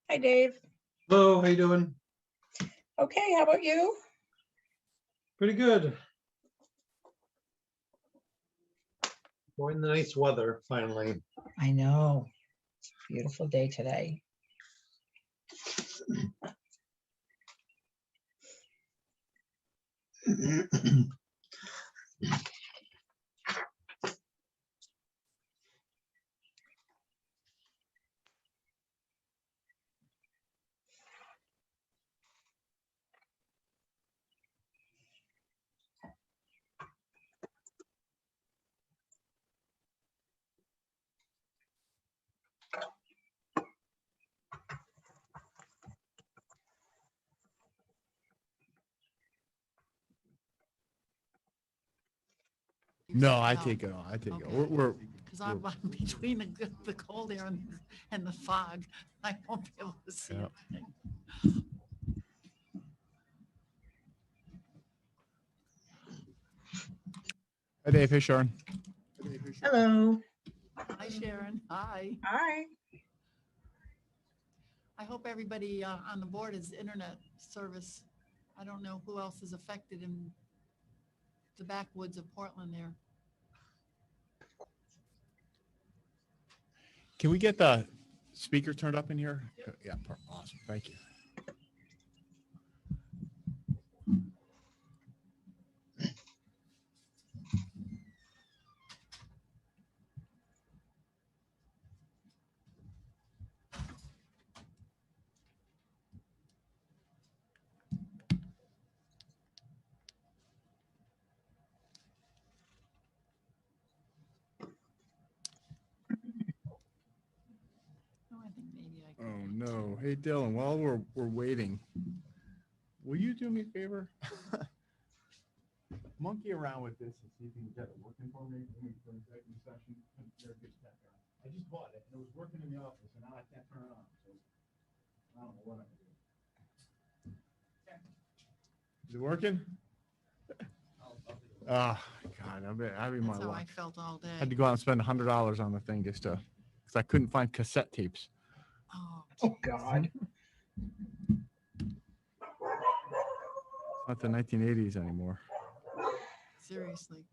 Hi, Dave. Hello, how you doing? Okay, how about you? Pretty good. Enjoying the nice weather finally. I know. Beautiful day today. No, I take it on. I take it. Okay. We're Because I'm between the cold air and the fog, I won't be able to see Yeah. anything. Hi, Dave. Hey, Sharon. Hello. Hi, Sharon. Hi. Hi. I hope everybody on the board is internet service. I don't know who else is affected in the backwoods of Portland there. Can we get the speaker turned up in here? Yeah, awesome. Thank you. No, I think maybe I Oh could. no. Hey, Dylan. While we're waiting, will you do me a favor? Monkey around with this and see if you can get it working for me for executive session. You're a good tech guy. I just bought it and it was working in the office and now I can't turn it on. So I don't know what I'm doing. Is it working? Oh God, I've been my That's how I luck. felt all day. Had to go out and spend $100 on the thing just to, because I couldn't find cassette tapes. Oh, Oh, God. It's not the 1980s anymore. seriously.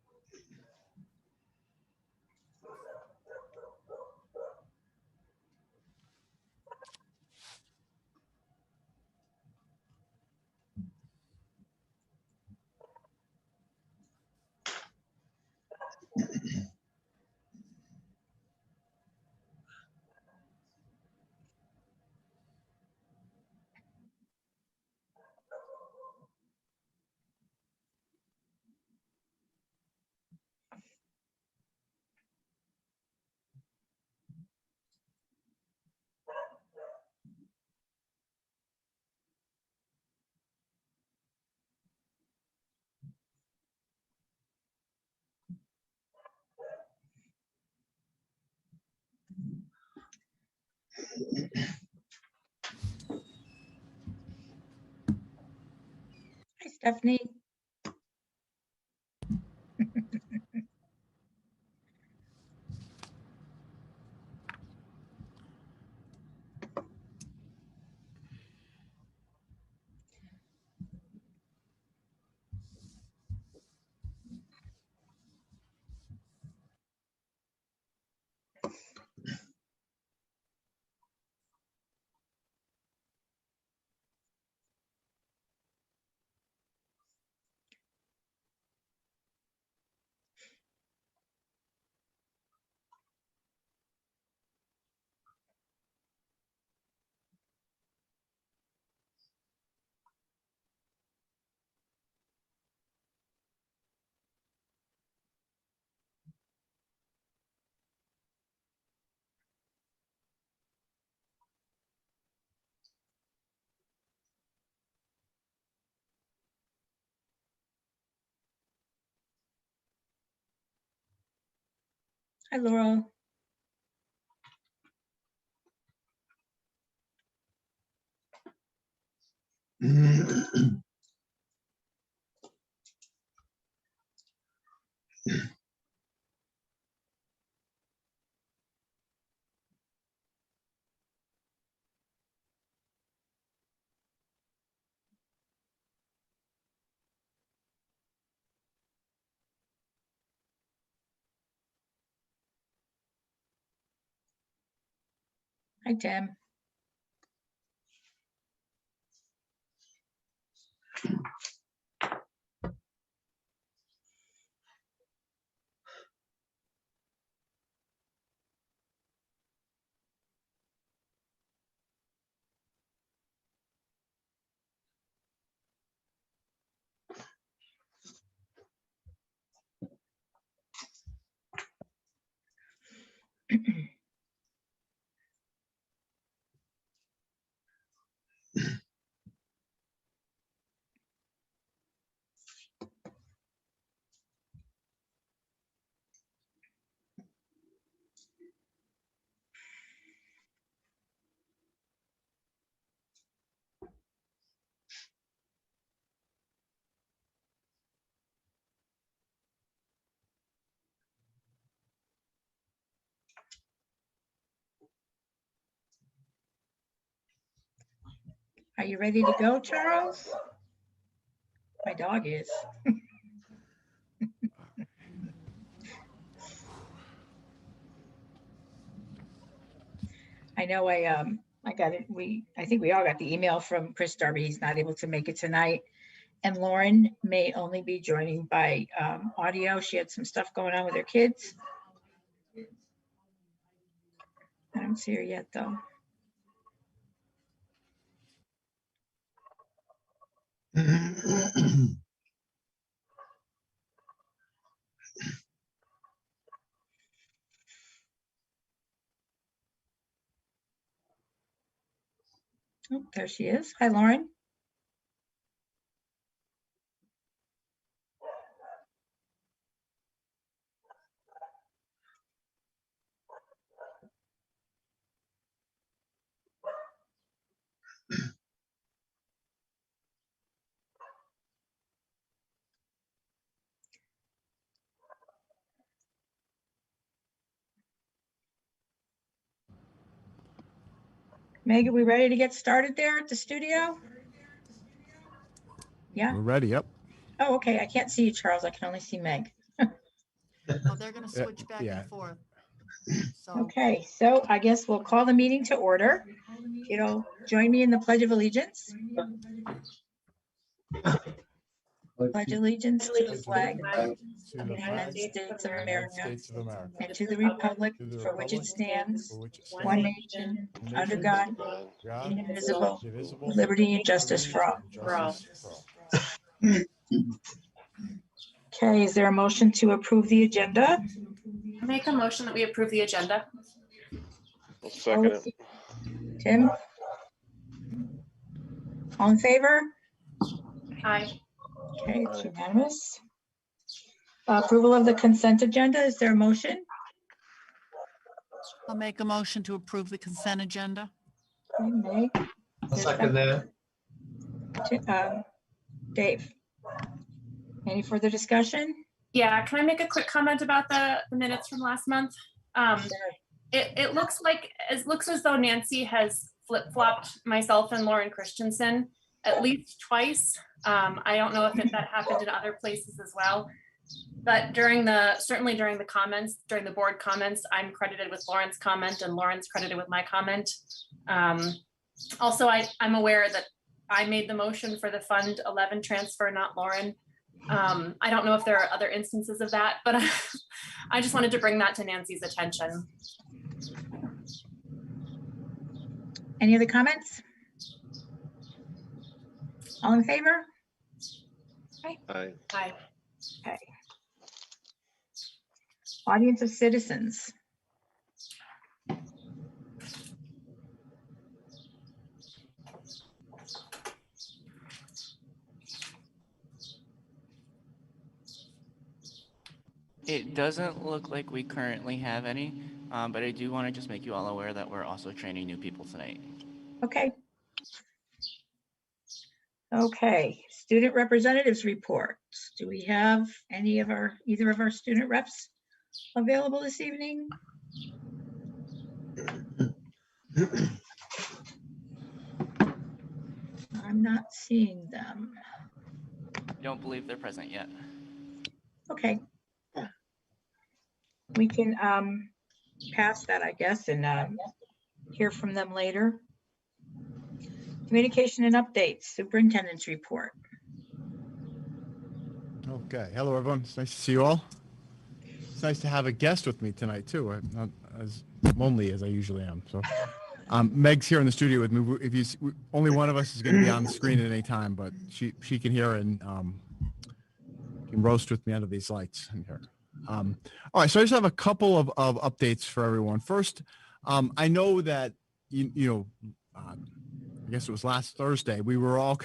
Hi, Stephanie. Hi, Laurel. Hi, Tim. Are you ready to go, Charles? My dog is. I know I got it. I think we all got the email from Chris Darby. He's not able to make it tonight. And Lauren may only be joining by audio. She had some stuff going on with her kids. I don't see her yet, though. Oh, there she is. Hi, Lauren. Meg, are we ready to get started there at the studio? Yeah. We're ready, yep. Oh, okay. I can't see you, Charles. I can only see Meg. Oh, they're gonna switch back yeah. and forth. So, Okay, so I guess we'll call the meeting to order. Join me in the Pledge of Allegiance. Pledge allegiance to the flag of the United States of America and to the republic for which it stands, one nation, under God, indivisible, with liberty and justice for all. Okay, is there a motion to approve the agenda? Make a motion that we approve the agenda. I'll second it. Tim? All in favor? Aye. Okay, it's unanimous. Approval of the consent agenda, is there a motion? I'll make a motion to approve the consent agenda. Okay, Meg. I'll second that. Dave? Any further discussion? Yeah, can I make a quick comment about the minutes from last month? It looks as though Nancy has flip-flopped myself and Lauren Christensen at least twice. I don't know if that happened in other places as well. But certainly during the comments, during the board comments, I'm credited with Lauren's comment and Lauren's credited with my comment. Also, I'm aware that I made the motion for the Fund 11 transfer, not Lauren. I don't know if there are other instances of that, but I just wanted to bring that to Nancy's attention. Any other comments? All in favor? Aye. Aye. Okay. Audience of citizens. It doesn't look like we currently have any, but I do want to just make you all aware that we're also training new people tonight. Okay. Okay, student representatives reports. Do we have either of our student reps available this evening? I'm not seeing them. I don't believe they're present yet. Okay. We can pass that, I guess, and hear from them later. Communication and updates, superintendent's report. Okay. Hello, everyone. It's nice to see you all. It's nice to have a guest with me tonight, too. I'm not as lonely as I usually am. So, Meg's here in the studio with me. If you only one of us is going to be on the screen at any time, but she can hear and can roast with me under these lights in here. All right. So I just have a couple of updates for everyone. First, I know that I guess it was last Thursday, we were all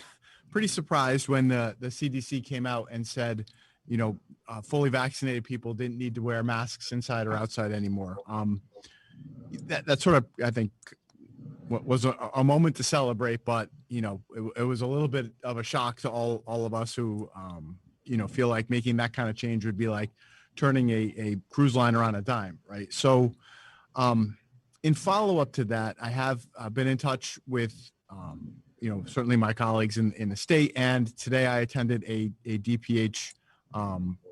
pretty surprised when the CDC came out and said, fully vaccinated people didn't need to wear masks inside or outside anymore. That sort of, I think, was a moment to celebrate, but, it was a little bit of a shock to all of us who, feel like making that kind of change would be like turning a cruise liner on a dime, right? So in follow-up to that, I have been in touch with certainly my colleagues in the state, and today I attended a DPH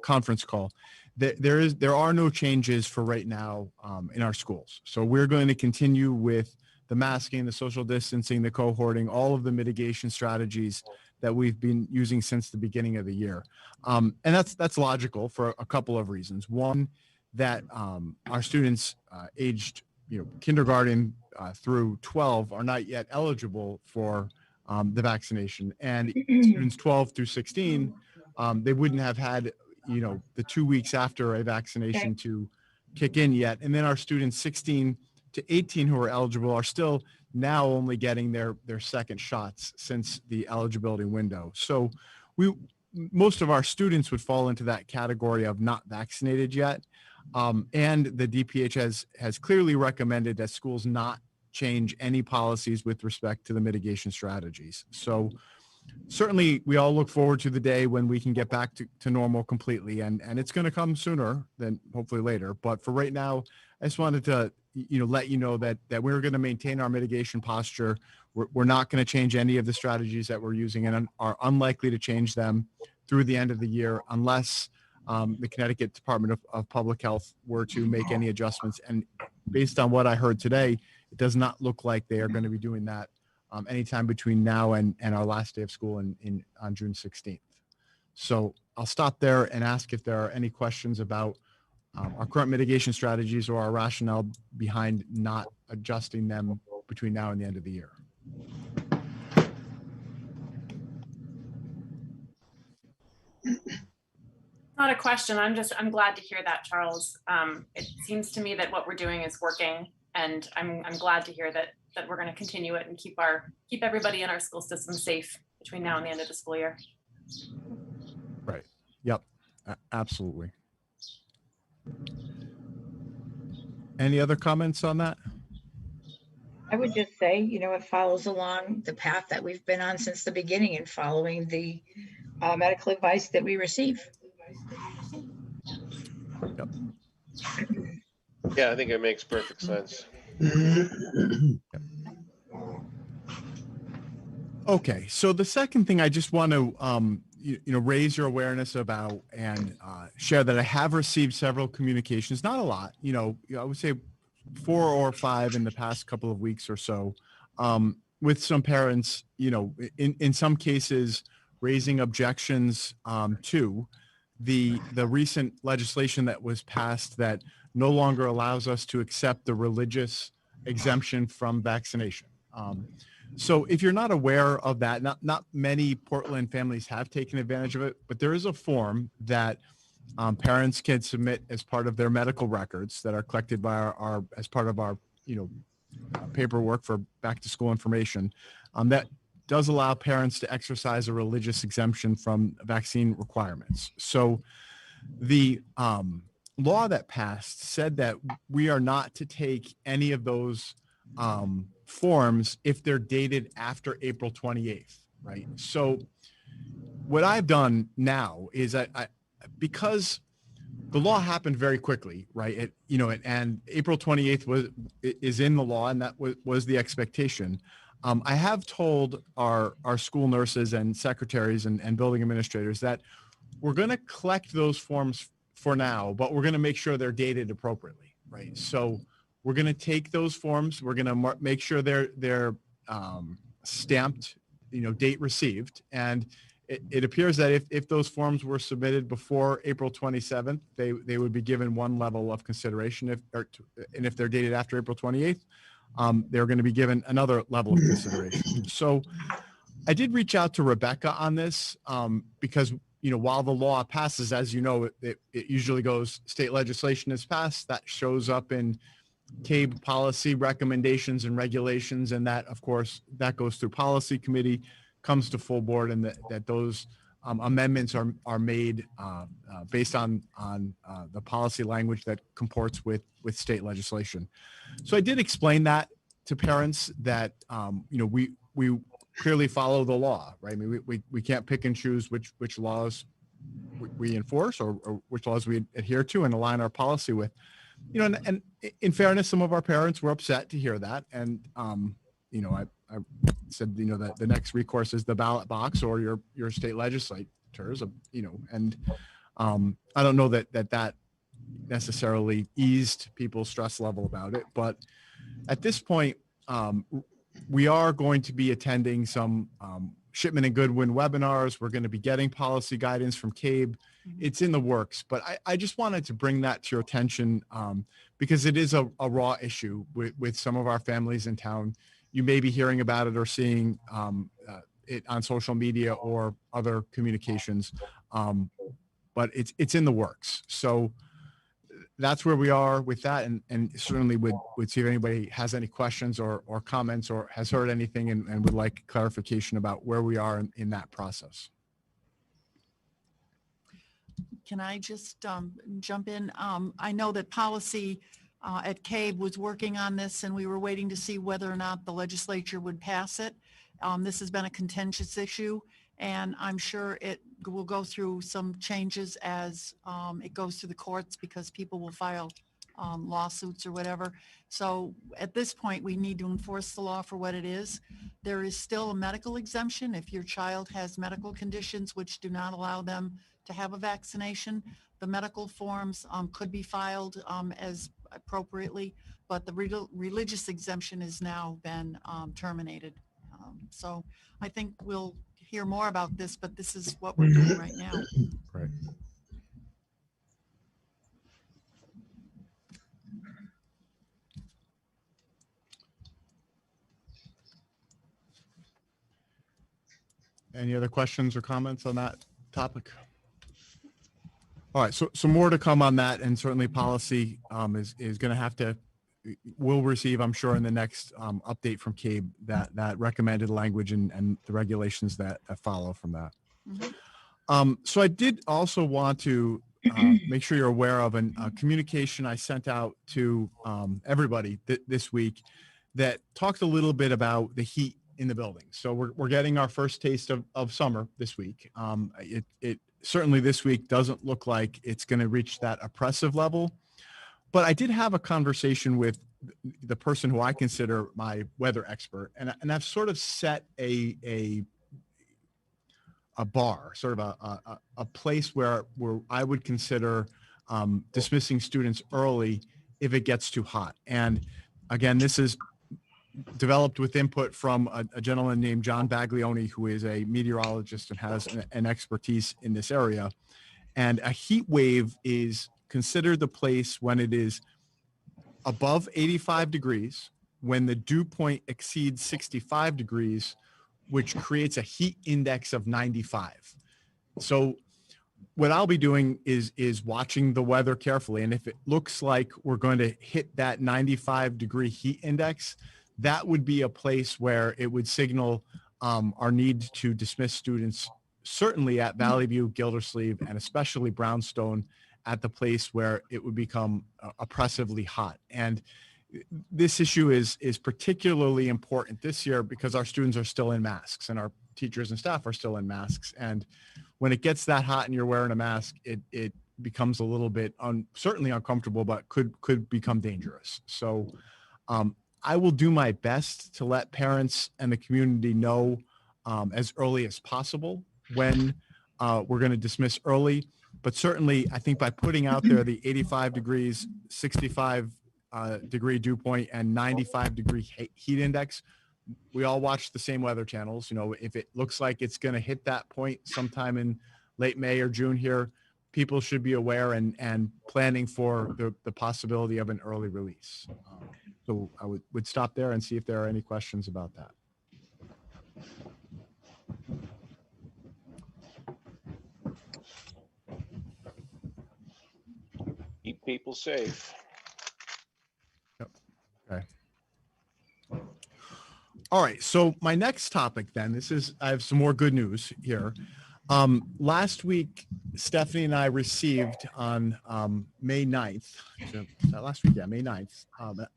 conference call. There are no changes for right now in our schools. So we're going to continue with the masking, the social distancing, the cohorting, all of the mitigation strategies that we've been using since the beginning of the year. And that's logical for a couple of reasons. One, that our students aged kindergarten through 12 are not yet eligible for the vaccination, and students 12 through 16, they wouldn't have had the 2 weeks after a vaccination to kick in yet. And then our students 16 to 18 who are eligible are still now only getting their second shots since the eligibility window. So most of our students would fall into that category of not vaccinated yet. And the DPH has clearly recommended that schools not change any policies with respect to the mitigation strategies. So certainly we all look forward to the day when we can get back to normal completely, and it's going to come sooner than hopefully later. But for right now, I just wanted to let you know that we're going to maintain our mitigation posture. We're not going to change any of the strategies that we're using, and are unlikely to change them through the end of the year unless the Connecticut Department of Public Health were to make any adjustments. And based on what I heard today, it does not look like they are going to be doing that anytime between now and our last day of school on June 16th. So I'll stop there and ask if there are any questions about our current mitigation strategies or our rationale behind not adjusting them between now and the end of the year. Not a question. I'm glad to hear that, Charles. It seems to me that what we're doing is working, and I'm glad to hear that we're going to continue it and keep everybody in our school system safe between now and the end of the school year. Right. Yep. Absolutely. Any other comments on that? I would just say, it follows along the path that we've been on since the beginning and following the medical advice that we receive. Yep. Yeah, I think it makes perfect sense. Okay, so the second thing I just want to raise your awareness about and share that I have received several communications, not a lot, I would say 4 or 5 in the past couple of weeks or so, with some parents, in some cases raising objections to the recent legislation that was passed that no longer allows us to accept the religious exemption from vaccination. So if you're not aware of that, not many Portland families have taken advantage of it, but there is a form that parents can submit as part of their medical records that are collected by our as part of our paperwork for back to school information that does allow parents to exercise a religious exemption from vaccine requirements. So the law that passed said that we are not to take any of those forms if they're dated after April 28th, right? So what I've done now is I because the law happened very quickly, right? And April 28th is in the law, and that was the expectation. I have told our school nurses and secretaries and building administrators that we're going to collect those forms for now, but we're going to make sure they're dated appropriately, right? So We're going to take those forms. We're going to make sure they're stamped, date received. And it appears that if those forms were submitted before April 27th, they would be given one level of consideration. And if they're dated after April 28th, they're going to be given another level of consideration. So I did reach out to Rebecca on this because, while the law passes, as you know, it usually goes, state legislation is passed, that shows up in CABE policy recommendations and regulations. And that, of course, that goes through policy committee, comes to full board, and that those amendments are made based on the policy language that comports with state legislation. So I did explain that to parents that, we clearly follow the law, right? I mean, we can't pick and choose which laws we enforce or which laws we adhere to and align our policy with. And in fairness, some of our parents were upset to hear that. And, I said, that the next recourse is the ballot box or your state legislators, and I don't know that necessarily eased people's stress level about it. But at this point, we are going to be attending some shipment and Goodwin webinars. We're going to be getting policy guidance from CABE. It's in the works, but I just wanted to bring that to your attention because it is a raw issue with some of our families in town. You may be hearing about it or seeing it on social media or other communications, but it's in the works. So that's where we are with that, and certainly would see if anybody has any questions or comments or has heard anything and would like clarification about where we are in that process. Can I just jump in? I know that policy at CABE was working on this, and we were waiting to see whether or not the legislature would pass it. This has been a contentious issue, and I'm sure it will go through some changes as it goes through the courts because people will file lawsuits or whatever. So at this point, we need to enforce the law for what it is. There is still a medical exemption if your child has medical conditions which do not allow them to have a vaccination. The medical forms could be filed as appropriately, but the religious exemption has now been terminated. So I think we'll hear more about this, but this is what we're doing right now. Right. Any other questions or comments on that topic? All right, so more to come on that, and certainly policy is going to have to, will receive, I'm sure, in the next update from CABE that recommended language and the regulations that follow from that. Mm-hmm. So I did also want to make sure you're aware of a communication I sent out to everybody this week that talked a little bit about the heat in the building. So we're getting our first taste of summer this week. It certainly this week doesn't look like it's going to reach that oppressive level. But I did have a conversation with the person who I consider my weather expert, and I've sort of set a bar, sort of a place where I would consider dismissing students early if it gets too hot. And again, this is developed with input from a gentleman named John Baglioni, who is a meteorologist and has an expertise in this area. And a heat wave is considered the place when it is above 85 degrees, when the dew point exceeds 65 degrees, which creates a heat index of 95. So what I'll be doing is watching the weather carefully. And if it looks like we're going to hit that 95 degree heat index, that would be a place where it would signal our need to dismiss students, certainly at Valley View, Gildersleeve, and especially Brownstone, at the place where it would become oppressively hot. And this issue is particularly important this year because our students are still in masks and our teachers and staff are still in masks. And when it gets that hot and you're wearing a mask, it becomes a little bit certainly uncomfortable, but could become dangerous. So I will do my best to let parents and the community know as early as possible when we're going to dismiss early. But certainly, I think by putting out there the 85 degrees, 65 degree dew point and 95-degree heat index, we all watch the same weather channels. You know, if it looks like it's going to hit that point sometime in late May or June here, people should be aware and planning for the possibility of an early release. So I would stop there and see if there are any questions about that. Keep people safe. Okay. All right. So my next topic then, I have some more good news here. Last week, Stephanie and I received on May 9th, last week, yeah, May 9th,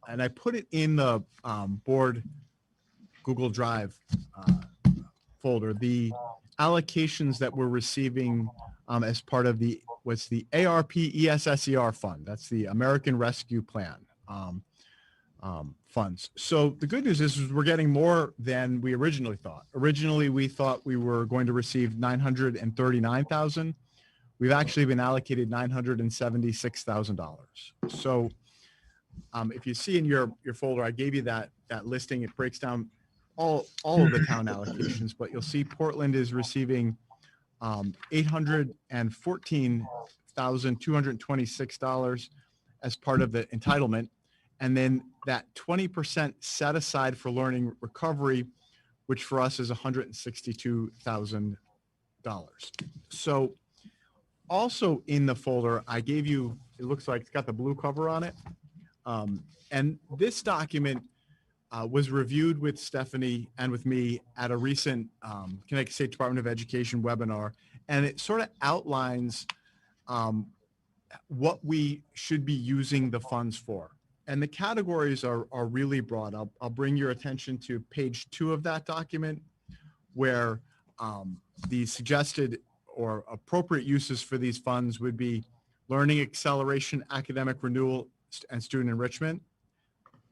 and I put it in the board Google Drive folder, the allocations that we're receiving as part of the ARP ESSER fund. That's the American Rescue Plan funds. So the good news is we're getting more than we originally thought. Originally, we thought we were going to receive $939,000. We've actually been allocated $976,000. So if you see in your folder, I gave you that listing. It breaks down all of the town allocations, but you'll see Portland is receiving $814,226 as part of the entitlement. And then that 20% set aside for learning recovery, which for us is $162,000. So also in the folder, I gave you, it looks like it's got the blue cover on it. And this document was reviewed with Stephanie and with me at a recent Connecticut State Department of Education webinar. And it sort of outlines what we should be using the funds for. And the categories are really broad. I'll bring your attention to page 2 of that document, where the suggested or appropriate uses for these funds would be learning acceleration, academic renewal, and student enrichment,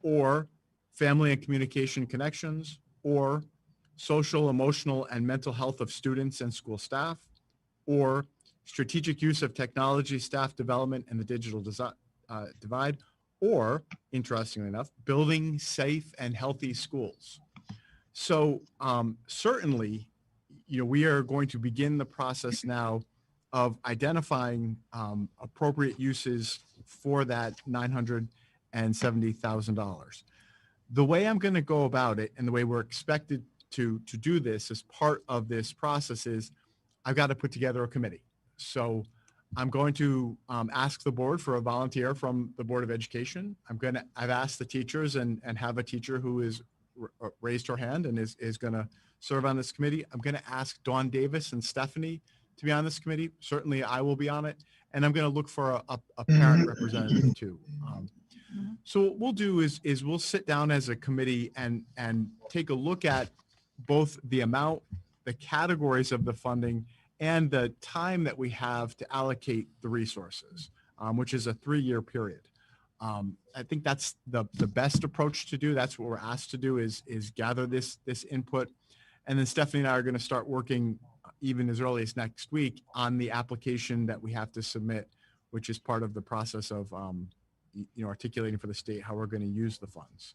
or family and communication connections, or social, emotional, and mental health of students and school staff, or strategic use of technology, staff development, and the digital divide, or, interestingly enough, building safe and healthy schools. So certainly, we are going to begin the process now of identifying appropriate uses for that $970,000. The way I'm going to go about it, and the way we're expected to do this as part of this process, is I've got to put together a committee. So I'm going to ask the board for a volunteer from the Board of Education. I've asked the teachers and have a teacher who is raised her hand and is going to serve on this committee. I'm going to ask Dawn Davis and Stephanie to be on this committee. Certainly I will be on it. And I'm going to look for a parent representative too. So what we'll do is we'll sit down as a committee and take a look at both the amount, the categories of the funding, and the time that we have to allocate the resources, which is a 3-year period. I think that's the best approach to do. That's what we're asked to do is gather this input. And then Stephanie and I are going to start working even as early as next week on the application that we have to submit, which is part of the process of articulating for the state how we're going to use the funds.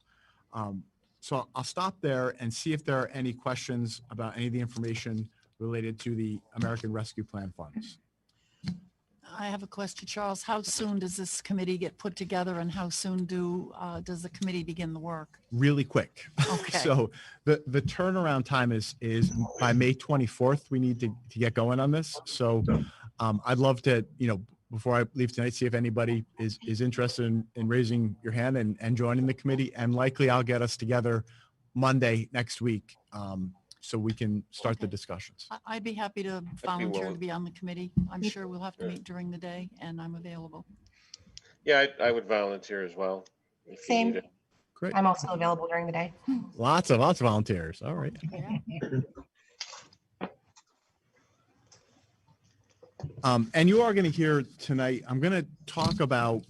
So I'll stop there and see if there are any questions about any of the information related to the American Rescue Plan funds. I have a question, Charles. How soon does this committee get put together, and how soon does the committee begin the work? Really quick. Okay. So the turnaround time is by May 24th. We need to get going on this. So I'd love to, before I leave tonight, see if anybody is interested in raising your hand and joining the committee. And likely I'll get us together Monday next week so we can start the discussions. I'd be happy to volunteer to willing. be on the committee. I'm sure we'll have to meet during the day, and I'm available. Yeah, I would volunteer as well. If you Same. need it. Great. I'm also available during the day. Lots of volunteers. All right. Yeah. And you are going to hear tonight, I'm going to talk about,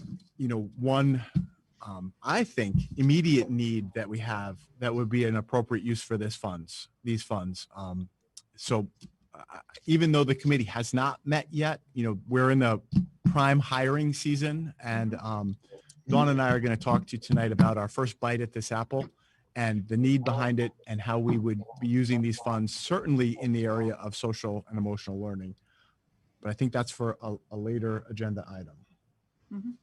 one, I think, immediate need that we have that would be an appropriate use for these funds. So even though the committee has not met yet, we're in the prime hiring season, and Dawn and I are going to talk to you tonight about our first bite at this apple and the need behind it and how we would be using these funds, certainly in the area of social and emotional learning. But I think that's for a later agenda item. Mhm.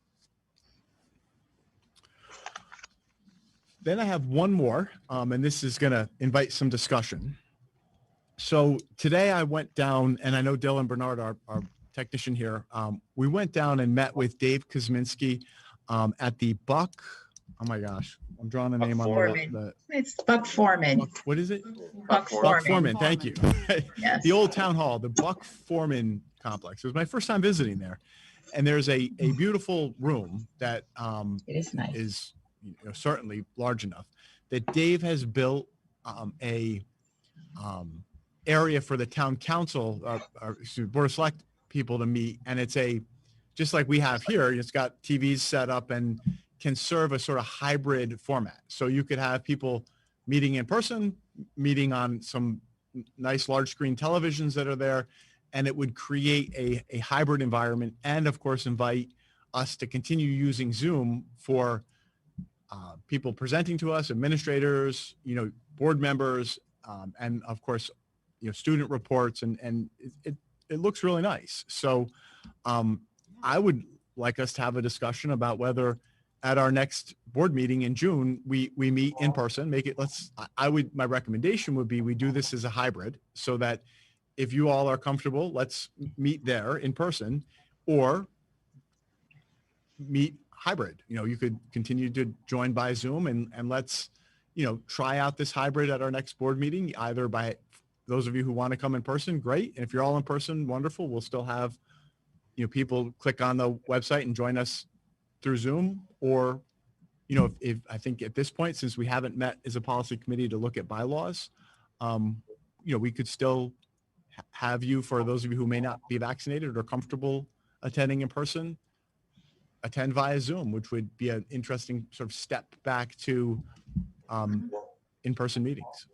Then I have one more, and this is going to invite some discussion. So today I went down, and I know Dylan Bernard, our technician here, we went down and met with Dave Kosminski at the Buck. Oh my gosh, I'm drawing a Buck name on Foreman. the It's Buck Foreman. Buck, what is it? Buck Buck Foreman. Foreman. Thank you. Yes. The old town hall, the Buck Foreman complex. It was my first time visiting there, and there's a beautiful room that It is nice. is certainly large enough that Dave has built a area for the town council, board of select people to meet, and it's just like we have here. It's got TVs set up and can serve a sort of hybrid format. So you could have people meeting in person, meeting on some nice large screen televisions that are there, and it would create a hybrid environment, and of course invite us to continue using Zoom for people presenting to us, administrators, board members, and of course, student reports, and it looks really nice. So I would like us to have a discussion about whether at our next board meeting in June, we meet in person, my recommendation would be we do this as a hybrid so that if you all are comfortable, let's meet there in person or meet hybrid. You could continue to join by Zoom and let's, try out this hybrid at our next board meeting, either by those of you who want to come in person, great. And if you're all in person, wonderful. We'll still have, people click on the website and join us through Zoom, or, if I think at this point, since we haven't met as a policy committee to look at bylaws, we could still have you, for those of you who may not be vaccinated or comfortable attending in person, attend via Zoom, which would be an interesting sort of step back to in-person meetings.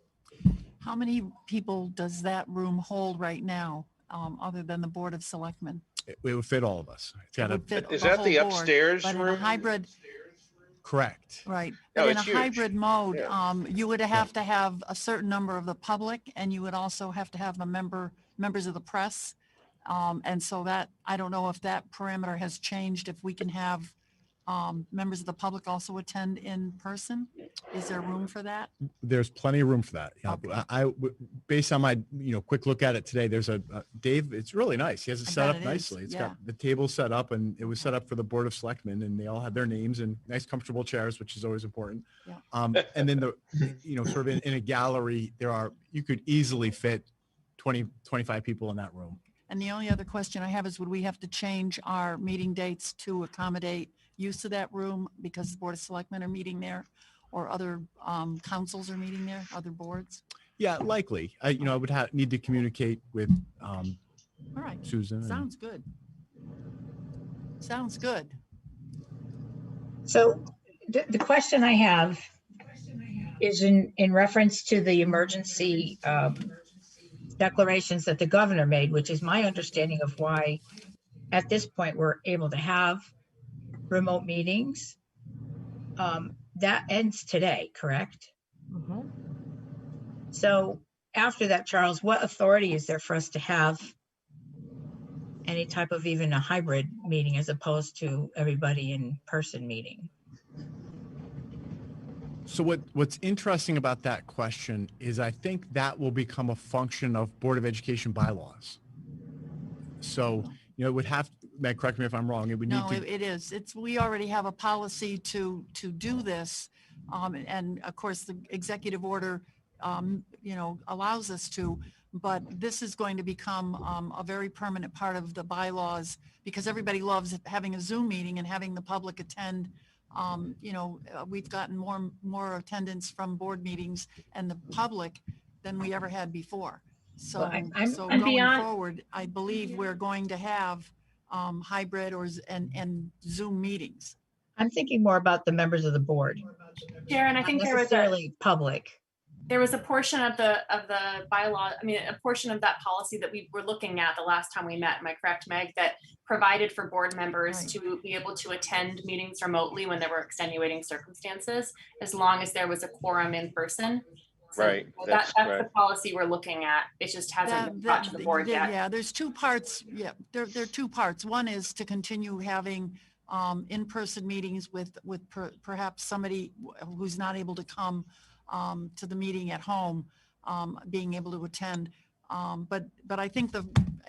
How many people does that room hold right now, other than the Board of Selectmen? It would fit all of us. It's got It would fit Is the that the whole board, upstairs But in a room? hybrid, correct. right, No, but in a it's huge. hybrid mode, Yeah. you would have to have a certain number of the public, and you would also have to have the members of the press. And so that, I don't know if that parameter has changed, if we can have members of the public also attend in person. Is there room for that? There's plenty of room for that. Yeah, Okay. based on my quick look at it today, there's Dave. It's really nice. He has it I set bet up it is, nicely. It's yeah. got the table set up, and it was set up for the Board of Selectmen, and they all had their names and nice, comfortable chairs, which is always important. Yeah. And then sort of in a gallery, you could easily fit 20, 25 people in that room. And the only other question I have is, would we have to change our meeting dates to accommodate use of that room because the Board of Selectmen are meeting there, or other councils are meeting there, other boards? Yeah, likely. I would need to communicate with All right, Susan. sounds good. Sounds good. So the question I have is in reference to the emergency declarations that the governor made, which is my understanding of why at this point we're able to have remote meetings. That ends today, correct? So after that, Charles, what authority is there for us to have any type of even a hybrid meeting as opposed to everybody in person meeting? So what's interesting about that question is I think that will become a function of Board of Education bylaws. So, it would have, Meg, correct me if I'm wrong, it would need No, to. it is. We already have a policy to do this. And of course, the executive order, allows us to, but this is going to become a very permanent part of the bylaws, because everybody loves having a Zoom meeting and having the public attend. We've gotten more attendance from board meetings and the public than we ever had before. So, Well, so I'm going beyond- forward, I believe we're going to have hybrid and Zoom meetings. I'm thinking more about the members of the board, Sharon, I not think there was a, necessarily public. There was a portion of the bylaw, I mean, a portion of that policy that we were looking at the last time we met, am I correct, Meg, that provided for board members Right. to be able to attend meetings remotely when there were extenuating circumstances, as long as there was a quorum in person. So Right, that's that's the correct. policy we're looking at. It just hasn't been brought to the board yet. Yeah, there's two parts. Yeah, there are two parts. One is to continue having in-person meetings with perhaps somebody who's not able to come to the meeting at home, being able to attend. But I think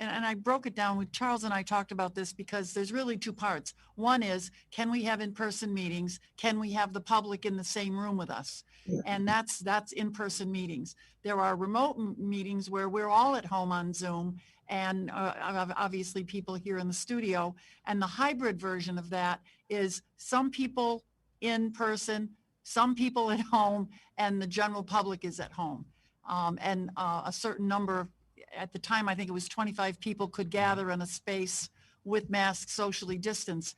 and I broke it down with Charles, and I talked about this because there's really two parts. One is, can we have in-person meetings? Can we have the public in the same room with us? And that's in-person meetings. There are remote meetings where we're all at home on Zoom, and obviously people here in the studio. And the hybrid version of that is some people in person, some people at home, and the general public is at home. And a certain number, at the time, I think it was 25 people could gather in a space with masks, socially distanced.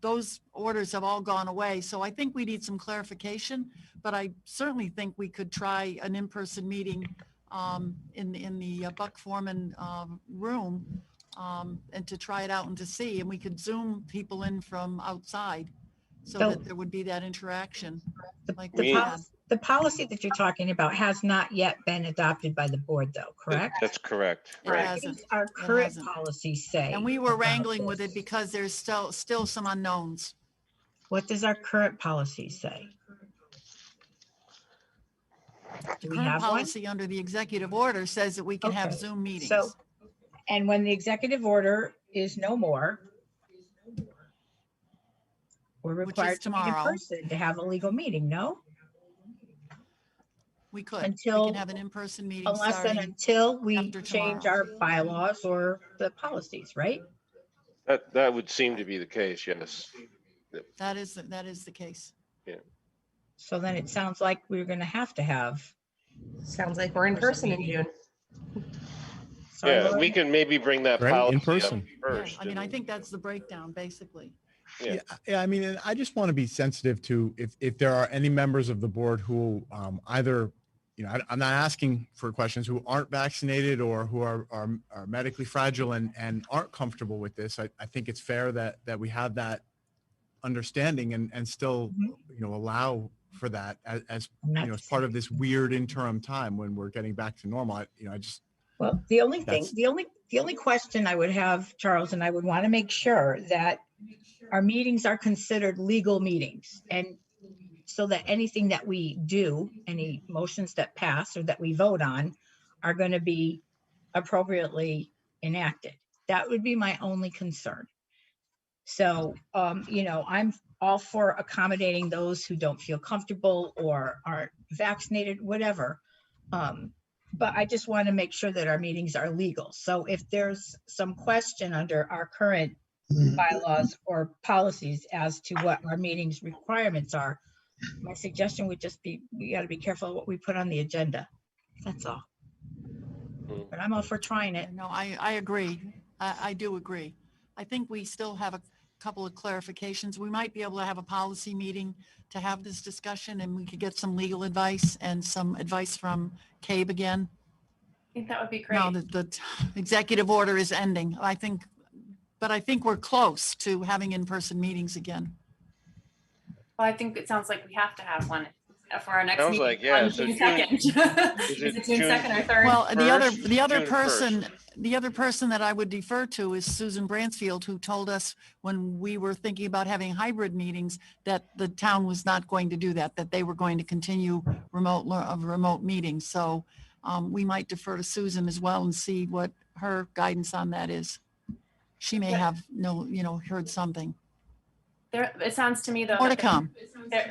Those orders have all gone away. So I think we need some clarification, but I certainly think we could try an in-person meeting in the Buck Foreman room, and to try it out and to see, and we could Zoom people in from outside so So- that there would be that interaction. Like The we had. policy that you're talking about has not yet been adopted by the board though, correct? That's correct. It Right. What hasn't. does our current hasn't. policies say? And we were about wrangling with this? it because there's still some unknowns. What does our current policy say? The Do we current have one? policy under the executive order says that we can have Okay, Zoom meetings. So, and when the executive order is no more, we're Which is required to meet in tomorrow. person to have a legal meeting, no? We could. We until- can have an in-person meeting Unless and starting. until we after change tomorrow. our bylaws or the policies, right? That would seem to be the case, yes. That is the case. So then it sounds like we're gonna have to have. Sounds like we're in person in June. Sorry, Yeah, Laura. we can maybe bring that Right, in policy up person. Yeah, first. I mean, I and- think that's the breakdown, basically. Yeah. Yeah, I mean, and I just want to be sensitive to if there are any members of the board who either, I'm not asking for questions, who aren't vaccinated or who are medically fragile and aren't comfortable with this. I think it's fair that we have that understanding and still, allow for that as as part of this weird interim time when we're getting back to normal. Well, the only thing, That's- the only question I would have, Charles, and I would want to make sure that our meetings are considered legal meetings. And so that anything that we do, any motions that pass or that we vote on are going to be appropriately enacted. That would be my only concern. So, I'm all for accommodating those who don't feel comfortable or aren't vaccinated, whatever. But I just want to make sure that our meetings are legal. So if there's some question under our current bylaws or policies as to what our meetings requirements are, my suggestion would just be, we got to be careful what we put on the agenda. That's all. But I'm all for trying it. No, I agree. I do agree. I think we still have a couple of clarifications. We might be able to have a policy meeting to have this discussion, and we could get some legal advice and some advice from CABE again. I think that would be great. Now that the executive order is ending, but I think we're close to having in-person meetings again. Well, I think it sounds like we have to have one for our next Sounds meeting. like, yeah, on so June June- 2nd. is Is it it June June 2nd or 3rd? Well, the other June the other person that I would defer to is Susan Bransfield, who told us when we were thinking about having hybrid meetings, that the town was not going to do that they were going to continue remote meetings. So we might defer to Susan as well and see what her guidance on that is. She may have heard something. It sounds to me though, More to that come.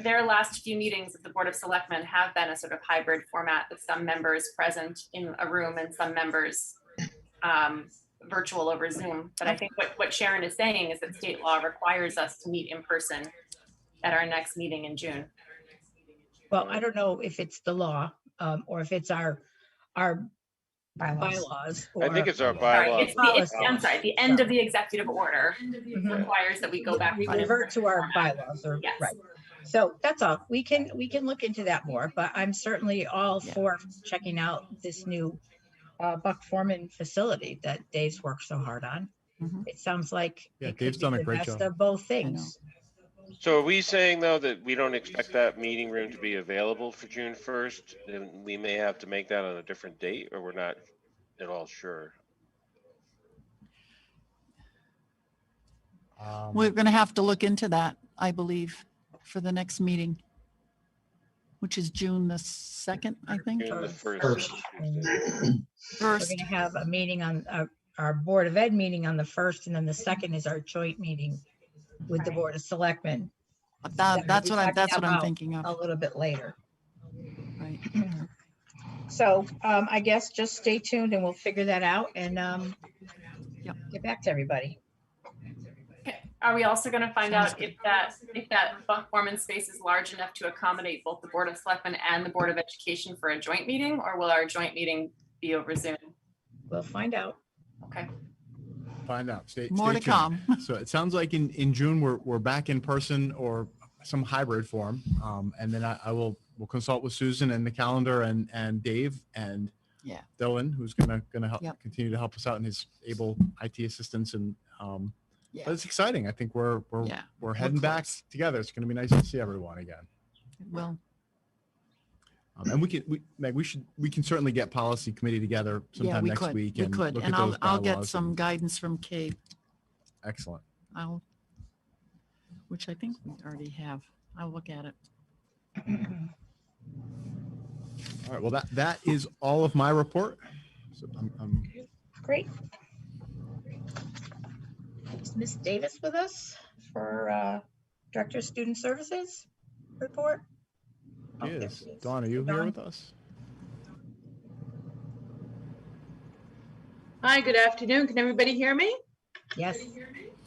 their last few meetings of the Board of Selectmen have been a sort of hybrid format with some members present in a room and some members virtual over Zoom. But I think what Sharon is saying is that state law requires us to meet in person at our next meeting in June. Well, I don't know if it's the law, or if it's our bylaws. I think or- it's our Sorry, bylaws. I'm sorry, the end of the executive order Mhm. requires that we go back. We to an revert to our format. bylaws or, Yes. right. So that's all. We can look into that more, but I'm certainly all Yeah. for checking out this new Buck Foreman facility that Dave's worked so hard on. Mhm. It sounds like Yeah, it Dave's could be done a the great best job. of both I know. things. So are we saying though that we don't expect that meeting room to be available for June 1st? And we may have to make that on a different date, or we're not at all sure? We're going to have to look into that, I believe, for the next meeting, which is June the 2nd, I think. June the First. 1st. And Tuesday. we're First, gonna have a meeting on our Board of Ed meeting on the 1st, and then the 2nd is our joint meeting with the Board of Selectmen. that's what I'm thinking A of. little bit later. Right. So I guess just stay tuned and we'll figure that out and Yep. get back to everybody. Are we also going to find Sounds out if that Buck Foreman space is large enough to accommodate both the Board of Selectmen and the Board of Education for a joint meeting, or will our joint meeting be over Zoom? We'll find out. Okay. Find out. More to tuned. come. So it sounds like in June we're back in person or some hybrid form, and then we'll consult with Susan and the calendar and Dave and Yeah. Dylan, who's gonna help Yep. continue to help us out in his able IT assistance and Yeah. but it's exciting. I think we're Yeah. heading back close. together. It's gonna be nice to see everyone again. Well, And we can certainly get policy committee together yeah, sometime we next could. week We and could. look And at those I'll get bylaws some and- guidance from Kate, Excellent. which I think we already have. I'll look at it. All right. Well, that is all of my report. So I'm Great. Is Ms. Davis with us for Director of Student Services report? Oh, there Yes. she is. Dawn, are you here Dawn? with us? Hi, good afternoon. Can everybody hear me? Yes.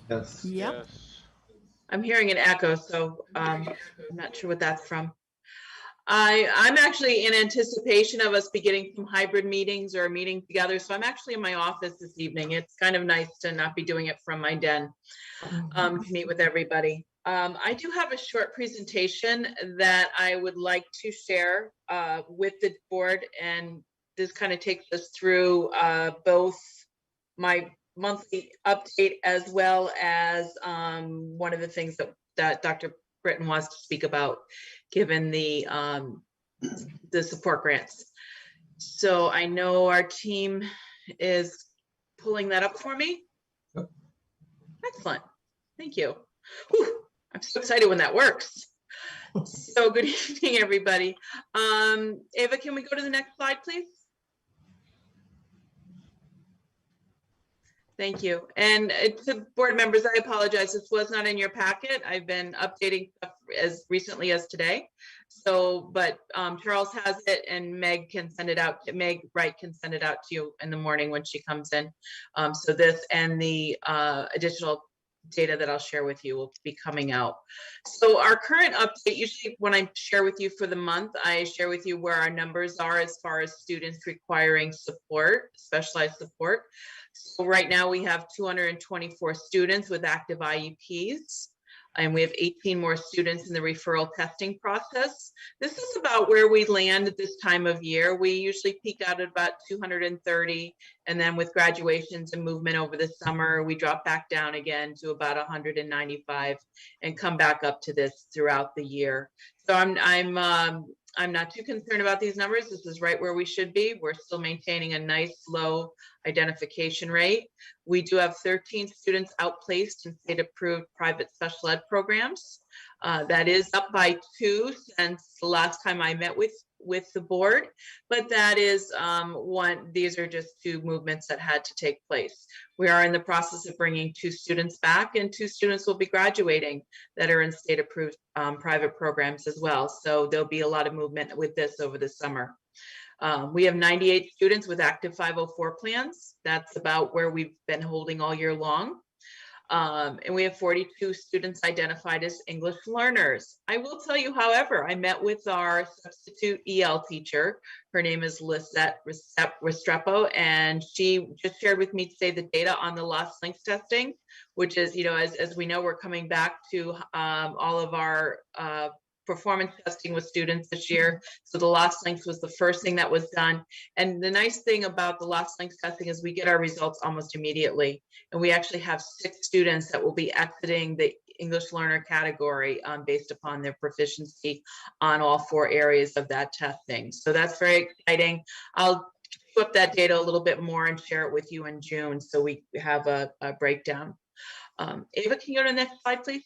Yes. Yep. Yes. I'm hearing an echo, so I'm not sure what that's from. I'm actually in anticipation of us beginning some hybrid meetings or meeting together. So I'm actually in my office this evening. It's kind of nice to not be doing it from my den to meet with everybody. I do have a short presentation that I would like to share with the board, and this kind of takes us through both my monthly update as well as one of the things that Dr. Britton wants to speak about, given the support grants. So I know our team is pulling that up for me. Yep. Excellent. Thank you. Whew, I'm so excited when that works. So good evening, everybody. Ava, can we go to the next slide, please? Thank you. And to board members, I apologize. This was not in your packet. I've been updating stuff as recently as today. So, but Charles has it and Meg can send it out. Meg Wright can send it out to you in the morning when she comes in. So this and the additional data that I'll share with you will be coming out. So our current update, usually when I share with you for the month, I share with you where our numbers are as far as students requiring support, specialized support. So right now we have 224 students with active IEPs, and we have 18 more students in the referral testing process. This is about where we land at this time of year. We usually peak out at about 230, and then with graduations and movement over the summer, we drop back down again to about 195 and come back up to this throughout the year. So I'm not too concerned about these numbers. This is right where we should be. We're still maintaining a nice low identification rate. We do have 13 students outplaced in state-approved private special ed programs. That is up by 2 since the last time I met with the board, but that is these are just 2 movements that had to take place. We are in the process of bringing 2 students back, and 2 students will be graduating that are in state-approved private programs as well. So there'll be a lot of movement with this over the summer. We have 98 students with active 504 plans. That's about where we've been holding all year long. And we have 42 students identified as English learners. I will tell you, however, I met with our substitute EL teacher. Her name is Lisette Restrepo, and she just shared with me today the data on the lost links testing, which is, as we know, we're coming back to all of our performance testing with students this year. So the loss links was the first thing that was done. And the nice thing about the loss links testing is we get our results almost immediately. And we actually have 6 students that will be exiting the English learner category based upon their proficiency on all 4 areas of that testing. So that's very exciting. I'll flip that data a little bit more and share it with you in June so we have a breakdown. Ava, can you go to the next slide, please?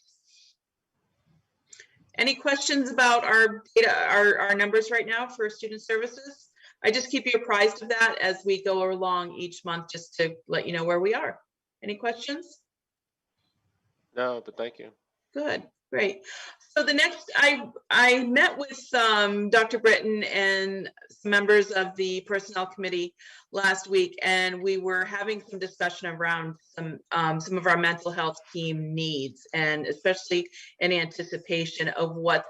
Any questions about our data, our numbers right now for student services? I just keep you apprised of that as we go along each month, just to let you know where we are. Any questions? No, but thank you. Good, great. So the next, I met with Dr. Britton and some members of the Personnel Committee last week, and we were having some discussion around some of our mental health team needs, and especially in anticipation of what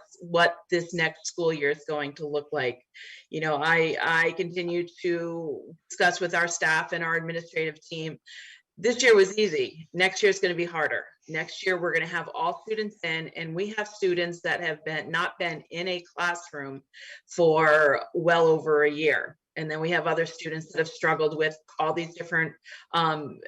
this next school year is going to look like. You know, I continue to discuss with our staff and our administrative team. This year was easy. Next year is going to be harder. Next year, we're going to have all students in, and we have students that have not been in a classroom for well over a year. And then we have other students that have struggled with all these different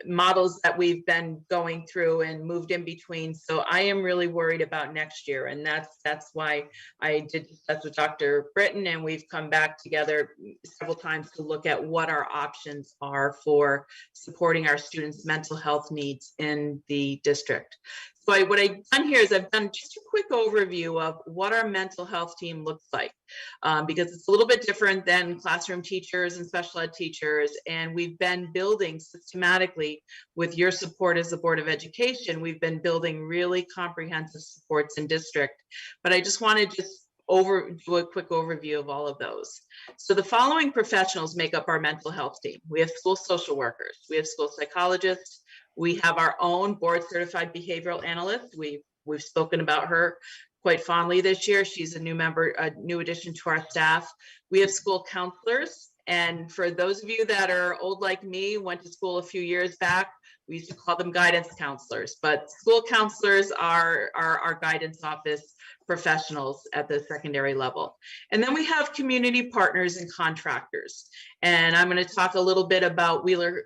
models that we've been going through and moved in between. So I am really worried about next year. And that's why I did discuss with Dr. Britton, and we've come back together several times to look at what our options are for supporting our students' mental health needs in the district. So what I've done here is I've done just a quick overview of what our mental health team looks like, because it's a little bit different than classroom teachers and special ed teachers. And we've been building systematically with your support as the Board of Education. We've been building really comprehensive supports in district. But I just want to do a quick overview of all of those. So the following professionals make up our mental health team. We have school social workers, we have school psychologists, we have our own board certified behavioral analyst. We've spoken about her quite fondly this year. She's a new member, a new addition to our staff. We have school counselors. And for those of you that are old like me, went to school a few years back, we used to call them guidance counselors, but school counselors are our guidance office professionals at the secondary level. And then we have community partners and contractors. And I'm going to talk a little bit about Wheeler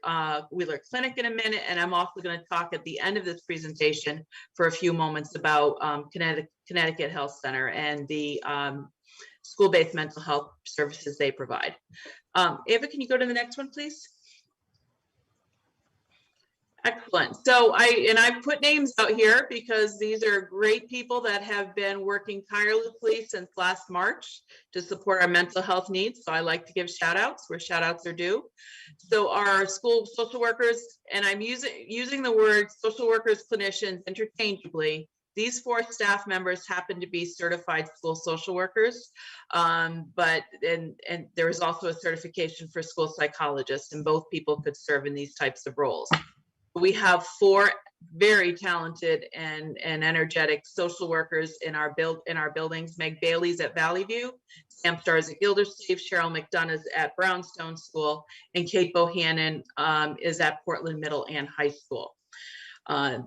Clinic in a minute. And I'm also going to talk at the end of this presentation for a few moments about Connecticut Health Center and the school-based mental health services they provide. Ava, can you go to the next one, please? Excellent. So I've put names out here because these are great people that have been working tirelessly since last March to support our mental health needs. So I like to give shout outs where shout outs are due. So our school social workers, and I'm using the word social workers, clinicians interchangeably. These 4 staff members happen to be certified school social workers, but there is also a certification for school psychologists, and both people could serve in these types of roles. We have 4 very talented and energetic social workers in our buildings. Meg Bailey's at Valley View, Sam Starr's at Gildersleeve, Cheryl McDonough's at Brownstone School, and Kate Bohannon is at Portland Middle and High School. And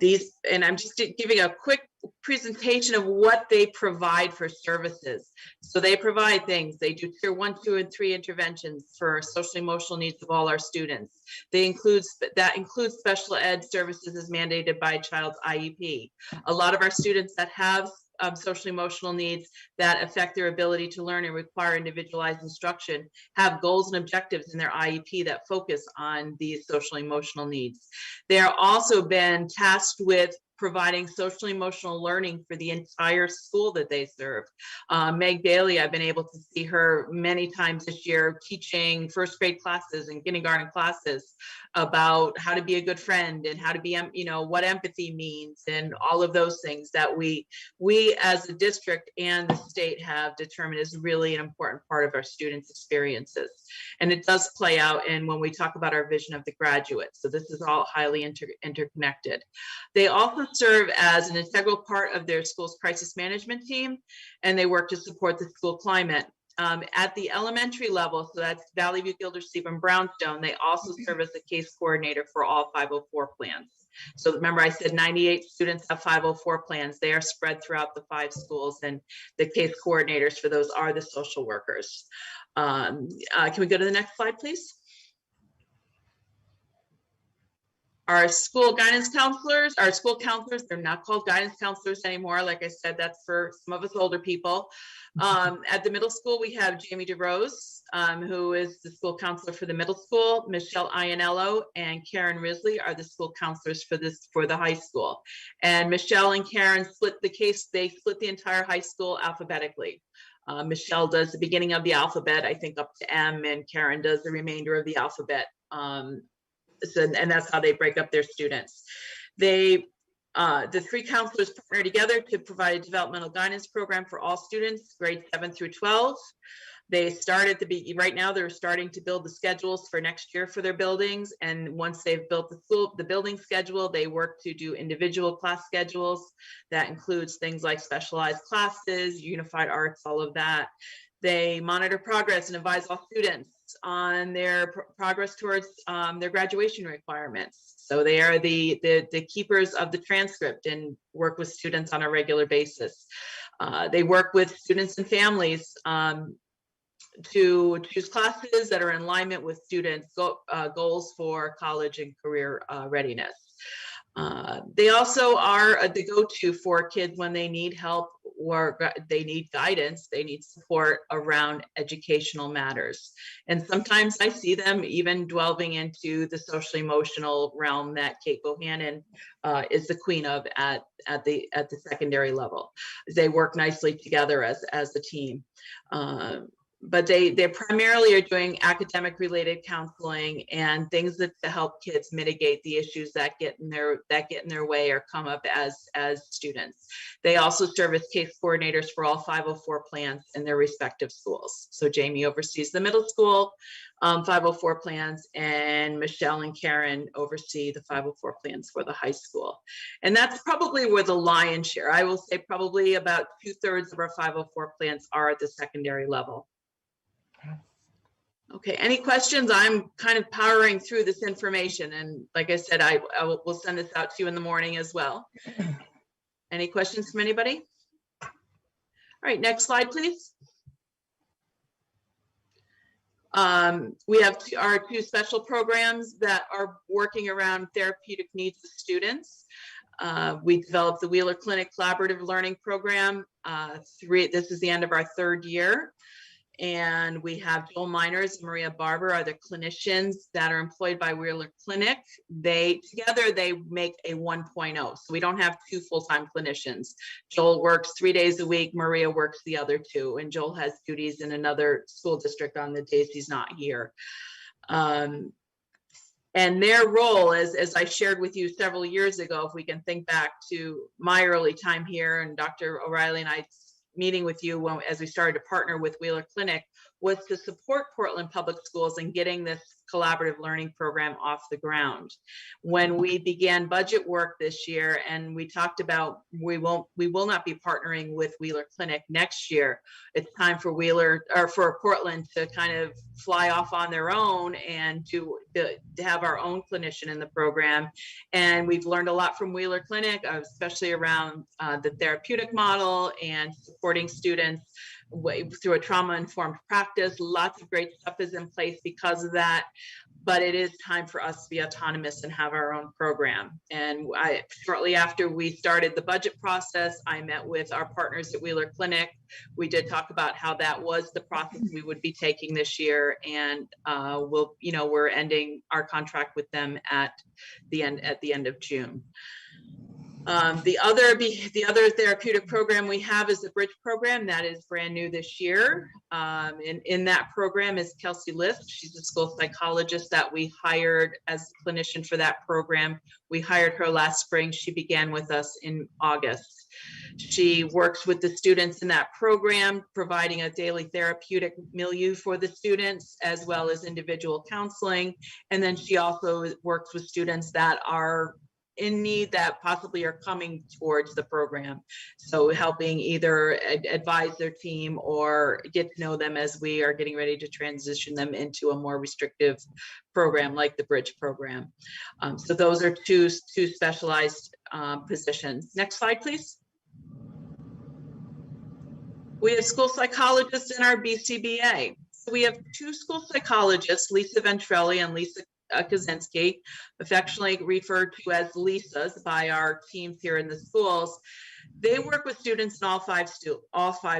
I'm just giving a quick presentation of what they provide for services. So they provide things. They do tier 1, 2, and 3 interventions for social emotional needs of all our students. That includes special ed services as mandated by a child's IEP. A lot of our students that have social emotional needs that affect their ability to learn and require individualized instruction have goals and objectives in their IEP that focus on these social emotional needs. They are also been tasked with providing social emotional learning for the entire school that they serve. Meg Bailey, I've been able to see her many times this year teaching first grade classes and kindergarten classes about how to be a good friend and how to be, what empathy means and all of those things that we as a district and the state have determined is really an important part of our students' experiences. And it does play out in when we talk about our vision of the graduate. So this is all highly interconnected. They also serve as an integral part of their school's crisis management team, and they work to support the school climate. At the elementary level, so that's Valley View, Gildersleeve, and Brownstone, they also serve as a case coordinator for all 504 plans. So remember I said 98 students have 504 plans. They are spread throughout the 5 schools, and the case coordinators for those are the social workers. Can we go to the next slide, please? Our school guidance counselors, our school counselors, they're not called guidance counselors anymore. Like I said, that's for some of us older people. At the middle school, we have Jamie DeRose, who is the school counselor for the middle school. Michelle Ianello and Karen Risley are the school counselors for the high school. And Michelle and Karen split the entire high school alphabetically. Michelle does the beginning of the alphabet, I think up to M, and Karen does the remainder of the alphabet. And that's how they break up their students. The 3 counselors partner together to provide a developmental guidance program for all students, grades 7 through 12. They start at right now they're starting to build the schedules for next year for their buildings. And once they've built the building schedule, they work to do individual class schedules. That includes things like specialized classes, unified arts, all of that. They monitor progress and advise all students on their progress towards their graduation requirements. So they are the keepers of the transcript and work with students on a regular basis. They work with students and families to choose classes that are in alignment with students' goals for college and career readiness. They also are the go-to for kids when they need help or they need guidance, they need support around educational matters. And sometimes I see them even delving into the social emotional realm that Kate Bohannon is the queen of at the secondary level. They work nicely together as a team. But they primarily are doing academic related counseling and things to help kids mitigate the issues that get in their way or come up as students. They also serve as case coordinators for all 504 plans in their respective schools. So Jamie oversees the middle school 504 plans, and Michelle and Karen oversee the 504 plans for the high school. And that's probably where the lion's share, I will say probably about 2/3 of our 504 plans are at the secondary level. Okay, any questions? I'm kind of powering through this information, and like I said, I will send this out to you in the morning as well. Any questions from anybody? All right, next slide, please. We have our 2 special programs that are working around therapeutic needs of students. We developed the Wheeler Clinic Collaborative Learning Program. This is the end of our 3rd year. And we have Joel Miners and Maria Barber are the clinicians that are employed by Wheeler Clinic. Together they make a 1.0. So we don't have 2 full-time clinicians. Joel works 3 days a week. Maria works the other 2. And Joel has duties in another school district on the days he's not here. And their role, as I shared with you several years ago, if we can think back to my early time here and Dr. O'Reilly and I meeting with you as we started to partner with Wheeler Clinic, was to support Portland Public Schools in getting this collaborative learning program off the ground. When we began budget work this year and we talked about we will not be partnering with Wheeler Clinic next year, it's time for for Portland to kind of fly off on their own and to have our own clinician in the program. And we've learned a lot from Wheeler Clinic, especially around the therapeutic model and supporting students through a trauma-informed practice. Lots of great stuff is in place because of that, but it is time for us to be autonomous and have our own program. And shortly after we started the budget process, I met with our partners at Wheeler Clinic. We did talk about how that was the process we would be taking this year, and we're ending our contract with them at the end of June. The other therapeutic program we have is the Bridge program that is brand new this year. In that program is Kelsey Lisk. She's a school psychologist that we hired as a clinician for that program. We hired her last spring. She began with us in August. She works with the students in that program, providing a daily therapeutic milieu for the students, as well as individual counseling. And then she also works with students that are in need that possibly are coming towards the program. So helping either advise their team or get to know them as we are getting ready to transition them into a more restrictive program like the Bridge program. So those are two specialized positions. Next slide, please. We have school psychologists in our BCBA. So we have two school psychologists, Lisa Ventrelli and Lisa Kaczynski, affectionately referred to as Lisas by our teams here in the schools. They work with students in all five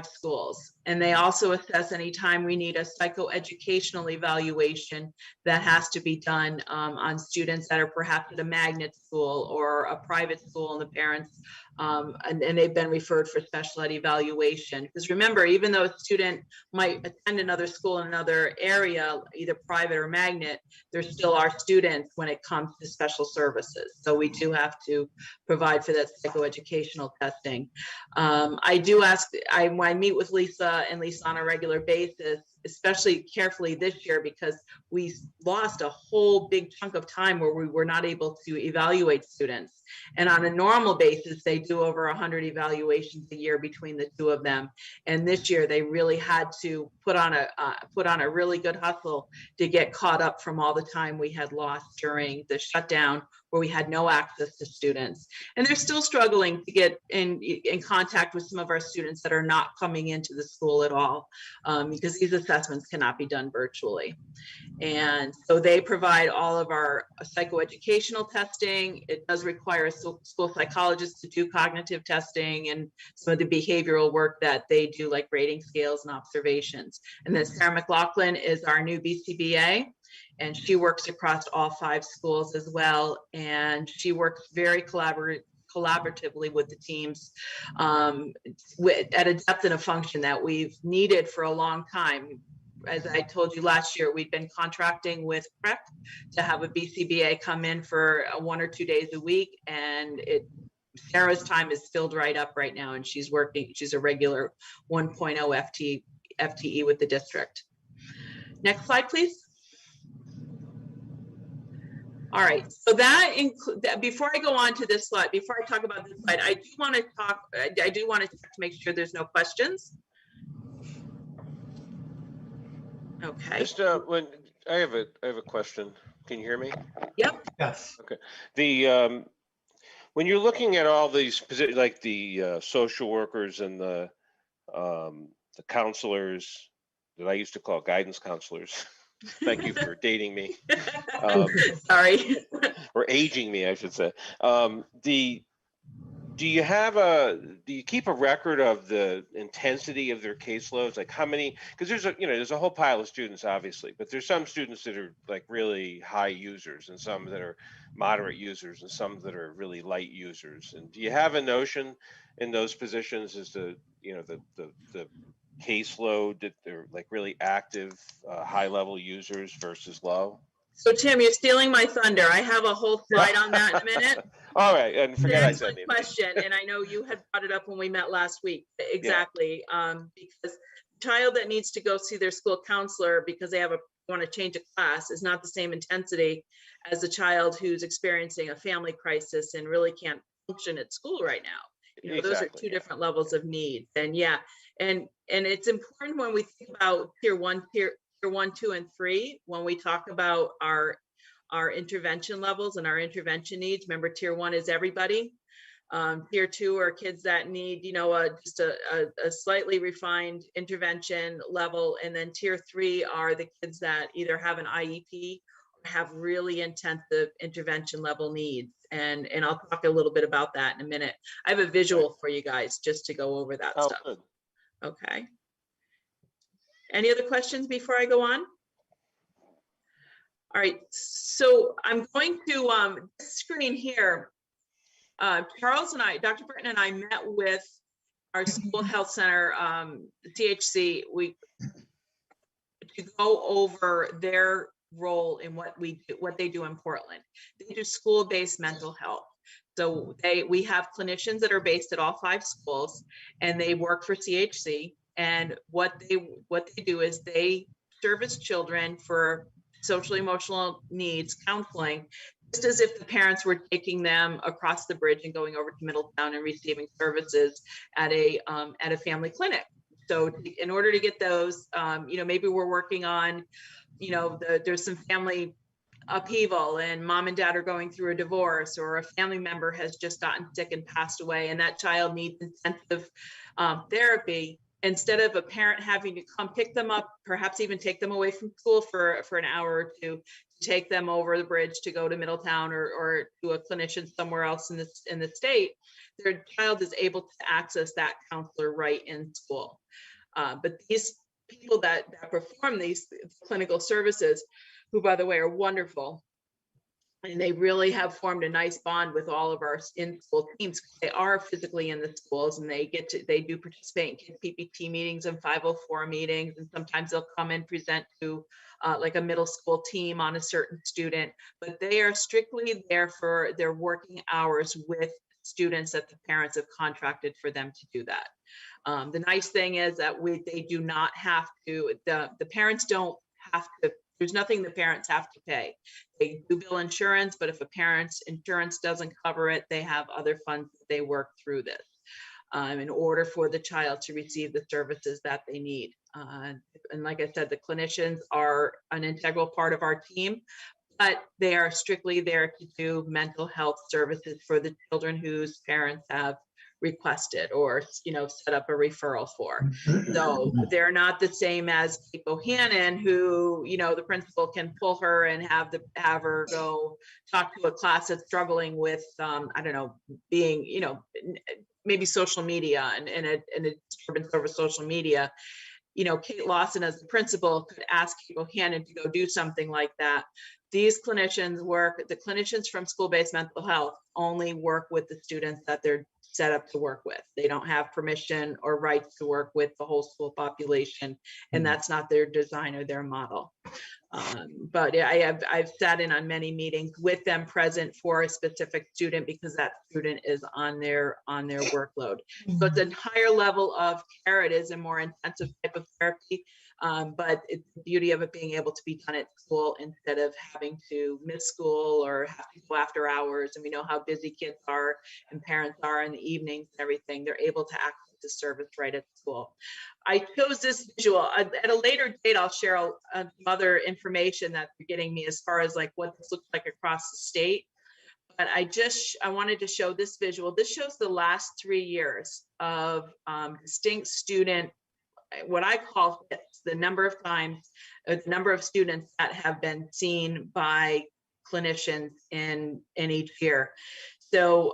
schools, and they also assess anytime we need a psychoeducational evaluation that has to be done on students that are perhaps at a magnet school or a private school, and the parents and they've been referred for special ed evaluation. Because remember, even though a student might attend another school in another area, either private or magnet, they're still our students when it comes to special services. So we do have to provide for that psychoeducational testing. I do ask, I meet with Lisa and Lisa on a regular basis, especially carefully this year, because we lost a whole big chunk of time where we were not able to evaluate students. And on a normal basis, they do over 100 evaluations a year between the two of them. And this year they really had to put on a really good hustle to get caught up from all the time we had lost during the shutdown, where we had no access to students. And they're still struggling to get in contact with some of our students that are not coming into the school at all, because these assessments cannot be done virtually. And so they provide all of our psychoeducational testing. It does require a school psychologist to do cognitive testing and some of the behavioral work that they do, like rating scales and observations. And then Sarah McLaughlin is our new BCBA, and she works across all 5 schools as well. And she works very collaboratively with the teams at a depth and a function that we've needed for a long time. As I told you last year, we've been contracting with PREC to have a BCBA come in for 1 or 2 days a week, and Sarah's time is filled right up right now, and she's a regular 1.0 FTE with the district. Next slide, please. All right, so that includes, before I go on to this slide, before I talk about this slide, I do want to check to make sure there's no questions. Okay. Just when I have a question. Can you hear me? Yep. Yes. Okay. The when you're looking at all these positions, like the social workers and the counselors that I used to call guidance counselors. Thank you for dating me. Sorry. Or aging me, I should say. Do you keep a record of the intensity of their caseloads? Like how many, because there's a whole pile of students, obviously, but there's some students that are like really high users and some that are moderate users and some that are really light users. And do you have a notion in those positions as to, the caseload that they're like really active, high level users versus low? So Tim, you're stealing my thunder. I have a whole slide on that in a minute. All right, and forget I said anything. Question, and I know you had brought it up when we met last week. Exactly, because the child that needs to go see their school counselor because they want to change a class is not the same intensity as a child who's experiencing a family crisis and really can't function at school right now. Those are two different levels of needs, and and it's important when we think about tier 1, 2, and 3, when we talk about our intervention levels and our intervention needs. Remember, tier 1 is everybody. Tier 2 are kids that need, just a slightly refined intervention level. And then tier 3 are the kids that either have an IEP or have really intensive intervention level needs. And I'll talk a little bit about that in a minute. I have a visual for you guys just to go over that stuff. Good. Okay. Any other questions before I go on? All right, so I'm going to this screen here. Charles and I, Dr. Burton and I met with our school health center, CHC, to go over their role in what they do in Portland. They do school-based mental health. So we have clinicians that are based at all 5 schools, and they work for CHC. And what they do is they service children for social emotional needs counseling just as if the parents were taking them across the bridge and going over to Middletown and receiving services at a family clinic. So in order to get those, maybe we're working on, there's some family upheaval and mom and dad are going through a divorce, or a family member has just gotten sick and passed away, and that child needs intensive therapy. Instead of a parent having to come pick them up, perhaps even take them away from school for an hour or two, to take them over the bridge to go to Middletown or to a clinician somewhere else in the state, their child is able to access that counselor right in school. But these people that perform these clinical services, who by the way are wonderful, and they really have formed a nice bond with all of our in-school teams. They are physically in the schools, and they do participate in PPT meetings and 504 meetings, and sometimes they'll come and present to like a middle school team on a certain student, but they are strictly there for their working hours with students that the parents have contracted for them to do that. The nice thing is that they do not have to, the parents don't have to, there's nothing the parents have to pay. They do bill insurance, but if a parent's insurance doesn't cover it, they have other funds that they work through this in order for the child to receive the services that they need. And like I said, the clinicians are an integral part of our team, but they are strictly there to do mental health services for the children whose parents have requested or set up a referral for. So they're not the same as Kate Bohannon, who the principal can pull her and have her go talk to a class that's struggling with I don't know, being maybe social media and a disturbance over social media. Kate Lawson as the principal could ask Kate Bohannon to go do something like that. These clinicians the clinicians from school-based mental health only work with the students that they're set up to work with. They don't have permission or rights to work with the whole school population, and that's not their design or their model. But yeah, I've sat in on many meetings with them present for a specific student because that student is on their workload. So it's a higher level of care. It is a more intensive type of therapy. But it's the beauty of it being able to be done at school instead of having to miss school or have to go after hours. And we know how busy kids are and parents are in the evenings and everything. They're able to access the service right at school. I chose this visual. At a later date, I'll share some other information that they're getting me as far as like what this looks like across the state. But I wanted to show this visual. This shows the last 3 years of distinct student, what I call hits, the number of times, the number of students that have been seen by clinicians in each year. So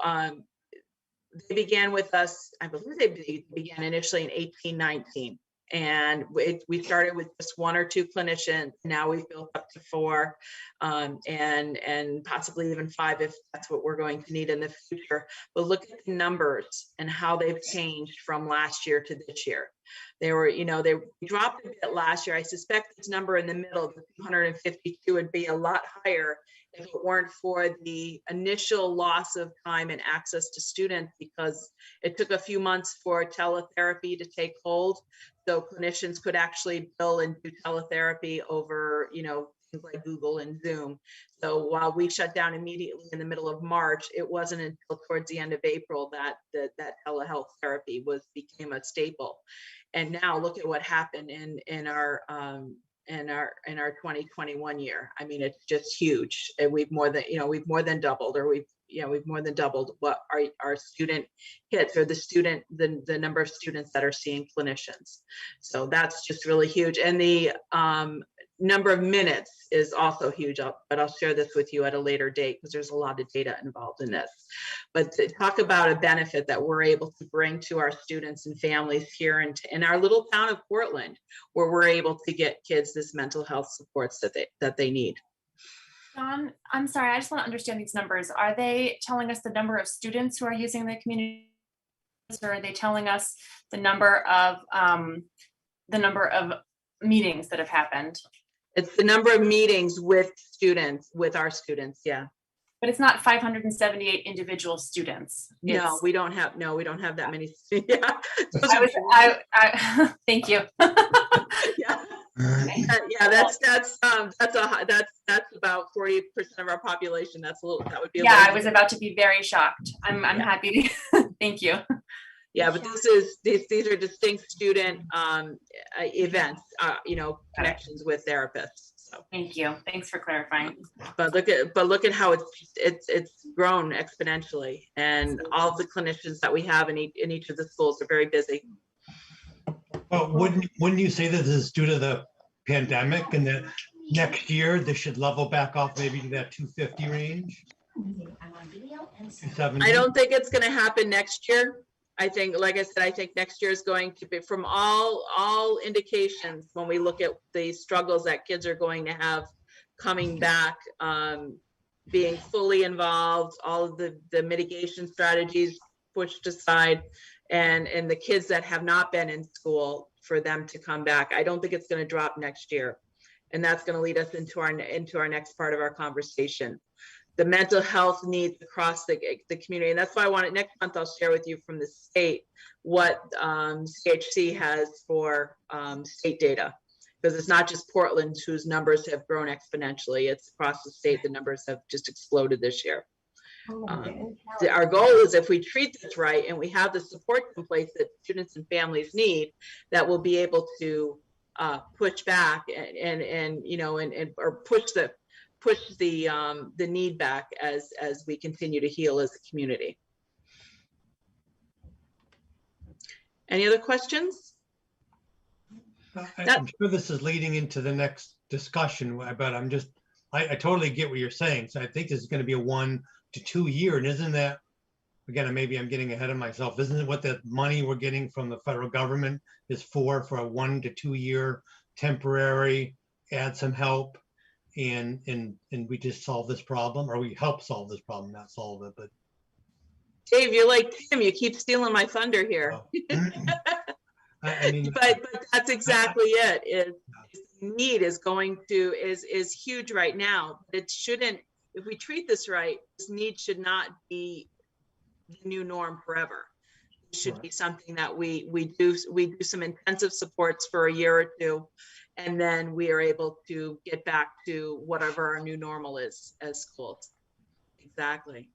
they began with us, I believe they began initially in 1819. And we started with just 1 or 2 clinicians. Now we've built up to 4 and possibly even 5 if that's what we're going to need in the future. But look at the numbers and how they've changed from last year to this year. They were, they dropped a bit last year. I suspect this number in the middle, the 252, would be a lot higher if it weren't for the initial loss of time and access to students, because it took a few months for teletherapy to take hold. So clinicians could actually bill and do teletherapy over, things like Google and Zoom. So while we shut down immediately in the middle of March, it wasn't until towards the end of April that that telehealth therapy became a staple. And now look at what happened in our 2021 year. I mean, it's just huge. And we've more than doubled, or we've more than doubled what our student hits, or the number of students that are seeing clinicians. So that's just really huge. And the number of minutes is also huge, but I'll share this with you at a later date because there's a lot of data involved in this. But to talk about a benefit that we're able to bring to our students and families here in our little town of Portland, where we're able to get kids this mental health supports that they need. John, I'm sorry, I just want to understand these numbers. Are they telling us the number of students who are using the community, or are they telling us the number of meetings that have happened? It's the number of meetings with our students, yeah. But it's not 578 individual students. No, we don't have that many. Yeah. Thank you. Yeah. Yeah, that's about 40% of our population. That would be. Yeah, I was about to be very shocked. I'm happy. Thank you. Yeah, but these are distinct student events, connections with therapists. So thank you. Thanks for clarifying. But look at how it's grown exponentially, and all the clinicians that we have in each of the schools are very busy. But wouldn't you say that this is due to the pandemic, and that next year this should level back off maybe to that 250 range? 270? I don't think it's going to happen next year. I think, like I said, I think next year is going to be, from all indications, when we look at the struggles that kids are going to have coming back, being fully involved, all of the mitigation strategies pushed aside, and the kids that have not been in school, for them to come back. I don't think it's going to drop next year. And that's going to lead us into our next part of our conversation. The mental health needs across the community. And that's why I wanted, next month, I'll share with you from the state what CHC has for state data. Because it's not just Portland whose numbers have grown exponentially. It's across the state, the numbers have just exploded this year. Our goal is, if we treat this right and we have the supports in place that students and families need, that we'll be able to push back and push the need back as we continue to heal as a community. Any other questions? I'm sure this is leading into the next discussion, but I totally get what you're saying. So I think this is going to be a 1 to 2 year, and isn't that, again, maybe I'm getting ahead of myself, isn't it what the money we're getting from the federal government is for a 1 to 2 year temporary, add some help, and we just solve this problem, or we help solve this problem, not solve it. But Dave, you're like Tim, you keep stealing my thunder here. I mean, but that's exactly it. Need is huge right now. It shouldn't, if we treat this right, this need should not be the new norm forever. It should be something that we do some intensive supports for a year or two, and then we are able to get back to whatever our new normal is as schools. Exactly.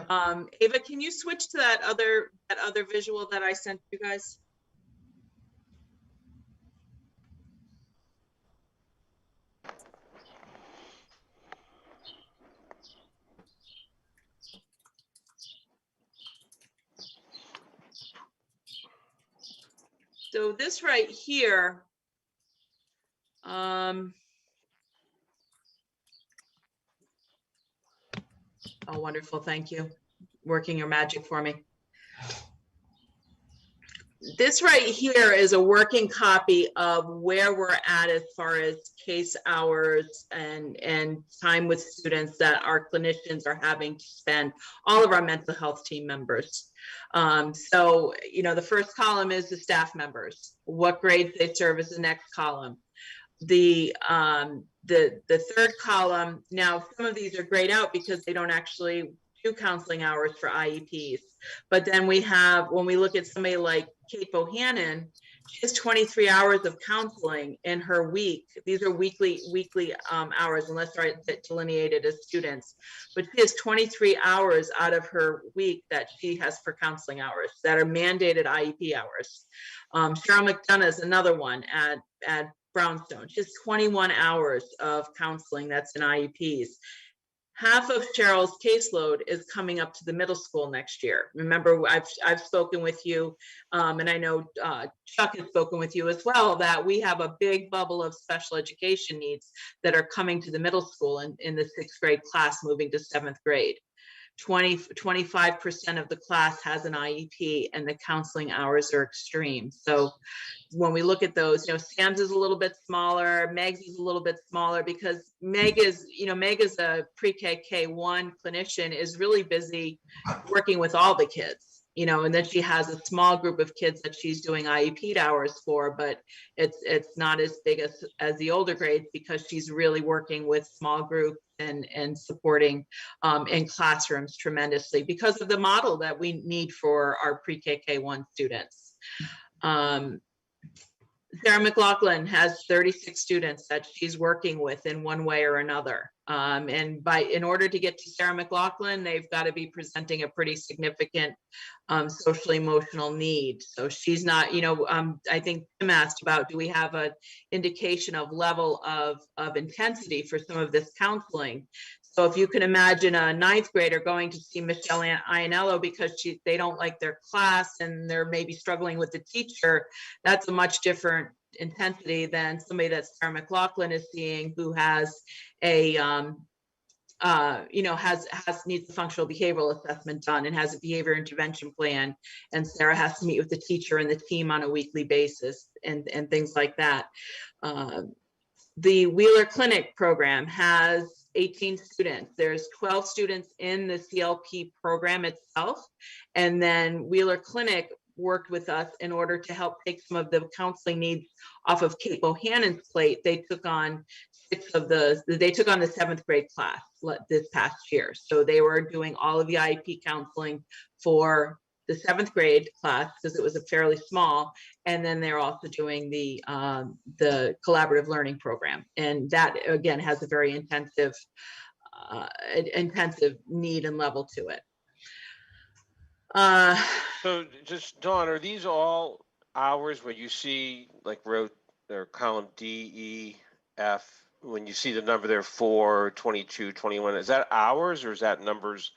Ava, can you switch to that other visual that I sent you guys? So this right here, oh, wonderful, thank you. Working your magic for me. This right here is a working copy of where we're at as far as case hours and time with students that our clinicians are having to spend, all of our mental health team members. So, the first column is the staff members, what grades they serve is the next column. The third column, now some of these are grayed out because they don't actually do counseling hours for IEPs. But then we have, when we look at somebody like Kate Bohannon, she has 23 hours of counseling in her week. These are weekly hours, unless they're delineated as students. But she has 23 hours out of her week that she has for counseling hours that are mandated IEP hours. Cheryl McDonough is another one at Brownstone. She has 21 hours of counseling that's in IEPs. Half of Cheryl's caseload is coming up to the middle school next year. Remember, I've spoken with you, and I know Chuck has spoken with you as well, that we have a big bubble of special education needs that are coming to the middle school in the 6th grade class, moving to 7th grade. 25% of the class has an IEP, and the counseling hours are extreme. So when we look at those, Sam's is a little bit smaller, Meg's is a little bit smaller, because Meg is a pre-K K1 clinician, is really busy working with all the kids. And then she has a small group of kids that she's doing IEP hours for, but it's not as big as the older grades, because she's really working with small groups and supporting in classrooms tremendously because of the model that we need for our pre-K K1 students. Sarah McLaughlin has 36 students that she's working with in one way or another. And in order to get to Sarah McLaughlin, they've got to be presenting a pretty significant social emotional need. So she's not, I think Tim asked about, do we have an indication of level of intensity for some of this counseling? So if you can imagine a ninth grader going to see Michelle Ianello because they don't like their class and they're maybe struggling with the teacher, that's a much different intensity than somebody that Sarah McLaughlin is seeing who has a needs a functional behavioral assessment done and has a behavior intervention plan, and Sarah has to meet with the teacher and the team on a weekly basis and things like that. The Wheeler Clinic program has 18 students. There's 12 students in the CLP program itself, and then Wheeler Clinic worked with us in order to help take some of the counseling needs off of Kate Bohannon's plate. They took on the 7th grade class this past year. So they were doing all of the IEP counseling for the 7th grade class because it was a fairly small, and then they're also doing the collaborative learning program, and that again has a very intensive need and level to it. So just Dawn, are these all hours when you see like row or column D, E, F, when you see the number there 4, 22, 21, is that hours or is that numbers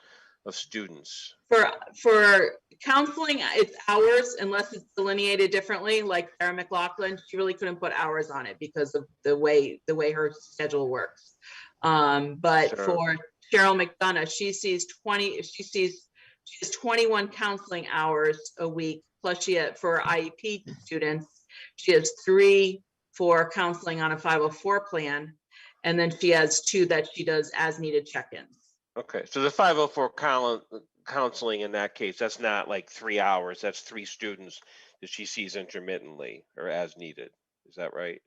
of students? For counseling, it's hours unless it's delineated differently. Like Sarah McLaughlin, she really couldn't put hours on it because of the way her schedule works. But sure. For Cheryl McDonough, she has 21 counseling hours a week, plus for IEP students, she has 3 for counseling on a 504 plan, and then she has 2 that she does as needed check-ins. Okay, so the 504 counseling in that case, that's not like 3 hours, that's 3 students that she sees intermittently or as needed. Is that right?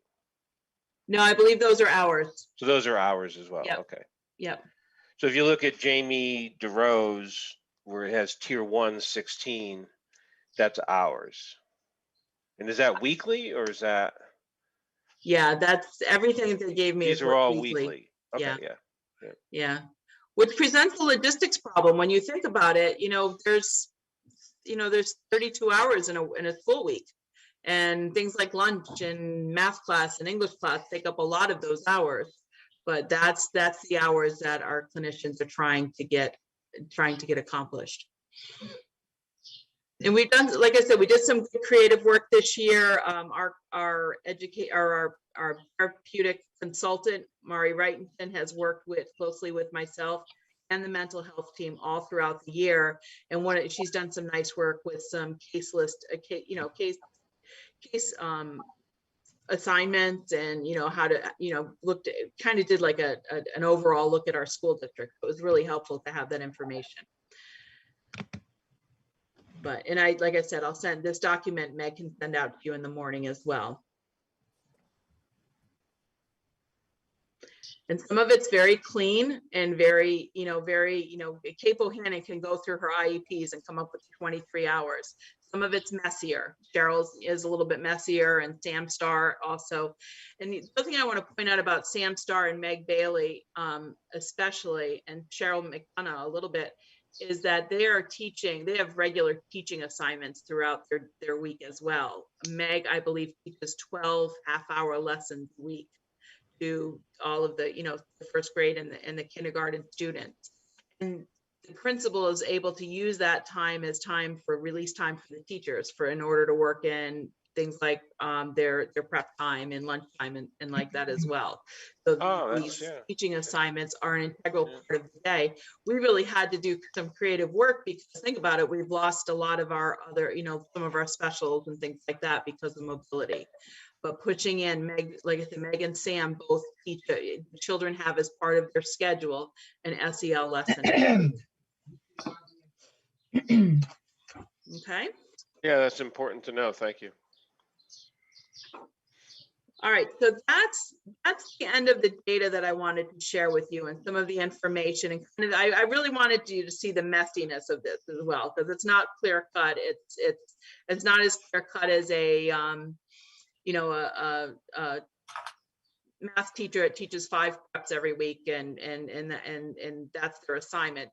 No, I believe those are hours. So those are hours as well. Yep. Okay. Yep. So if you look at Jamie DeRose, where it has tier 1, 16, that's hours. And is that weekly or is that? Yeah, that's everything they gave me. These are all weekly. Okay, yeah. Which presents a logistics problem when you think about it. There's 32 hours in a full week, and things like lunch and math class and English class take up a lot of those hours. But that's the hours that our clinicians are trying to get accomplished. And we've done, like I said, we did some creative work this year. Our therapeutic consultant, Mari Wrightington, has worked closely with myself and the mental health team all throughout the year. And she's done some nice work with some case assignments and how to kind of did like an overall look at our school district. It was really helpful to have that information. And like I said, I'll send this document. Meg can send out to you in the morning as well. And some of it's very clean and very, Kate Bohannon can go through her IEPs and come up with 23 hours. Some of it's messier. Cheryl's is a little bit messier, and Sam Starr also. And the other thing I want to point out about Sam Starr and Meg Bailey, especially, and Cheryl McDonough a little bit, is that they have regular teaching assignments throughout their week as well. Meg, I believe, teaches 12 half-hour lessons a week to all of the, the first grade and the kindergarten students. And the principal is able to use that time as time for release time for the teachers in order to work in things like their prep time and lunchtime and like that as well. So these teaching assignments are an integral part of the day. We really had to do some creative work because think about it, we've lost a lot of our other, some of our specials and things like that because of mobility. But pushing in like I said, Meg and Sam both teach, children have as part of their schedule an SEL lesson. Okay. Yeah, that's important to know. Thank you. All right, so that's the end of the data that I wanted to share with you and some of the information. And kind of, I really wanted you to see the messiness of this as well, because it's not clear cut. It's not as clear cut as a you know, a math teacher, it teaches 5 preps every week, and that's their assignment.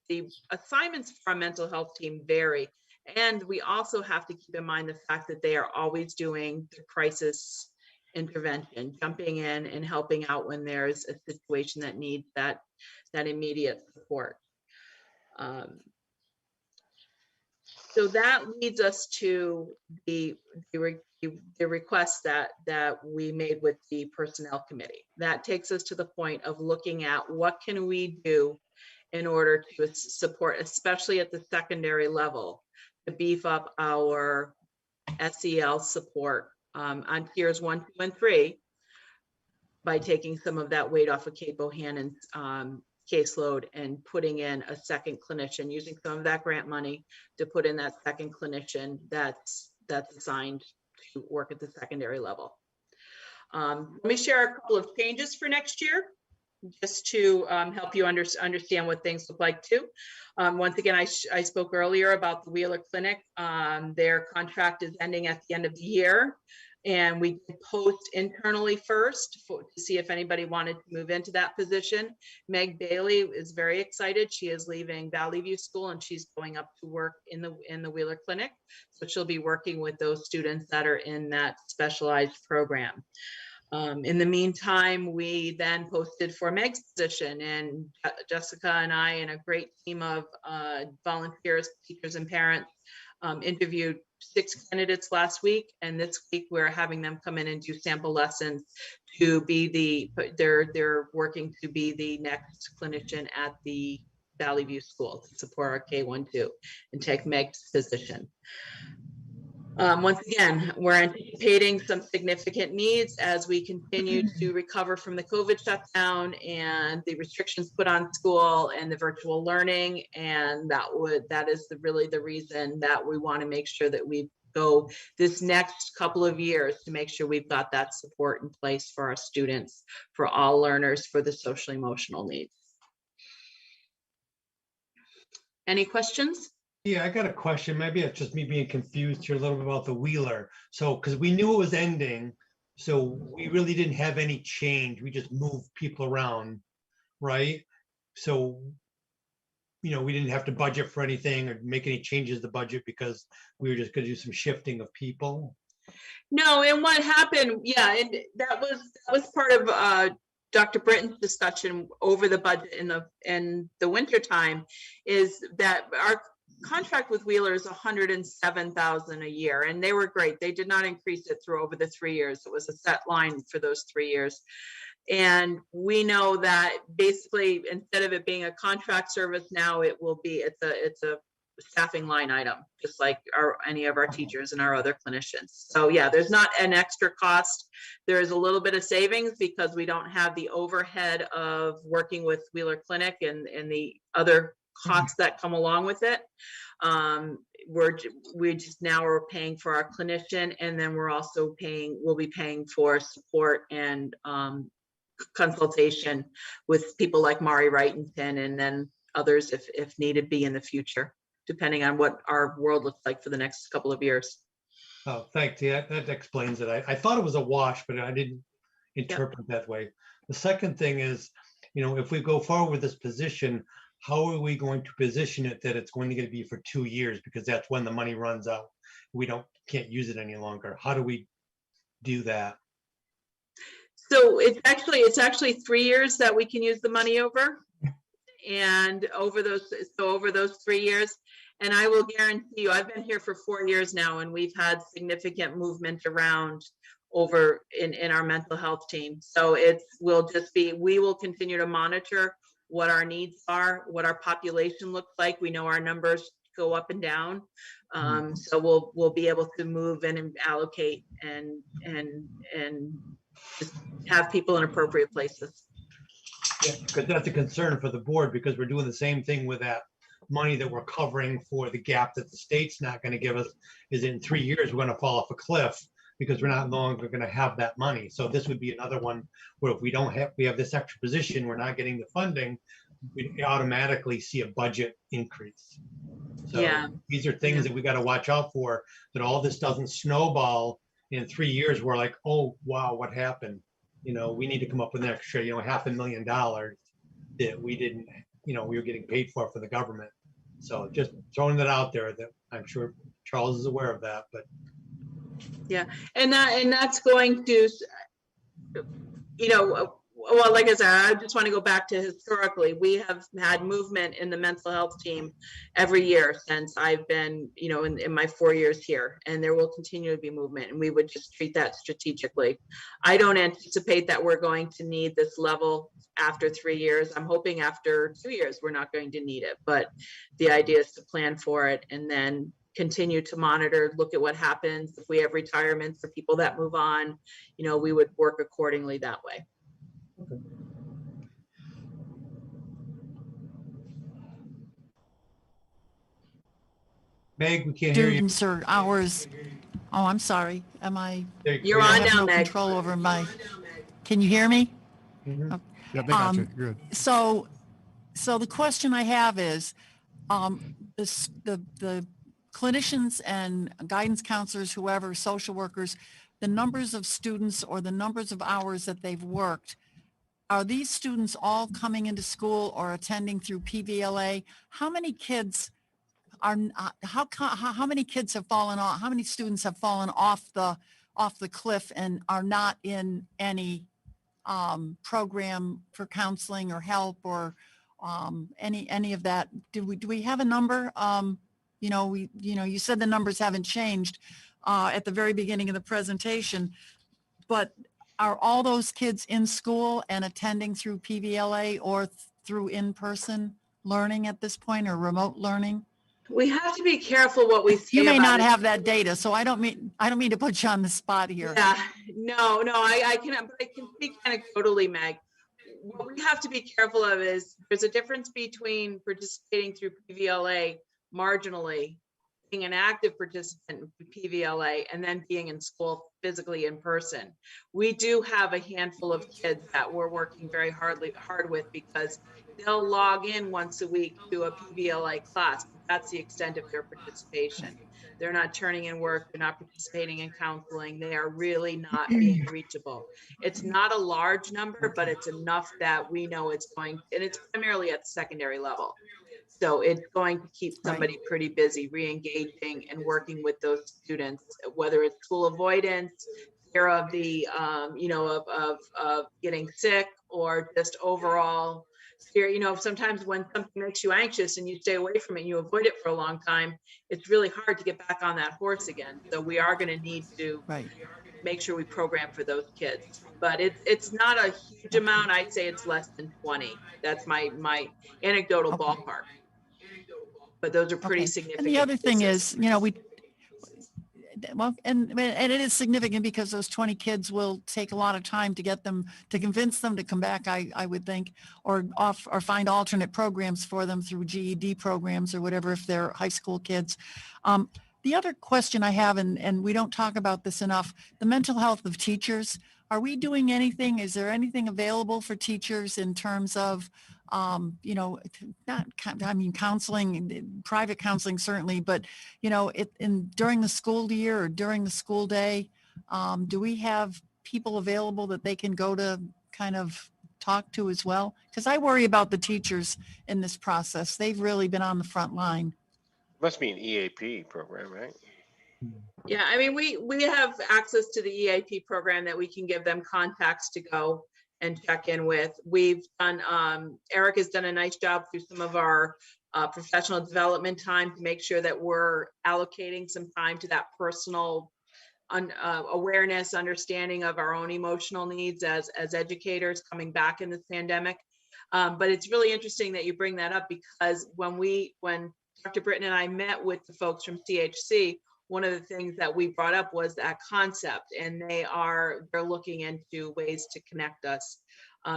The assignments for our mental health team vary. And we also have to keep in mind the fact that they are always doing the crisis intervention, jumping in and helping out when there's a situation that needs that immediate support. So that leads us to the request that we made with the personnel committee. That takes us to the point of looking at what can we do in order to support, especially at the secondary level, to beef up our SEL support on tiers 1, 2, and 3 by taking some of that weight off of Kate Bohannon's caseload and putting in a second clinician, using some of that grant money to put in that second clinician that's assigned to work at the secondary level. Let me share a couple of changes for next year, just to help you understand what things look like too. Once again, I spoke earlier about the Wheeler Clinic. Their contract is ending at the end of the year. And we did post internally first to see if anybody wanted to move into that position. Meg Bailey is very excited. She is leaving Valley View School and she's going up to work in the Wheeler Clinic. So she'll be working with those students that are in that specialized program. In the meantime, we then posted for Meg's position, and Jessica and I and a great team of volunteers, teachers, and parents interviewed 6 candidates last week, and this week we're having them come in and do sample lessons to be they're working to be the next clinician at the Valley View School to support our K-1-2 and take Meg's position. Once again, we're anticipating some significant needs as we continue to recover from the COVID shutdown and the restrictions put on school and the virtual learning. And that is really the reason that we want to make sure that we go this next couple of years to make sure we've got that support in place for our students, for all learners, for the social emotional needs. Any questions? Yeah, I got a question. Maybe it's just me being confused here a little bit about the Wheeler. So, because we knew it was ending, so we really didn't have any change. We just moved people around, right? So, you know, we didn't have to budget for anything or make any changes to the budget because we were just going to do some shifting of people. No, and what happened, yeah, and that was part of Dr. Britton's discussion over the budget in the winter time, is that our contract with Wheeler is $107,000 a year, and they were great. They did not increase it through over the 3 years. It was a set line for those 3 years. And we know that basically, instead of it being a contract service, now it will be, it's a staffing line item, just like any of our teachers and our other clinicians. So yeah, there's not an extra cost. There is a little bit of savings because we don't have the overhead of working with Wheeler Clinic and the other costs that come along with it. We just now are paying for our clinician, and then we'll be paying for support and consultation with people like Mari Wrightington, and then others if needed be in the future, depending on what our world looks like for the next couple of years. Oh, thanks. Yeah, that explains it. I thought it was a wash, but I didn't interpret it that way. The second thing is, you know, if we go forward with this position, how are we going to position it that it's going to be for 2 years? Because that's when the money runs out. We can't use it any longer. How do we do that? So it's actually 3 years that we can use the money over. And over those 3 years, and I will guarantee you, I've been here for 4 years now, and we've had significant movement around over in our mental health team. So we will continue to monitor what our needs are, what our population looks like. We know our numbers go up and down. So we'll be able to move in and allocate and just have people in appropriate places. Yeah, because that's a concern for the board, because we're doing the same thing with that money that we're covering for the gap that the state's not going to give us. Is in 3 years we're going to fall off a cliff because we're not longer going to have that money. So this would be another one where if we have this extra position, we're not getting the funding, we automatically see a budget increase. So yeah, these are things that we got to watch out for, that all this doesn't snowball in 3 years, we're like, oh, wow, what happened? We need to come up with an extra, $500,000 that we didn't, we were getting paid for the government. So just throwing that out there, that I'm sure Charles is aware of that, but And that's going to, well, like I said, I just want to go back to historically, we have had movement in the mental health team every year since I've been, in my 4 years here, and there will continue to be movement, and we would just treat that strategically. I don't anticipate that we're going to need this level after 3 years. I'm hoping after 2 years, we're not going to need it, but the idea is to plan for it and then continue to monitor, look at what happens. If we have retirements for people that move on, we would work accordingly that way. Meg, we can't hear you. Students or hours. Oh, I'm sorry. You're I on have now, no Meg. control over can you hear me? Yeah, they got you. Good. So the question I have is, the clinicians and guidance counselors, whoever, social workers, the numbers of students or the numbers of hours that they've worked, are these students all coming into school or attending through PVLA? How many kids are, how many kids have fallen off? How many students have fallen off the cliff and are not in any program for counseling or help or any of that? Do we have a number? You said the numbers haven't changed at the very beginning of the presentation, but are all those kids in school and attending through PVLA or through in-person learning at this point, or remote learning? We have to be careful what we say. You may about not it. have that data, so I don't mean to put you on the spot here. Yeah, no, I can speak anecdotally, Meg. What we have to be careful of is there's a difference between participating through PVLA marginally, being an active participant in PVLA, and then being in school physically in person. We do have a handful of kids that we're working very hard with, because they'll log in once a week to a PVLA class, but that's the extent of their participation. They're not turning in work, they're not participating in counseling, they are really not being reachable. It's not a large number, but it's enough that we know it's going, and it's primarily at the secondary level. So it's going to keep somebody pretty busy, re-engaging and working with those students, whether it's school avoidance, fear of the, of getting sick, or just overall fear. Sometimes when something makes you anxious and you stay away from it and you avoid it for a long time, it's really hard to get back on that horse again. So we are going to need to make sure we program for those kids. But it's not a huge amount. I'd say it's less than 20. That's my anecdotal ballpark. But those are pretty significant. And the other thing is, and it is significant because those 20 kids will take a lot of time to get them, to convince them to come back, I would think, or find alternate programs for them through GED programs or whatever, if they're high school kids. The other question I have, and we don't talk about this enough, the mental health of teachers. Are we doing anything? Is there anything available for teachers in terms of, counseling, private counseling certainly, but, during the school year or during the school day, do we have people available that they can go to kind of talk to as well? Because I worry about the teachers in this process. They've really been on the front line. Must be an EAP program, right? Yeah, I mean, we have access to the EAP program that we can give them contacts to go and check in with. We've done, Eric has done a nice job through some of our professional development time to make sure that we're allocating some time to that personal awareness, understanding of our own emotional needs as educators coming back in this pandemic. But it's really interesting that you bring that up, because when Dr. Britton and I met with the folks from CHC, one of the things that we brought up was that concept, and they're looking into ways to connect us,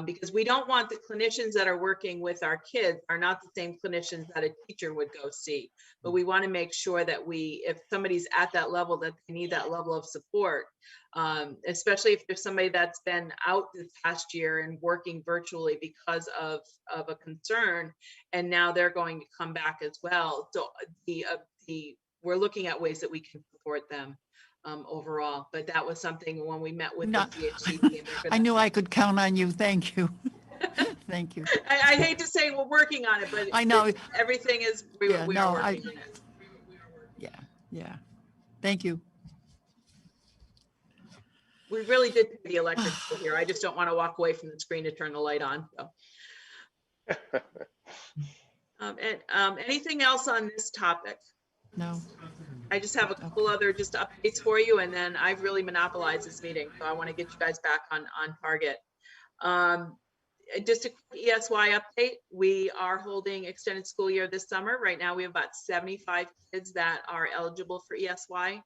because we don't want the clinicians that are working with our kids are not the same clinicians that a teacher would go see. But we want to make sure that if somebody's at that level, that they need that level of support, especially if there's somebody that's been out this past year and working virtually because of a concern, and now they're going to come back as well. So we're looking at ways that we can support them. overall. But that was something when we met with the Not- CHCD. and they're I gonna- knew I could count on you. Thank you. Thank you. I hate to say we're working on it, but I know. everything is, we Yeah, are no, working on it. Yeah. Thank you. We really did pay the electric bill here. I just don't want to walk away from the screen to turn the light on, so. Anything else on this topic? No. I just have a couple other just updates for you, and then I've really monopolized this meeting, so I want to get you guys back on target. Just a quick ESY update. We are holding extended school year this summer. Right now, we have about 75 kids that are eligible for ESY.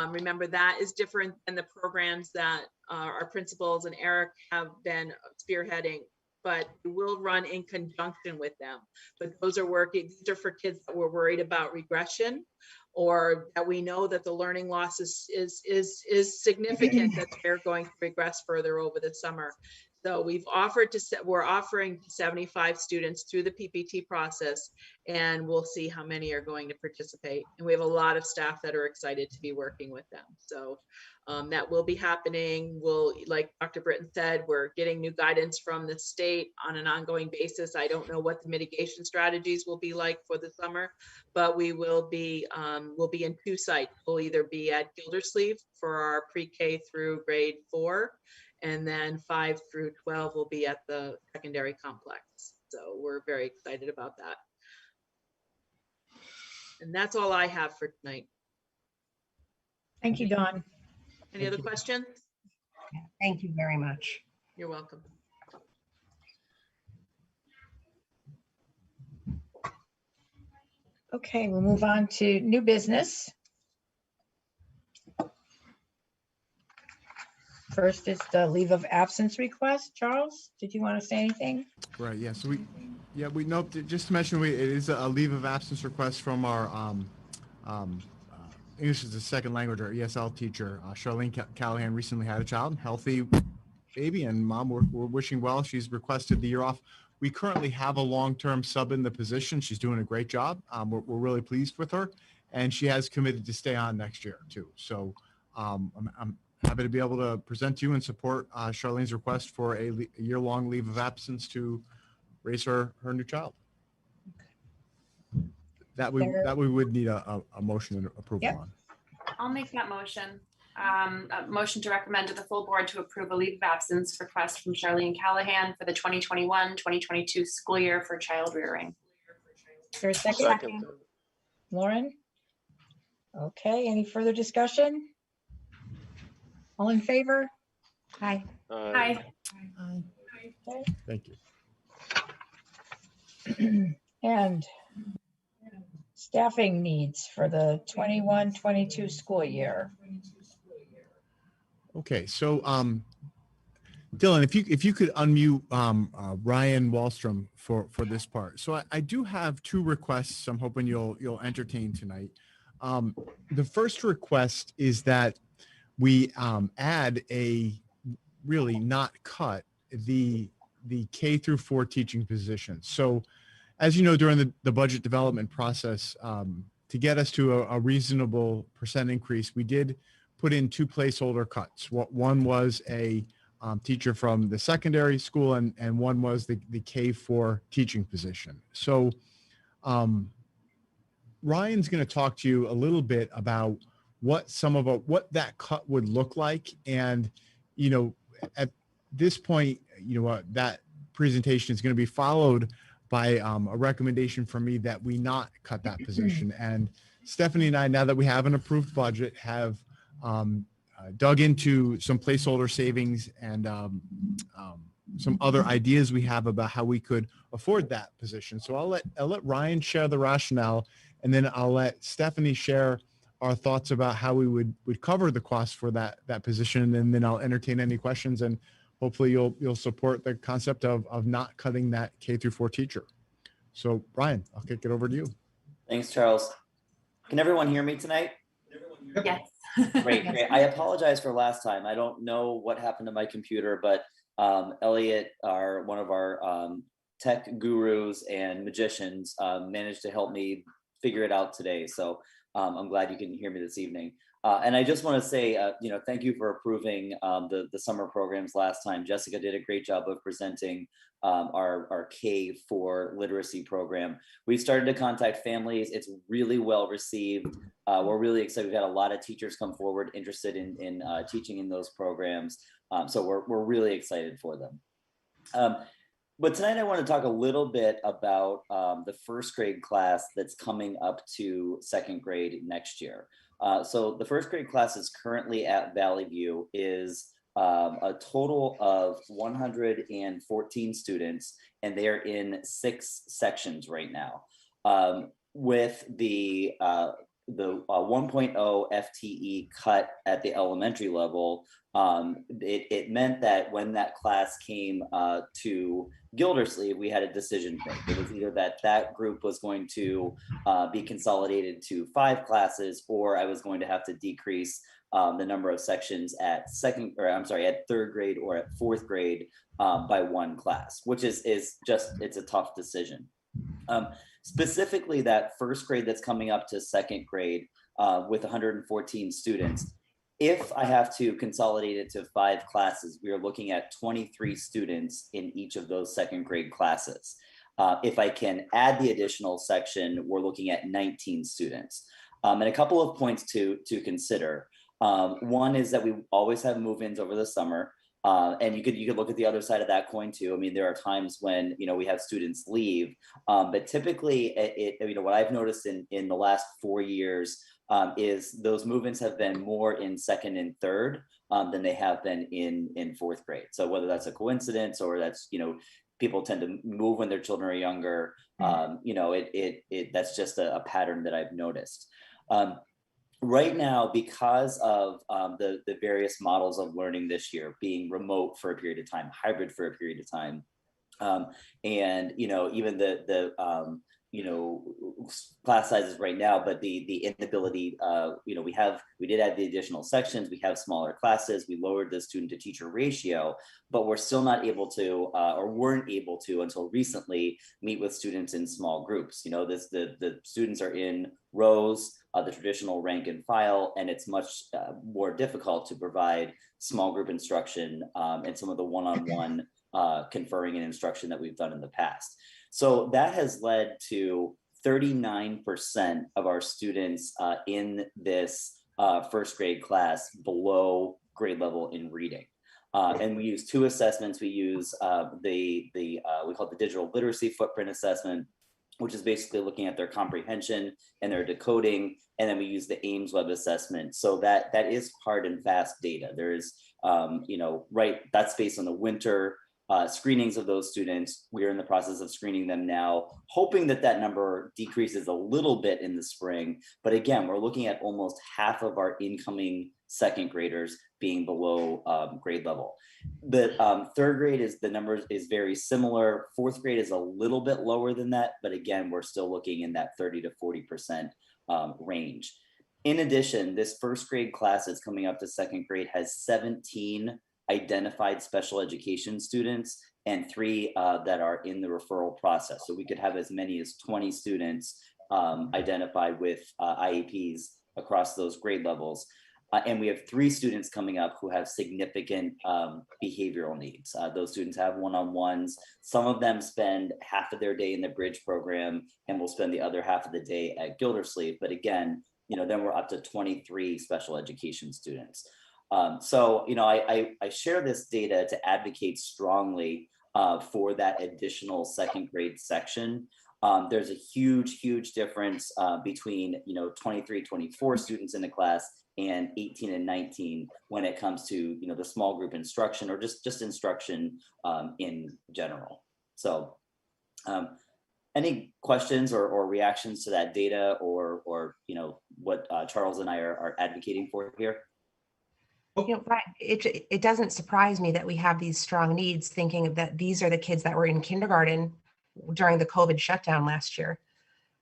Remember, that is different than the programs that our principals and Eric have been spearheading, but we will run in conjunction with them. But those are working, these are for kids that we're worried about regression, or that we know that the learning loss is significant, that they're going to regress further over the summer. So we're offering 75 students through the PPT process, and we'll see how many are going to participate. And we have a lot of staff that are excited to be working with them. So that will be happening. Like Dr. Britton said, we're getting new guidance from the state on an ongoing basis. I don't know what the mitigation strategies will be like for the summer, but we'll be in 2 sites. We'll either be at Gildersleeve for our pre-K through grade 4, and then 5 through 12 will be at the secondary complex. So we're very excited about that. And that's all I have for tonight. Thank you, Dawn. Any other questions? Thank you very much. You're welcome. Okay, we'll move on to new business. First is the leave of absence request. Charles, did you want to say anything? Right, yeah, so we nope, just to mention, it is a leave of absence request from our English as a second language, or ESL teacher. Charlene Callahan recently had a child, healthy baby, and mom, we're wishing well. She's requested the year off. We currently have a long-term sub in the position. She's doing a great job. We're really pleased with her, and she has committed to stay on next year too. So I'm happy to be able to present to you and support Charlene's request for a year-long leave of absence to raise her new child. That we would need a motion and approval Yep. on. I'll make that motion. A motion to recommend to the full board to approve a leave of absence request from Charlene Callahan for the 2021-2022 school year for child rearing. Is there a second? Second. Lauren? Okay, any further discussion? All in favor? Aye. Hi. Thank you. And staffing needs for the 21-22 school year. Okay, so Dylan, if you could unmute Ryan Wallstrom for this part. So I do have 2 requests I'm hoping you'll entertain tonight. The first request is that we add really not cut the K through 4 teaching position. So as you know, during the budget development process, to get us to a reasonable % increase, we did put in 2 placeholder cuts. One was a teacher from the secondary school, and one was the K4 teaching position. So Ryan's going to talk to you a little bit about what that cut would look like. And, at this point, that presentation is going to be followed by a recommendation from me that we not cut that position. And Stephanie and I, now that we have an approved budget, have dug into some placeholder savings and some other ideas we have about how we could afford that position. So I'll let Ryan share the rationale, and then I'll let Stephanie share our thoughts about how we would cover the cost for that position, and then I'll entertain any questions, and hopefully you'll support the concept of not cutting that K through 4 teacher. So Ryan, I'll kick it over to you. Thanks, Charles. Can everyone hear me tonight? Yes. Great. I apologize for last time. I don't know what happened to my computer, but Elliot, one of our tech gurus and magicians, managed to help me figure it out today. So I'm glad you can hear me this evening. And I just want to say, thank you for approving the summer programs last time. Jessica did a great job of presenting our K for literacy program. We've started to contact families. It's really well received. We're really excited. We've had a lot of teachers come forward interested in teaching in those programs. So we're really excited for them. But tonight I want to talk a little bit about the first grade class that's coming up to second grade next year. So the first grade class is currently at Valley View is a total of 114 students, and they're in 6 sections right now. With the 1.0 FTE cut at the elementary level, it meant that when that class came to Gildersleeve, we had a decision to make. It was either that group was going to be consolidated to 5 classes, or I was going to have to decrease the number of sections at third grade or at 4th grade by 1 class, which is just, it's a tough decision. Specifically, that first grade that's coming up to second grade with 114 students, if I have to consolidate it to 5 classes, we are looking at 23 students in each of those second grade classes. If I can add the additional section, we're looking at 19 students. And a couple of points to consider. One is that we always have move-ins over the summer. And you could look at the other side of that coin too. I mean, there are times when, we have students leave, but typically what I've noticed in the last 4 years is those move-ins have been more in second and third than they have been in 4th grade. So whether that's a coincidence or that's, people tend to move when their children are younger, that's just a pattern that I've noticed. Right now, because of the various models of learning this year, being remote for a period of time, hybrid for a period of time, and even the class sizes right now, but the inability, we did add the additional sections, we have smaller classes, we lowered the student to teacher ratio, but we're still not able to, or weren't able to until recently, meet with students in small groups. The students are in rows, the traditional rank and file, and it's much more difficult to provide small group instruction and some of the one-on-one conferring and instruction that we've done in the past. So that has led to 39% of our students in this first grade class below grade level in reading. And we use 2 assessments. We use we call it the digital literacy footprint assessment, which is basically looking at their comprehension and their decoding. And then we use the Ames Web assessment. So that is hard and fast data. There is, that's based on the winter screenings of those students. We are in the process of screening them now, hoping that number decreases a little bit in the spring. But again, we're looking at almost half of our incoming second graders being below grade level. The 3rd grade the numbers is very similar. 4th grade is a little bit lower than that, but again, we're still looking in that 30 to 40% range. In addition, this first grade class that's coming up to second grade has 17 identified special education students and 3 that are in the referral process. So we could have as many as 20 students identified with IEPs across those grade levels. And we have 3 students coming up who have significant behavioral needs. Those students have one-on-ones. Some of them spend half of their day in the bridge program and will spend the other half of the day at Gildersleeve. But again, then we're up to 23 special education students. So I share this data to advocate strongly for that additional second grade section. There's a huge difference between 23, 24 students in the class and 18 and 19 when it comes to the small group instruction or just instruction in general. So any questions or reactions to that data or what Charles and I are advocating for here? Right. It doesn't surprise me that we have these strong needs, thinking that these are the kids that were in kindergarten during the COVID shutdown last year.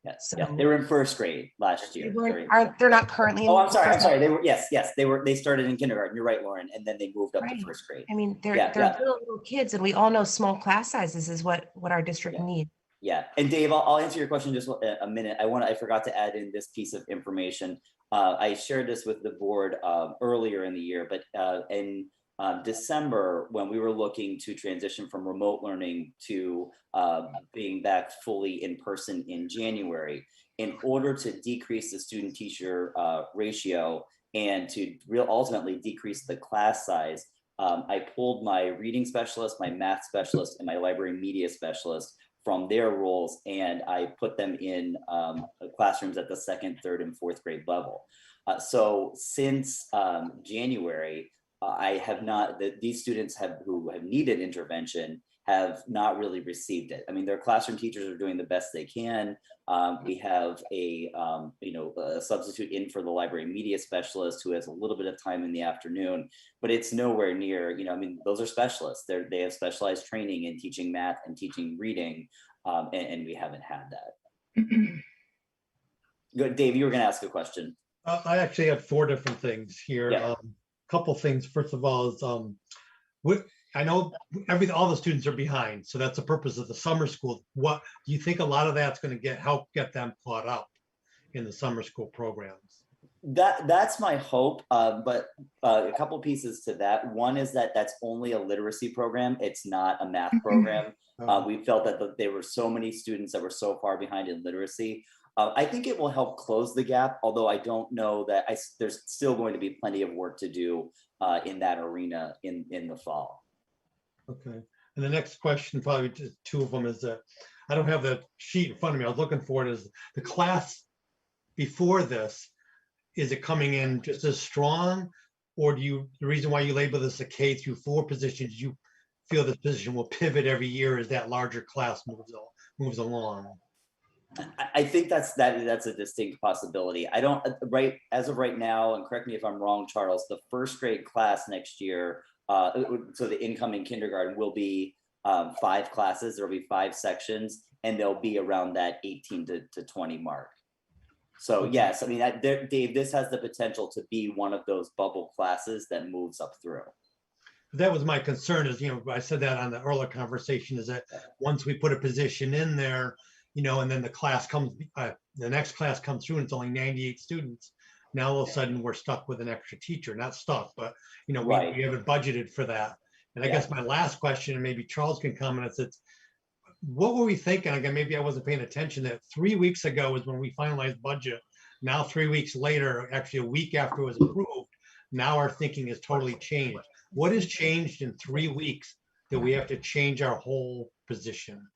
Yes, So, yeah, they were in first grade last year. They're not currently. Oh, I'm sorry. They were, yes, they started in kindergarten. You're right, Lauren, and then they moved up to first grade. I mean, they're little kids, and we all know small class sizes is what our district needs. Yeah, and Dave, I'll answer your question in just a minute. I forgot to add in this piece of information. I shared this with the board earlier in the year, but in December, when we were looking to transition from remote learning to being back fully in person in January, in order to decrease the student teacher ratio and to ultimately decrease the class size, I pulled my reading specialist, my math specialist, and my library media specialist from their roles, and I put them in classrooms at the second, third, and fourth grade level. So since January, I have not, these students who have needed intervention have not really received it. I mean, their classroom teachers are doing the best they can. We have a substitute in for the library media specialist who has a little bit of time in the afternoon, but it's nowhere near, I mean, those are specialists. They have specialized training in teaching math and teaching reading, and we haven't had that. Good, Dave, you were gonna ask a question. I actually had 4 different things here. Yeah. Couple things. First of all, is I know all the students are behind, so that's the purpose of the summer school. What do you think a lot of that's going to help get them caught up in the summer school programs? That's my hope, but a couple pieces to that. One is that that's only a literacy program. It's not a math program. We felt that there were so many students that were so far behind in literacy. I think it will help close the gap, although I don't know that there's still going to be plenty of work to do in that arena in the fall. Okay. And the next question, probably just 2 of them, is that I don't have the sheet in front of me. I was looking for it. Is the class before this, is it coming in just as strong, or the reason why you label this a K through 4 position, you feel this position will pivot every year as that larger class moves along? I think that's a distinct possibility. I don't as of right now, and correct me if I'm wrong, Charles, the first grade class next year, so the incoming kindergarten will be 5 classes. There'll be 5 sections, and they'll be around that 18 to 20 mark. So yes, I mean, Dave, this has the potential to be one of those bubble classes that moves up through. That was my concern, is, I said that on the earlier conversation, is that once we put a position in there, and then the next class comes through and it's only 98 students. Now all of a sudden we're stuck with an extra teacher, not stuck, but Right. we haven't budgeted for that. And I guess my last question, and maybe Charles can comment, is what were we thinking? Again, maybe I wasn't paying attention, that 3 weeks ago is when we finalized budget. Now 3 weeks later, actually a week after it was approved, now our thinking has totally changed. What has changed in 3 weeks that we have to change our whole position?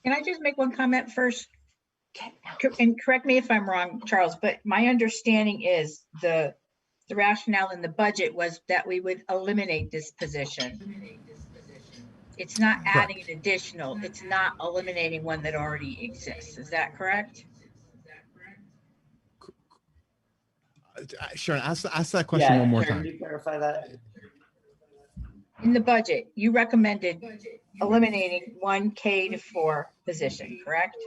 Can I just make one comment first? And correct me if I'm wrong, Charles, but my understanding is the rationale in the budget was that we would eliminate this position. It's not adding an additional, it's not eliminating one that already exists. Is that correct? Sharon, ask that question one more Sharon, time. can you clarify that? In the budget, you recommended eliminating 1 K to 4 position, correct?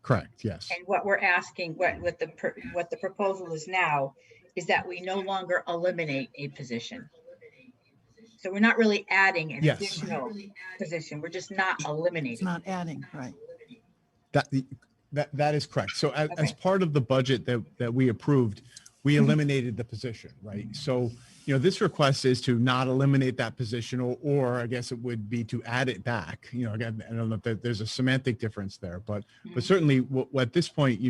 Correct, yes. And what we're asking, what the proposal is now, is that we no longer eliminate a position. So we're not really adding an additional position. We're just not eliminating. It's not adding, right? That is correct. So as part of the budget that we approved, we eliminated the position, right? So, this request is to not eliminate that position, or I guess it would be to add it back. Again, I don't know if there's a semantic difference there, but certainly at this point,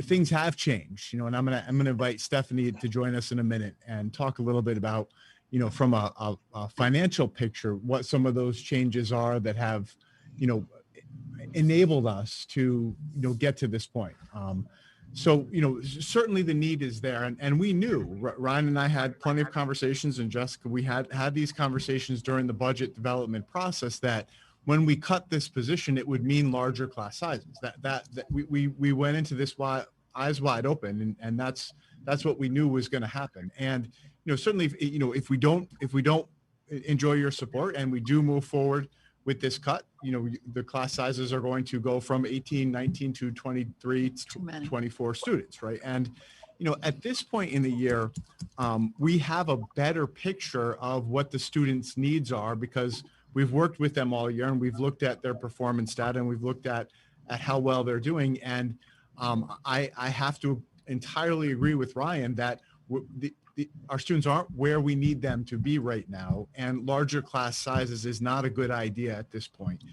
things have changed, and I'm gonna invite Stephanie to join us in a minute and talk a little bit about, from a financial picture, what some of those changes are that have, enabled us to, get to this point. So, certainly the need is there, and we knew, Ryan and I had plenty of conversations, and Jessica, we had these conversations during the budget development process, that when we cut this position, it would mean larger class sizes. That we went into this eyes wide open, and that's what we knew was going to happen. And certainly, if we don't enjoy your support and we do move forward with this cut, the class sizes are going to go from 18, 19 to 23, 24 students, right? And, at this point in the year, we have a better picture of what the students' needs are, because we've worked with them all year, and we've looked at their performance data, and we've looked at how well they're doing. And I have to entirely agree with Ryan that our students aren't where we need them to be right now, and larger class sizes is not a good idea at this point.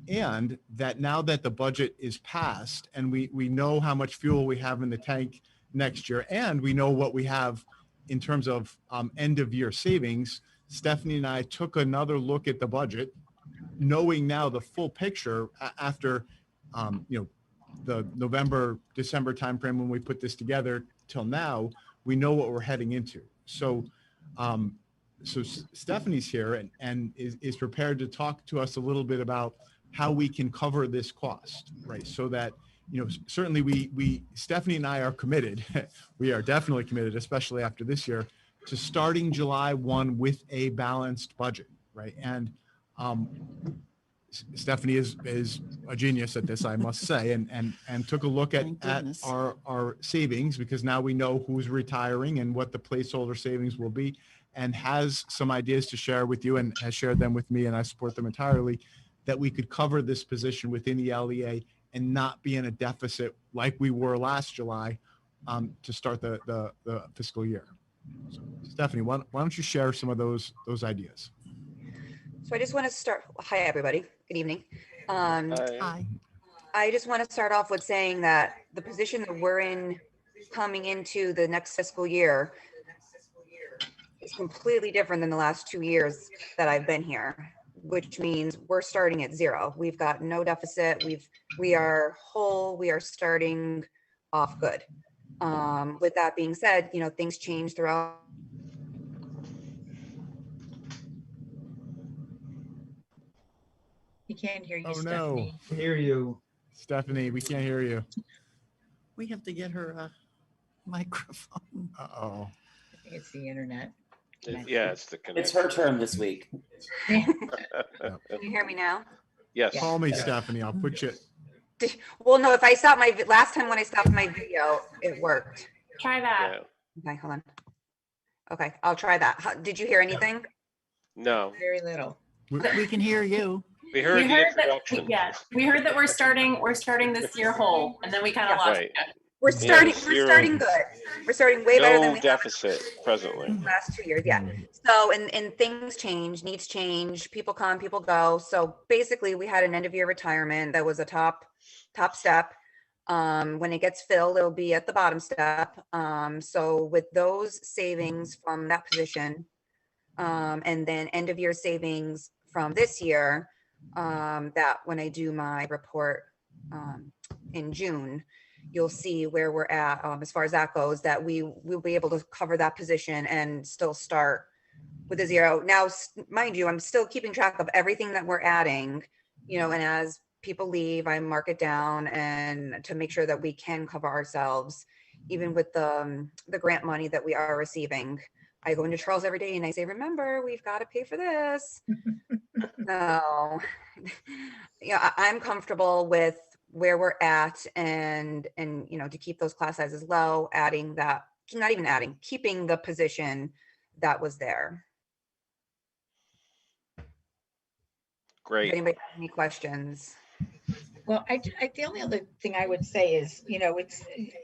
And that now that the budget is passed and we know how much fuel we have in the tank next year, and we know what we have in terms of end of year savings, Stephanie and I took another look at the budget, knowing now the full picture after, the November, December timeframe when we put this together till now, we know what we're heading into. So, Stephanie's here and is prepared to talk to us a little bit about how we can cover this cost, right? So that, certainly we Stephanie and I are committed. We are definitely committed, especially after this year, to starting July 1 with a balanced budget, right? And Stephanie is a genius at this, I must say, and took a look at our savings, because now we know who's retiring and what the placeholder savings will be, and has some ideas to share with you, and has shared them with me, and I support them entirely, that we could cover this position within the LEA and not be in a deficit like we were last July to start the fiscal year. So, Stephanie, why don't you share some of those ideas? So I just want to start. Hi, everybody. Good evening. Hi. I just want to start off with saying that the position that we're in coming into the next fiscal year is completely different than the last 2 years that I've been here, which means we're starting at zero. We've got no deficit. We are whole. We are starting off good. With that being said, things change throughout. We can't hear you, Oh, Stephanie. no. Hear you. Stephanie, we can't hear you. We have to get her a microphone. Uh-oh. I think it's the internet. Yeah, it's the connection. It's her turn this week. Can you hear me now? Yes. Call me, Stephanie. I'll put you. Well, no, if I stopped last time when I stopped my video, it worked. Try that. Yeah. Okay, hold on. Okay, I'll try that. Did you hear anything? No, Very little. We can hear you. we heard the that, introduction. we heard that we're starting this year whole, and then we kind of lost Right. it. We're starting good. We're starting way better than No we deficit presently. have the last 2 years. Yeah. So, and things change, needs change, people come, people go. So basically we had an end of year retirement that was a top step. When it gets filled, it'll be at the bottom step. So with those savings from that position, and then end of year savings from this year, that when I do my report in June, you'll see where we're at as far as that goes, that we will be able to cover that position and still start with a zero. Now, mind you, I'm still keeping track of everything that we're adding, and as people leave, I mark it down and to make sure that we can cover ourselves, even with the grant money that we are receiving. I go into Charles every day and I say, remember, we've got to pay for this. So, I'm comfortable with where we're at and to keep those class sizes low, keeping the position that was there. Great. If anybody has any questions? Well, the only other thing I would say is,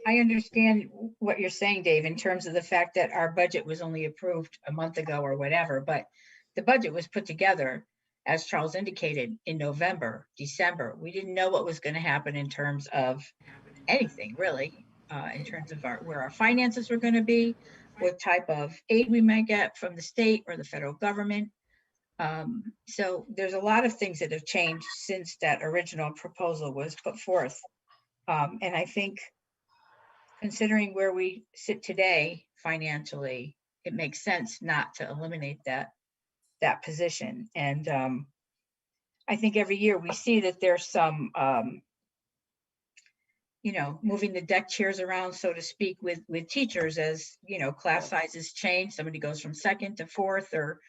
I understand what you're saying, Dave, in terms of the fact that our budget was only approved a month ago or whatever, but the budget was put together, as Charles indicated, in November, December. We didn't know what was going to happen in terms of anything really, in terms of where our finances were going to be, what type of aid we might get from the state or the federal government. So there's a lot of things that have changed since that original proposal was put forth. And I think considering where we sit today financially, it makes sense not to eliminate that position. And I think every year we see that there's some, moving the deck chairs around, so to speak, with teachers as, class sizes change. Somebody goes from second to fourth or,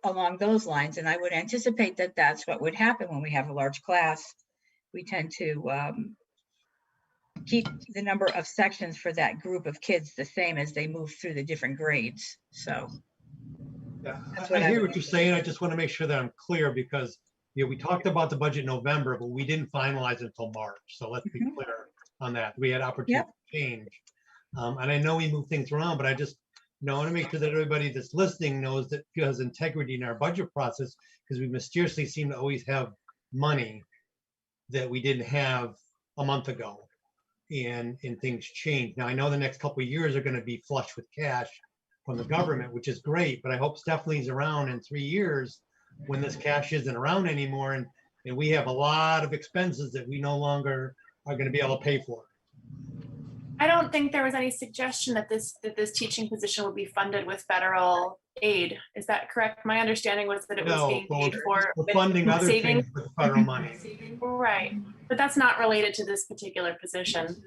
along those lines. And I would anticipate that that's what would happen when we have a large class. We tend to keep the number of sections for that group of kids the same as they move through the different grades. So Yeah, That's I what I hear would what you're do. saying. I just want to make sure that I'm clear because, we talked about the budget in November, but we didn't finalize it until March. So let's be Mhm. clear on that. We had opportunity to change. And I know we move things around, but I just, I want to make sure that everybody that's listening knows that FEMA has integrity in our budget process because we mysteriously seem to always have money that we didn't have a month ago. And things change. Now, I know the next couple of years are going to be flush with cash from the government, which is great, but I hope Stephanie's around in 3 years when this cash isn't around anymore and we have a lot of expenses that we no longer are going to be able to pay for. I don't think there was any suggestion that this teaching position would be funded with federal aid. Is that correct? My understanding was that it was No, being paid for we're funding with other savings. things with federal money. Right, but that's not related to this particular position.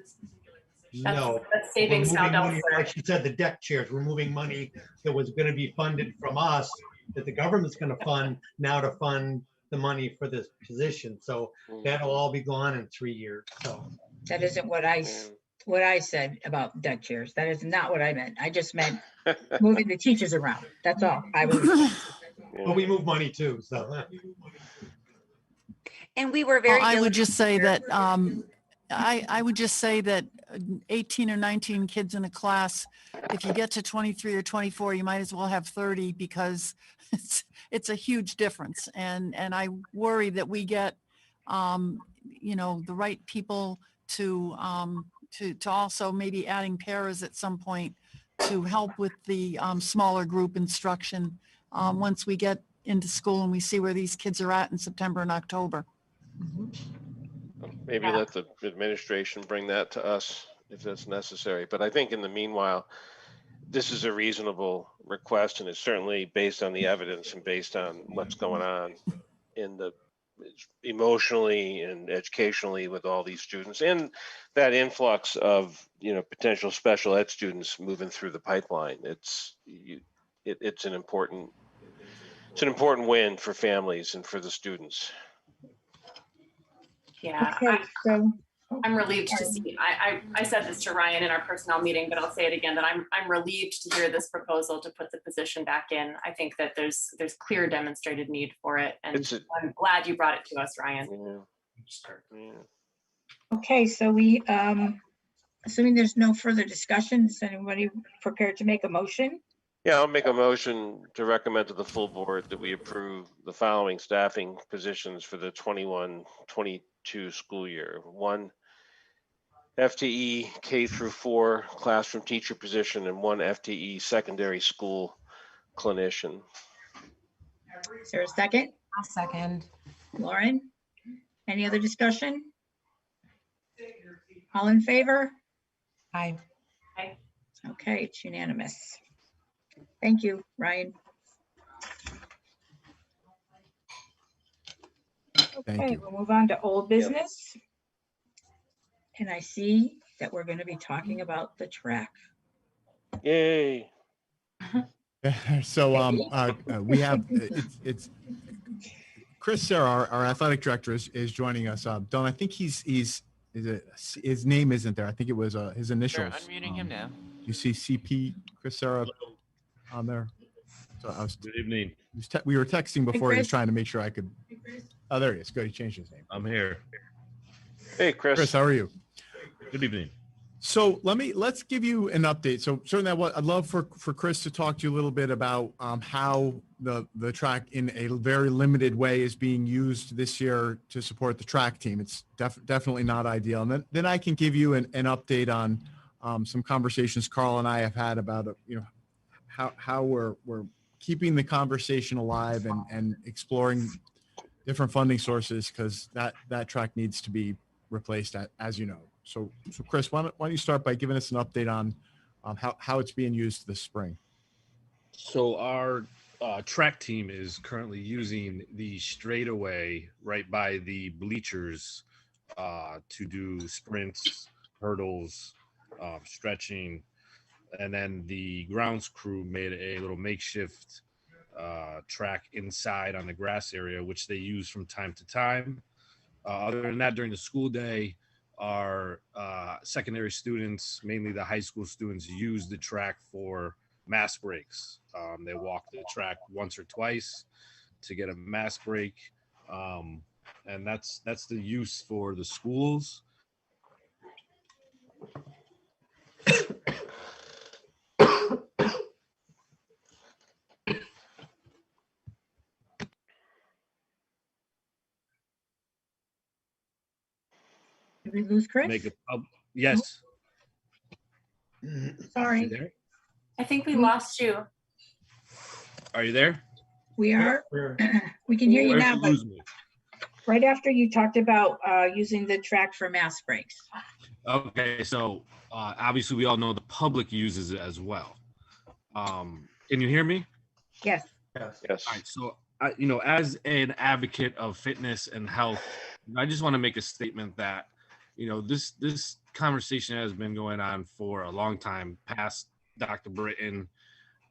No. That's We're savings moving found money, elsewhere. like you said, the deck chairs, we're moving money that was going to be funded from us, that the government's going to fund now to fund the money for this position. So that'll all be gone in 3 years. So That isn't what I said about deck chairs. That is not what I meant. I just meant moving the teachers around. That's all. I was, but we move money too. So And we were Well, very I would diligent. just say that, I would just say that 18 or 19 kids in a class, if you get to 23 or 24, you might as well have 30 because it's a huge difference. And I worry that we get, the right people to also maybe adding paras at some point to help with the smaller group instruction once we get into school and we see where these kids are at in September and October. Maybe let the administration bring that to us if that's necessary. But I think in the meanwhile, this is a reasonable request and it's certainly based on the evidence and based on what's going on in the emotionally and educationally with all these students and that influx of, potential special ed students moving through the pipeline. It's an important win for families and for the students. Yeah, okay, so. I'm relieved to see, I said this to Ryan in our personnel meeting, but I'll say it again, that I'm relieved to hear this proposal to put the position back in. I think that there's clear demonstrated need for it. And I'm glad you brought it to us, Ryan. Yeah. Okay, so we, assuming there's no further discussion, is anybody prepared to make a motion? Yeah, I'll make a motion to recommend to the full board that we approve the following staffing positions for the 21-22 school year. 1 FTE K through 4 classroom teacher position and 1 FTE secondary school clinician. Is there a second? I'll second. Lauren? Any other discussion? All in favor? Aye. Okay, it's unanimous. Thank you, Ryan. Thank Okay, you. we'll move on to old business. And I see that we're going to be talking about the track. Yay. So we have it's Chris Sarah, our athletic director, is joining us. Don, I think his name isn't there. I think it was his initials. Sure, unmuting him now. You see CP Chris Sarah on there. So Good evening. We were texting before. He was Chris. trying to make sure I could. Oh, there he is. Good. He changed his name. I'm here. Hey, Chris. Chris, how are you? Good evening. So let's give you an update. So certainly I'd love for Chris to talk to you a little bit about how the track in a very limited way is being used this year to support the track team. It's definitely not ideal. And then I can give you an update on some conversations Carl and I have had about, how we're keeping the conversation alive and exploring different funding sources because that track needs to be replaced, as you know. So Chris, why don't you start by giving us an update on how it's being used this spring? So our track team is currently using the straightaway right by the bleachers to do sprints, hurdles, stretching, and then the grounds crew made a little makeshift track inside on the grass area, which they use from time to time. Other than that, during the school day, our secondary students, mainly the high school students, use the track for mass breaks. They walk the track once or twice to get a mass break. And that's the use for the schools. Did we lose Chris? Make a yes. Sorry. You there? I think we lost you. Are you there? We are. We can hear you Where'd now, you but lose me? right after you talked about using the track for mass breaks. Okay, so obviously we all know the public uses it as well. Can you hear me? Yes. Yes. All right, so as an advocate of fitness and health, I just want to make a statement that this conversation has been going on for a long time, past Dr. Britton.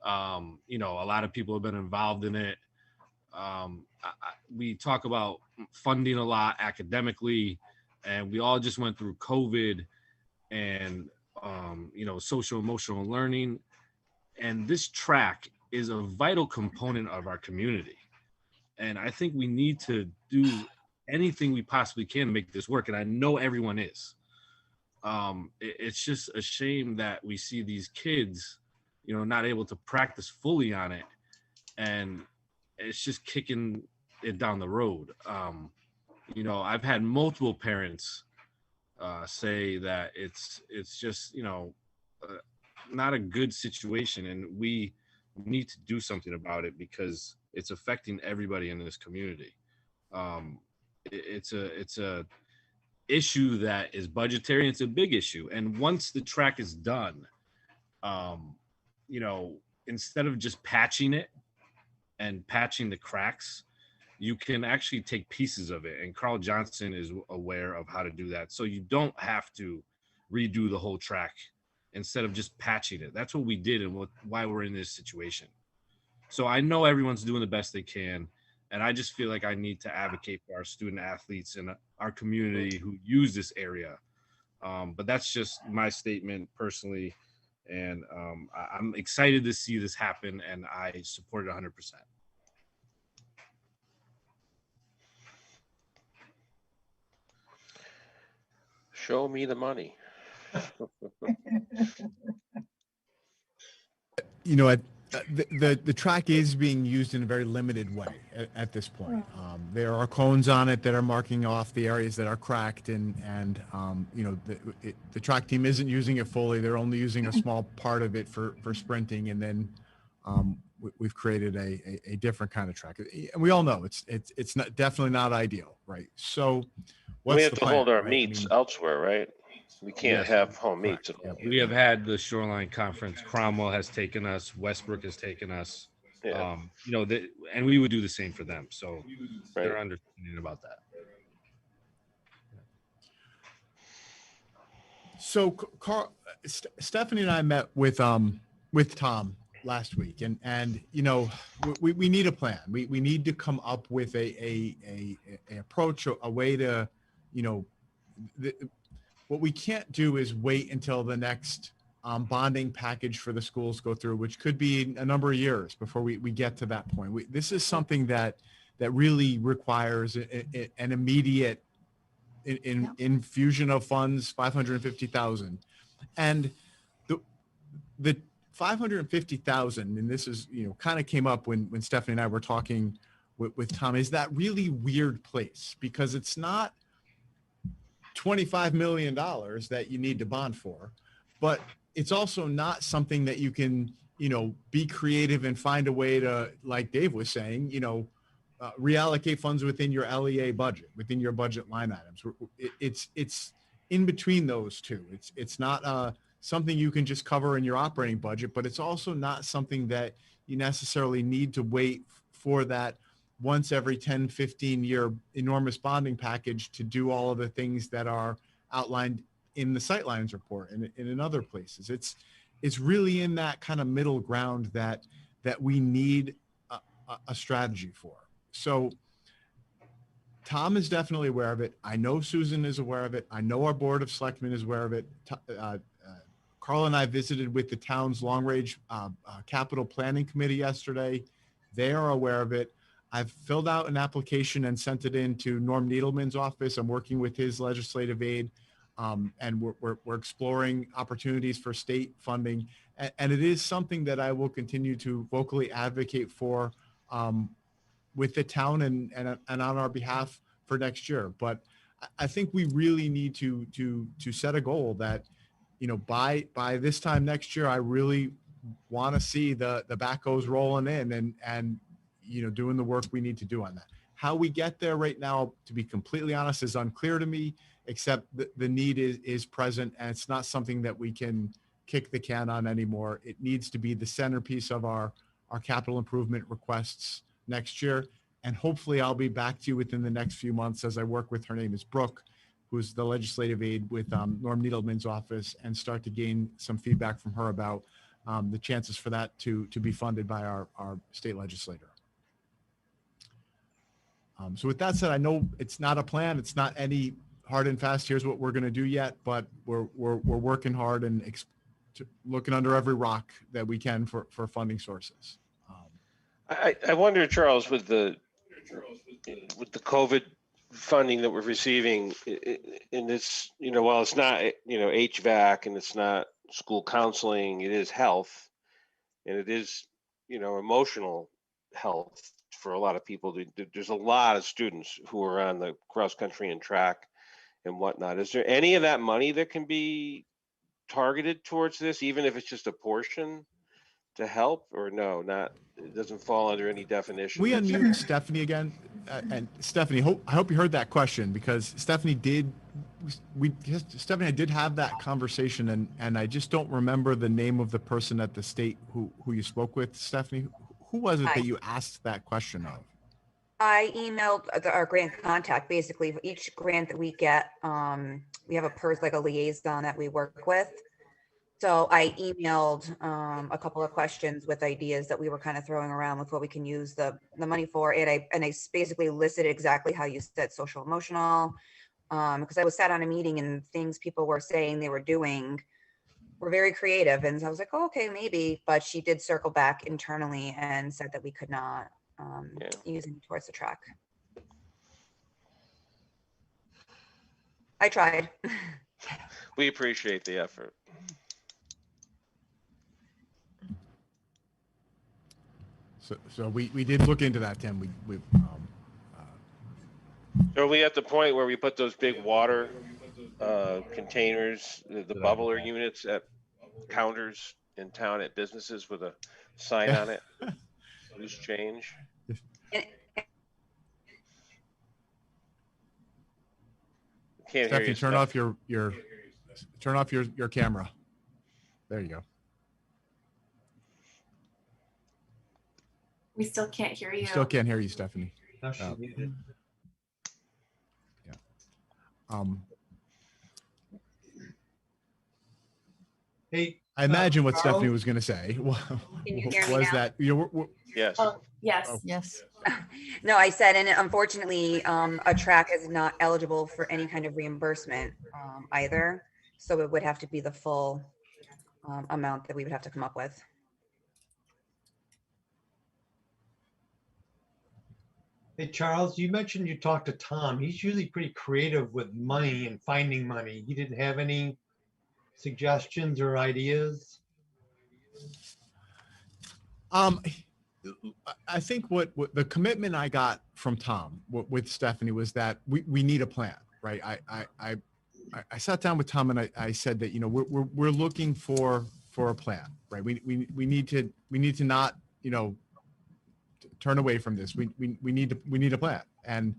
A lot of people have been involved in it. We talk about funding a lot academically, and we all just went through COVID and social emotional learning, and this track is a vital component of our community, and I think we need to do anything we possibly can to make this work, and I know everyone is. It's just a shame that we see these kids not able to practice fully on it, and it's just kicking it down the road. I've had multiple parents say that it's just not a good situation, and we need to do something about it because it's affecting everybody in this community. It's a issue that is budgetary, and it's a big issue, and once the track is done, instead of just patching it and patching the cracks, you can actually take pieces of it, and Carl Johnson is aware of how to do that, so you don't have to redo the whole track instead of just patching it. That's what we did and why we're in this situation. So I know everyone's doing the best they can, and I just feel like I need to advocate for our student athletes and our community who use this area. But that's just my statement personally, and I'm excited to see this happen, and I support it 100%. Show me the money. The track is being used in a very limited way at this point. There are cones on it that are marking off the areas that are cracked, and the track team isn't using it fully. They're only using a small part of it for sprinting, and then we've created a different kind of track. And we all know it's not definitely not ideal, right? So what's we have the to plan, hold our right? meets elsewhere, right? We can't have home meets at home. We have had the Shoreline Conference. Cromwell has taken us. Westbrook has taken us. Yeah. And we would do the same for them. So they're Right. understanding about that. So Stephanie and I met with Tom last week, and we need a plan. We need to come up with a approach, a way to, what we can't do is wait until the next bonding package for the schools go through, which could be a number of years before we get to that point. This is something that really requires an immediate infusion of funds, 550,000, and the 550,000, and this is kind of came up when Stephanie and I were talking with Tom, is that really weird place, because it's not $25 million that you need to bond for, but it's also not something that you can, be creative and find a way to, like Dave was saying, reallocate funds within your LEA budget, within your budget line items. It's in between those two. It's not something you can just cover in your operating budget, but it's also not something that you necessarily need to wait for that once every 10, 15 year enormous bonding package to do all of the things that are outlined in the Sightlines report and in other places. It's really in that kind of middle ground that we need a strategy for. So Tom is definitely aware of it. I know Susan is aware of it. I know our board of selectmen is aware of it. Carl and I visited with the town's long-range capital planning committee yesterday. They are aware of it. I've filled out an application and sent it in to Norm Needleman's office. I'm working with his legislative aide, and we're exploring opportunities for state funding. And it is something that I will continue to vocally advocate for with the town and on our behalf for next year. But I think we really need to set a goal that, you know, by this time next year, I really want to see the backhoes rolling in and you know, doing the work we need to do on that. How we get there right now, to be completely honest, is unclear to me, except the need is present, and it's not something that we can kick the can on anymore. It needs to be the centerpiece of our capital improvement requests next year. And hopefully I'll be back to you within the next few months as I work with, her name is Brooke, who's the legislative aide with Norm Needleman's office, and start to gain some feedback from her about the chances for that to be funded by our state legislator. So with that said, I know it's not a plan. It's not any hard and fast, here's what we're going to do yet, but we're working hard and looking under every rock that we can for funding sources. I wonder, Charles, with the COVID funding that we're receiving in this, you know, while it's not, you know, HVAC and it's not school counseling, it is health, and it is, you know, emotional health for a lot of people. There's a lot of students who are on the cross country and track and whatnot. Is there any of that money that can be targeted towards this, even if it's just a portion to help, or no, not, it doesn't fall under any definition? We unmute Stephanie again. And Stephanie, I hope you heard that question, because Stephanie did have that conversation, and I just don't remember the name of the person at the state who you spoke with. Stephanie, who was it that you asked that question of? I emailed our grant contact. Basically, for each grant that we get, we have a liaison that we work with. So I emailed a couple of questions with ideas that we were kind of throwing around with what we can use the money for. And I basically listed exactly how you said, social emotional, because I was sat on a meeting and things people were saying they were doing were very creative. And I was like, oh, okay, maybe. But she did circle back internally and said that we could not use it towards the track. I tried. We appreciate the effort. So we did look into that, Tim. So are we at the point where we put those big water containers, the bubbler units at counters in town at businesses with a sign on it? Loose change. Can't hear you. Stephanie, turn off your camera. There you go. We still can't hear you. Still can't hear you, Stephanie. Hey, I imagine what Carl? Stephanie was going to say was that, you know, yes. Oh, yes. Oh. Yes. No, I said, and unfortunately, a track is not eligible for any kind of reimbursement either. So it would have to be the full amount that we would have to come up with. Hey, Charles, you mentioned you talked to Tom. He's usually pretty creative with money and finding money. He didn't have any suggestions or ideas? I think what the commitment I got from Tom with Stephanie was that we need a plan, right? I sat down with Tom and I said that, you know, we're looking for a plan, right? We need to not, you know, turn away from this. We need a plan. And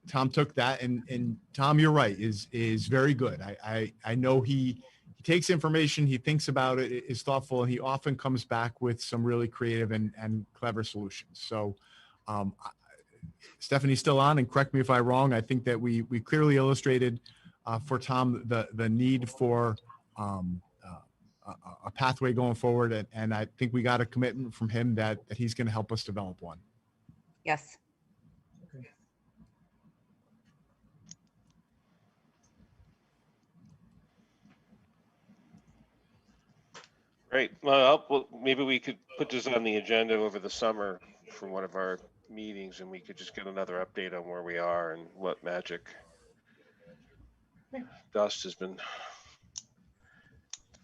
Tom took that, and Tom, you're right, is very good. I know he takes information, he thinks about it, is thoughtful, and he often comes back with some really creative and clever solutions. So Stephanie's still on, and correct me if I'm wrong. I think that we clearly illustrated for Tom the need for a pathway going forward, and I think we got a commitment from him that he's going to help us develop one. Yes. Great. Well, maybe we could put this on the agenda over the summer for one of our meetings, and we could just get another update on where we are and what magic dust has been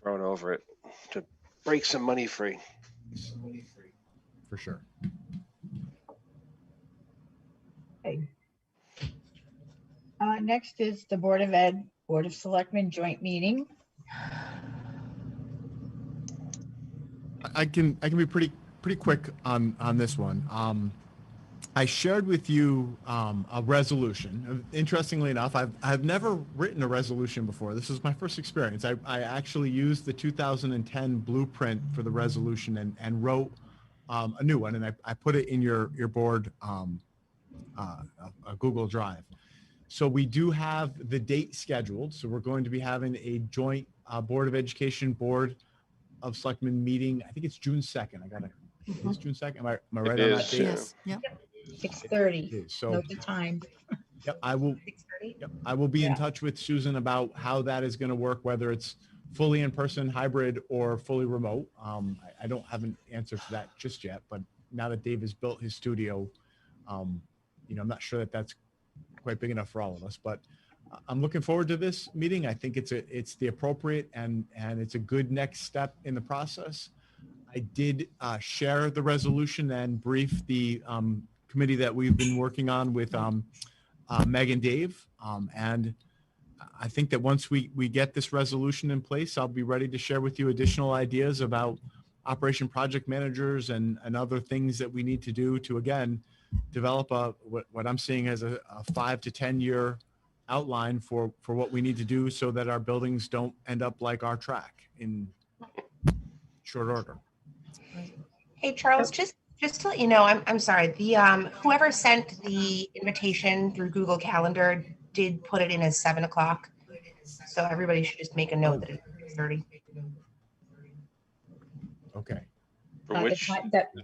thrown over it to break some money free. For sure. Okay. Next is the Board of Ed, Board of Selectmen joint meeting. I can be pretty quick on this one. I shared with you a resolution. Interestingly enough, I've never written a resolution before. This is my first experience. I actually used the 2010 blueprint for the resolution and wrote a new one, and I put it in your board a Google Drive. So we do have the date scheduled. So we're going to be having a joint Board of Education, Board of Selectmen meeting. I think it's June 2nd. It's June 2nd. Am I right on that date? Yes, yep. 6:30. So Note the time. yep, I will be in touch with Susan about how that is going to work, whether it's fully in person, hybrid, or fully remote. I don't have an answer to that just yet, but now that Dave has built his studio, I'm not sure that that's quite big enough for all of us, but I'm looking forward to this meeting. I think it's the appropriate and it's a good next step in the process. I did share the resolution and brief the committee that we've been working on with Meg and Dave. And I think that once we get this resolution in place, I'll be ready to share with you additional ideas about operation project managers and other things that we need to do to, again, develop what I'm seeing as a 5 to 10 year outline for what we need to do so that our buildings don't end up like our track in short order. Hey, Charles, just to let you know, I'm sorry. The whoever sent the invitation through Google Calendar did put it in as 7 o'clock. So everybody should just make a note that it's 6:30. Okay.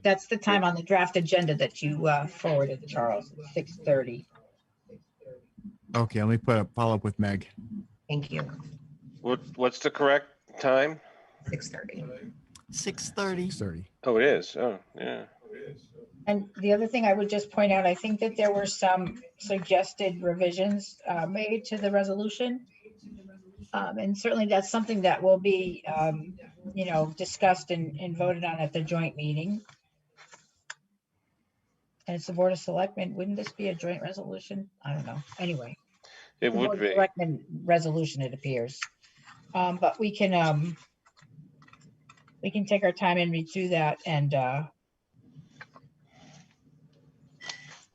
That's the time on the draft agenda that you forwarded, Charles, 6:30. Okay, let me put a follow up with Meg. Thank you. What's the correct time? 6:30. 6:30. 6:30. Oh, it is. Oh, yeah. And the other thing I would just point out, I think that there were some suggested revisions made to the resolution. And certainly that's something that will be, discussed and voted on at the joint meeting. And it's the Board of Selectmen. Wouldn't this be a joint resolution? I don't know. Anyway. It The would Board of be. Selectmen resolution, it appears. But we can take our time and read through that and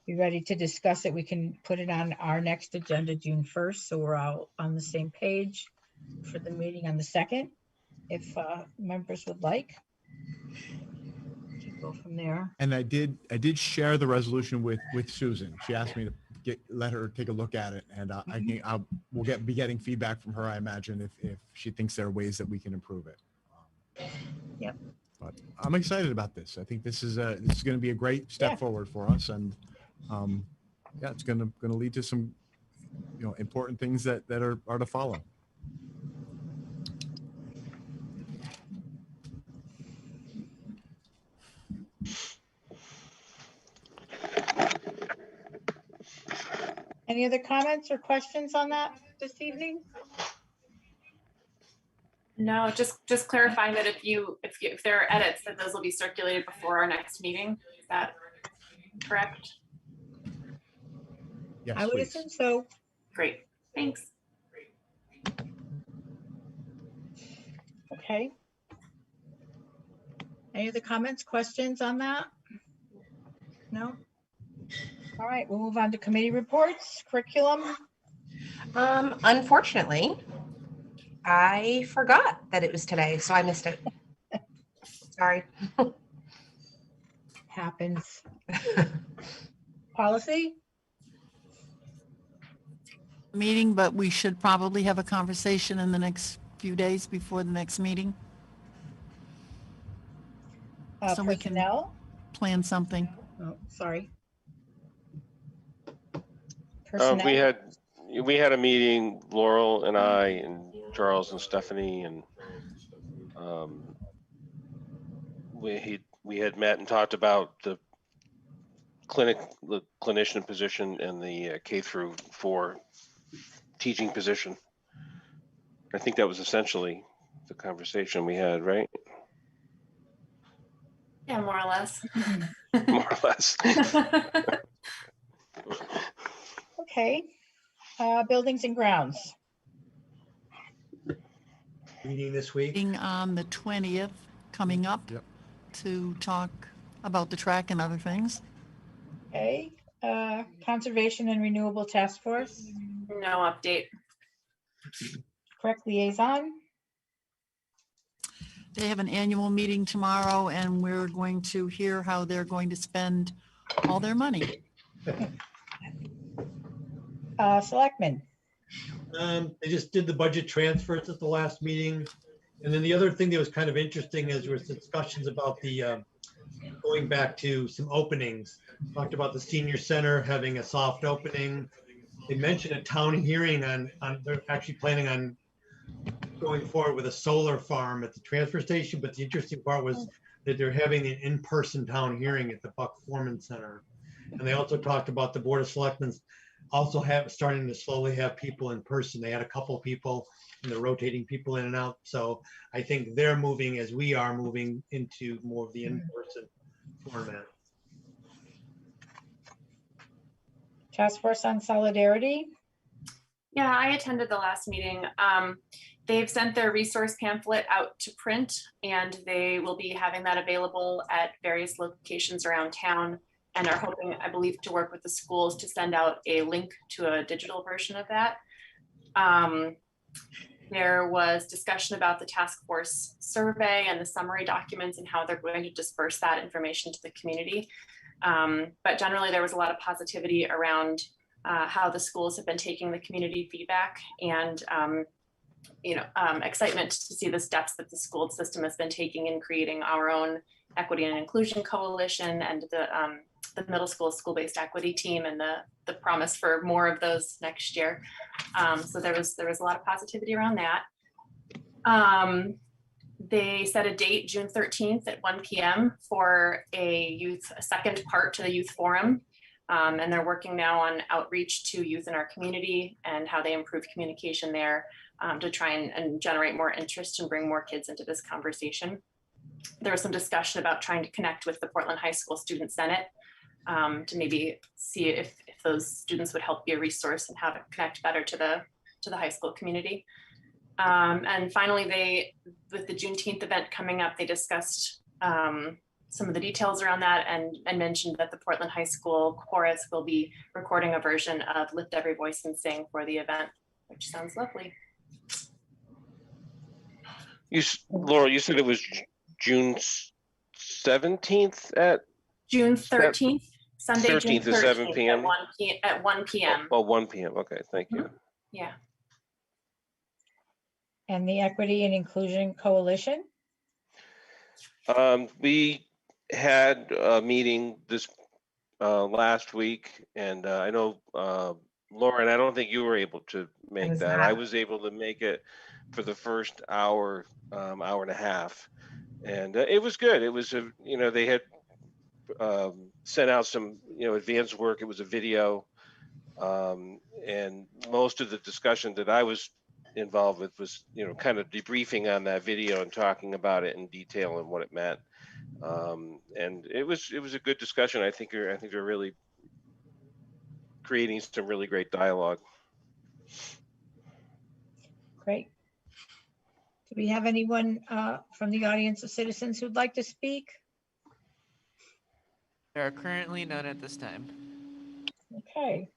be ready to discuss it. We can put it on our next agenda, June 1st. So we're all on the same page for the meeting on the 2nd, if members would like. Go from there. And I did share the resolution with Susan. She asked me to let her take a look at it, and we'll be getting feedback from her, I imagine, if she thinks there are ways that we can improve it. Yep. But I'm excited about this. I think this is going to be a great step forward for us, and it's going to lead to some important things that are to follow. Any other comments or questions on that this evening? No, just clarifying that if there are edits, that those will be circulated before our next meeting. Is that correct? Yes, I would please. assume so. Great, thanks. Okay. Any other comments, questions on that? No? All right, we'll move on to committee reports, curriculum. Unfortunately, I forgot that it was today, so I missed it. Sorry. Happens. Policy? Meeting, but we should probably have a conversation in the next few days before the next meeting. So we can Personnel? plan something. Oh, sorry. Personnel? We had a meeting, Laurel and I and Charles and Stephanie, and we had met and talked about the clinician position and the K through 4 teaching position. I think that was essentially the conversation we had, right? Yeah, more or less. More or less. Okay, buildings and grounds. Meeting this week. Being on the 20th coming up Yep. to talk about the track and other things. Okay, conservation and renewable task force, No update. correct liaison. They have an annual meeting tomorrow and we're going to hear how they're going to spend all their money. Selectmen. They just did the budget transfers at the last meeting. And then the other thing that was kind of interesting is there was discussions about the going back to some openings. Talked about the senior center having a soft opening. They mentioned a town hearing on they're actually planning on going forward with a solar farm at the transfer station. But the interesting part was that they're having an in-person town hearing at the Buck Foreman Center. And they also talked about the Board of Selectmen also starting to slowly have people in person. They had a couple of people and they're rotating people in and out. So I think they're moving as we are moving into more of the in-person format. Task force on solidarity. Yeah, I attended the last meeting. They've sent their resource pamphlet out to print and they will be having that available at various locations around town and are hoping, I believe, to work with the schools to send out a link to a digital version of that. There was discussion about the task force survey and the summary documents and how they're going to disperse that information to the community. But generally, there was a lot of positivity around how the schools have been taking the community feedback and excitement to see the steps that the school system has been taking in creating our own equity and inclusion coalition and the middle school-based equity team and the promise for more of those next year. So there was a lot of positivity around that. They set a date, June 13th at 1 p.m. for a second part to the youth forum. And they're working now on outreach to youth in our community and how they improve communication there to try and generate more interest and bring more kids into this conversation. There was some discussion about trying to connect with the Portland High School Student Senate to maybe see if those students would help be a resource and how to connect better to the high school community. And finally, with the Juneteenth event coming up, they discussed some of the details around that and mentioned that the Portland High School chorus will be recording a version of Lift Every Voice and Sing for the event, which sounds lovely. Laurel, you said it was June 17th at? June 13th, Sunday, 13th June 13th at 7 p.m. At 1 p.m. Oh, 1 p.m. Okay, thank you. Yeah. And the Equity and Inclusion Coalition. We had a meeting this last week, and I know Lauren, I don't think you were able to make that. I was able to make it for the first hour, hour and a half, and it was good. It was they had sent out some advanced work. It was a video, and most of the discussion that I was involved with was kind of debriefing on that video and talking about it in detail and what it meant. And it was a good discussion. I think they're really creating some really great dialogue. Great. Do we have anyone from the audience of citizens who'd like to speak? There are currently none at this time. Okay.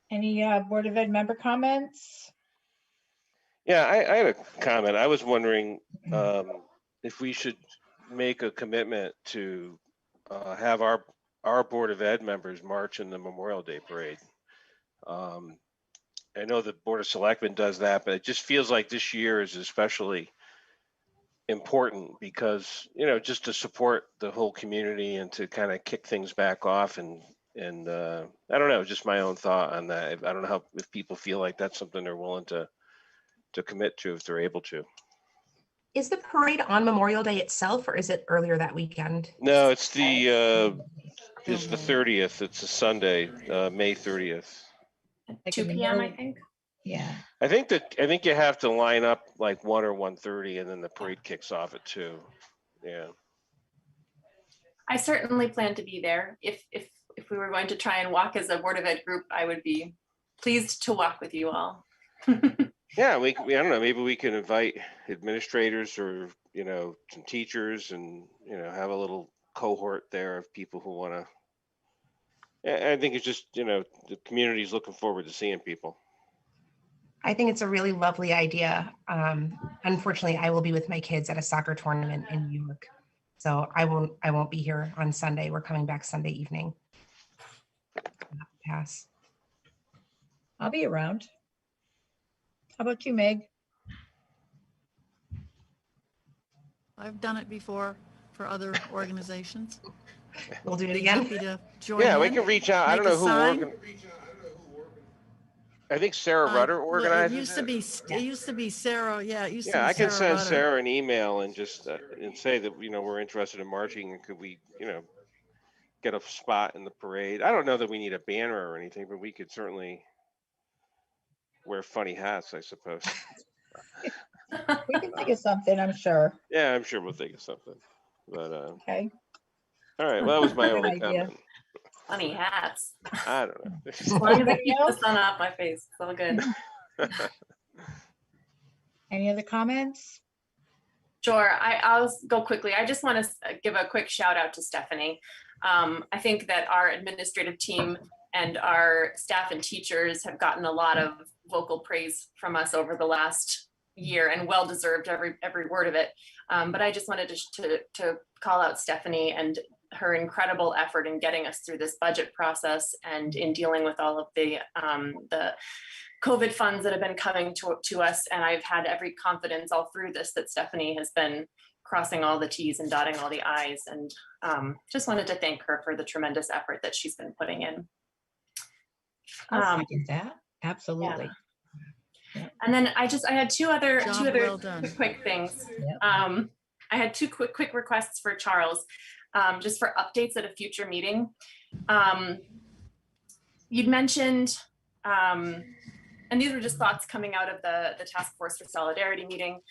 Any Board of Ed member comments? Yeah, I had a comment. I was wondering if we should make a commitment to have our Board of Ed members march in the Memorial Day Parade. I know the Board of Selectmen does that, but it just feels like this year is especially important because, just to support the whole community and to kind of kick things back off and I don't know, just my own thought on that. I don't know if people feel like that's something they're willing to commit to if they're able to. Is the parade on Memorial Day itself, or is it earlier that weekend? No, it's the 30th. It's a Sunday, May 30th. Like 2 in the p.m. I middle- think. Yeah. I think you have to line up like 1 or 1:30, and then the parade kicks off at 2. Yeah. I certainly plan to be there. If we were going to try and walk as a Board of Ed group, I would be pleased to walk with you all. Yeah, we I don't know, maybe we can invite administrators or, some teachers and, have a little cohort there of people who want to. I think it's just, the community's looking forward to seeing people. I think it's a really lovely idea. Unfortunately, I will be with my kids at a soccer tournament in New York. So I won't be here on Sunday. We're coming back Sunday evening. Pass. I'll be around. How about you, Meg? I've done it before for other organizations. We'll do it again. Happy to join Yeah, we in, can reach out. I don't make a know who sign. I think Sarah Rudder Well, organizes it used to be Sarah. Yeah, it used to Yeah, be I can Sarah send Rudder. Sarah an email and just and say that we're interested in marching, and could we get a spot in the parade. I don't know that we need a banner or anything, but we could certainly wear funny hats, I suppose. We can think of something, I'm sure. Yeah, I'm sure we'll think of something. But Okay. all right, well, that was my Good only idea. comment. Funny hats. I don't know. As long as I keep the sun off my face, it's all good. Any other comments? Sure, I'll go quickly. I just want to give a quick shout out to Stephanie. I think that our administrative team and our staff and teachers have gotten a lot of vocal praise from us over the last year, and well deserved, every word of it. But I just wanted to call out Stephanie and her incredible effort in getting us through this budget process and in dealing with all of the COVID funds that have been coming to us. And I've had every confidence all through this that Stephanie has been crossing all the T's and dotting all the I's, and just wanted to thank her for the tremendous effort that she's been putting in. I'll second that. Absolutely. Yeah. And then I had two other Well done. quick things. Yep. I had two quick requests for Charles, just for updates at a future meeting. You'd mentioned, and these were just thoughts coming out of the Task Force for Solidarity meeting,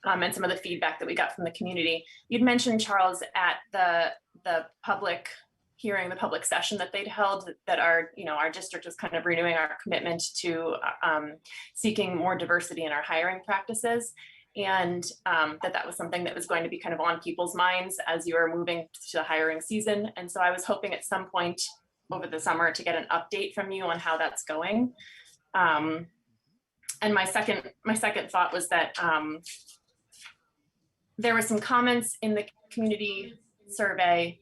and some of the feedback that we got from the community. You'd mentioned, Charles, at the public hearing, the public session that they'd held, that our district was kind of renewing our commitment to seeking more diversity in our hiring practices, and that was something that was going to be kind of on people's minds as you are moving to the hiring season. And so I was hoping at some point over the summer to get an update from you on how that's going. And my second thought was that there were some comments in the community survey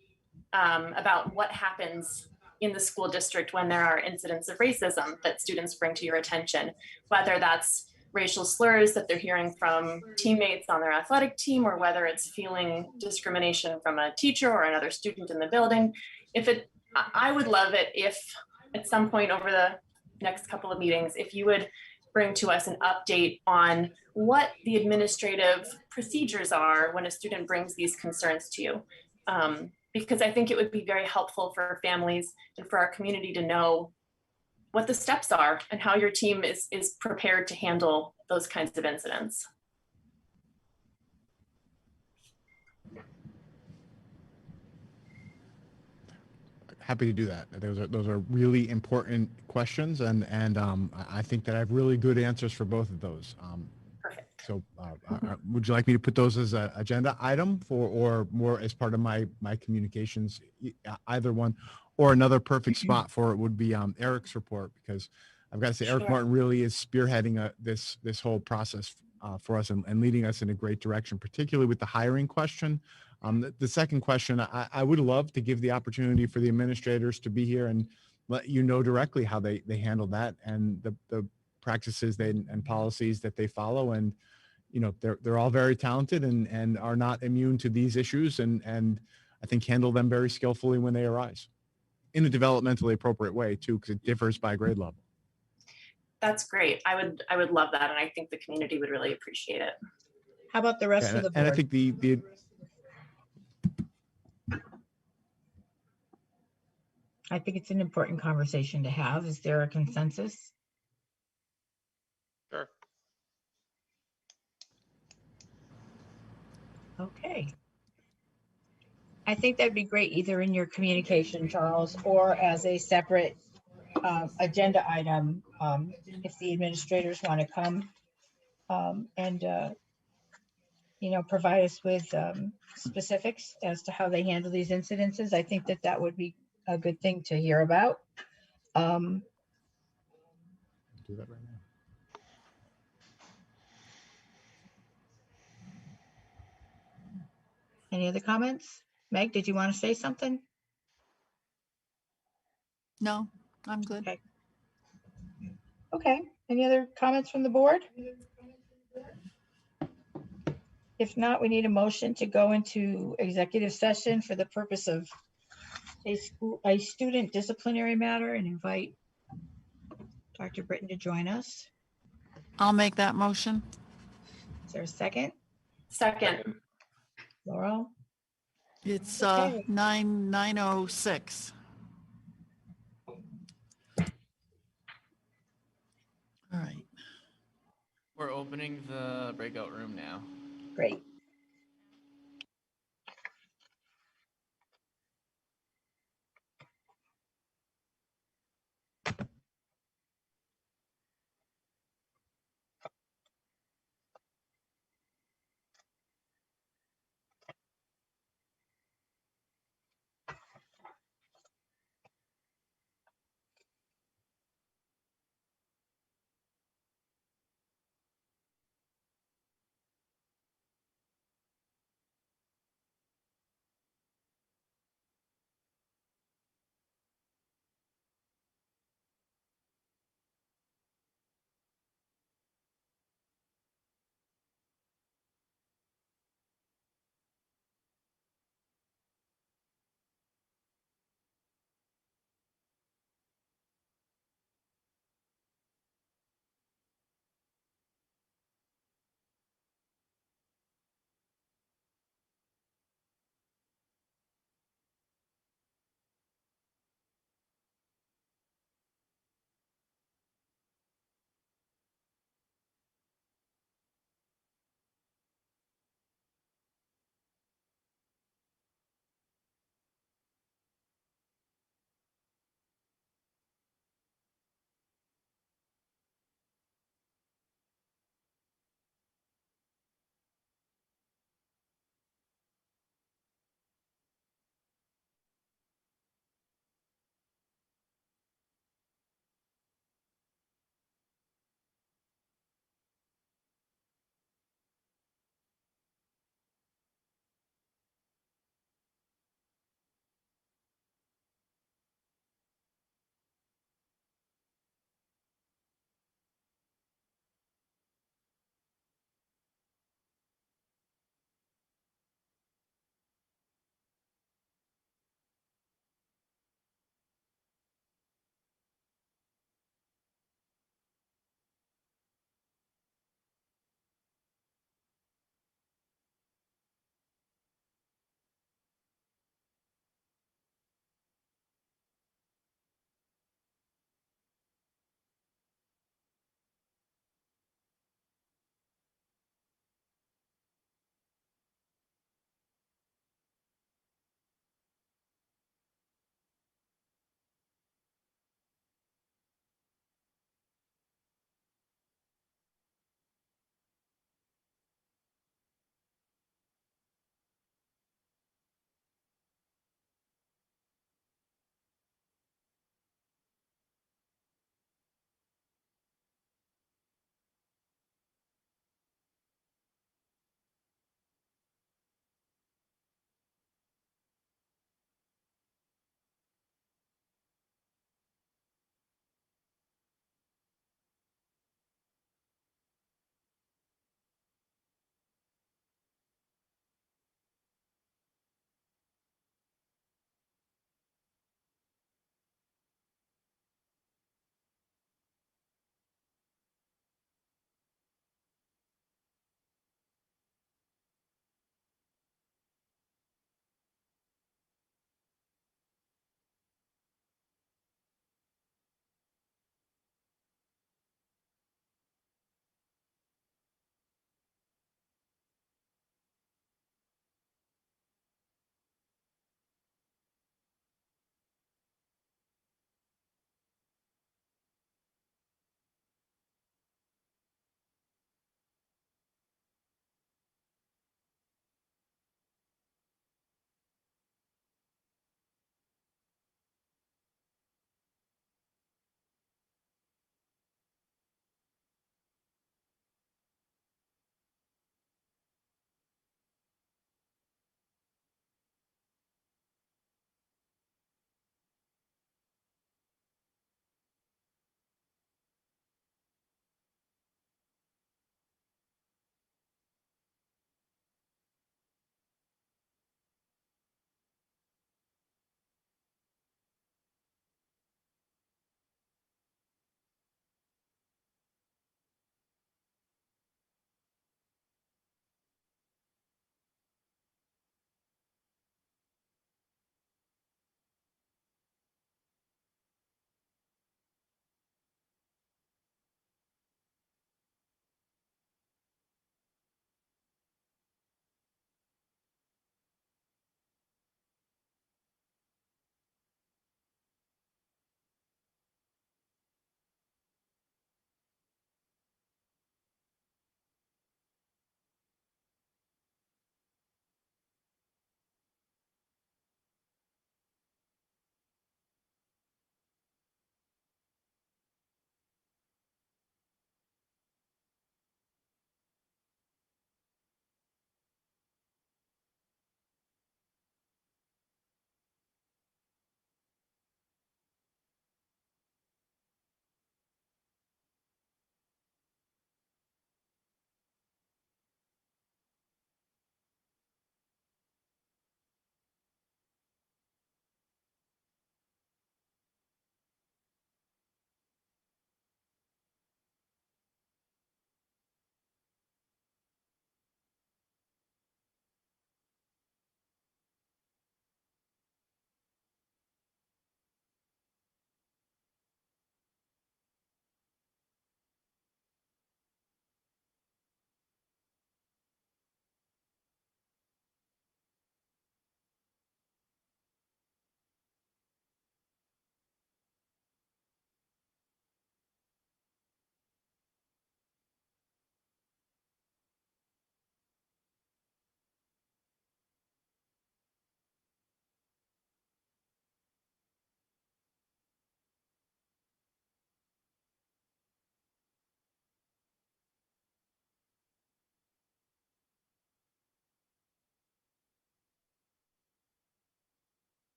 about what happens in the school district when there are incidents of racism that students bring to your attention, whether that's racial slurs that they're hearing from teammates on their athletic team, or whether it's feeling discrimination from a teacher or another student in the building. I would love it if at some point over the next couple of meetings, if you would bring to us an update on what the administrative procedures are when a student brings these concerns to you. Because I think it would be very helpful for families and for our community to know what the steps are and how your team is prepared to handle those kinds of incidents. Happy to do that. Those are really important questions, and I think that I have really good answers for both of those. Perfect. So would you like me to put those as an agenda item or more as part of my communications, either one, or another perfect spot for it would be Eric's report, because I've got to say Eric Sure. Martin really is spearheading this whole process for us and leading us in a great direction, particularly with the hiring question. The second question, I would love to give the opportunity for the administrators to be here and let you know directly how they handle that and the practices and policies that they follow. And, they're all very talented and are not immune to these issues and I think handle them very skillfully when they arise in a developmentally appropriate way too, because it differs by grade level. That's great. I would love that. And I think the community would really appreciate it. How about the rest of the And I board? think the I think it's an important conversation to have. Is there a consensus? Sure. Okay. I think that'd be great either in your communication, Charles, or as a separate agenda item, if the administrators want to come and provide us with specifics as to how they handle these incidences. I think that that would be a good thing to hear about. do that right now. Any other comments? Meg, did you want to say something? No, I'm good. Okay. Okay. Any other comments from the board? If not, we need a motion to go into executive session for the purpose of a student disciplinary matter and invite Dr. Britton to join us. I'll make that motion. Is there a second? Second. Laurel? It's Okay. 9:06. All right. We're opening the breakout room now. Great.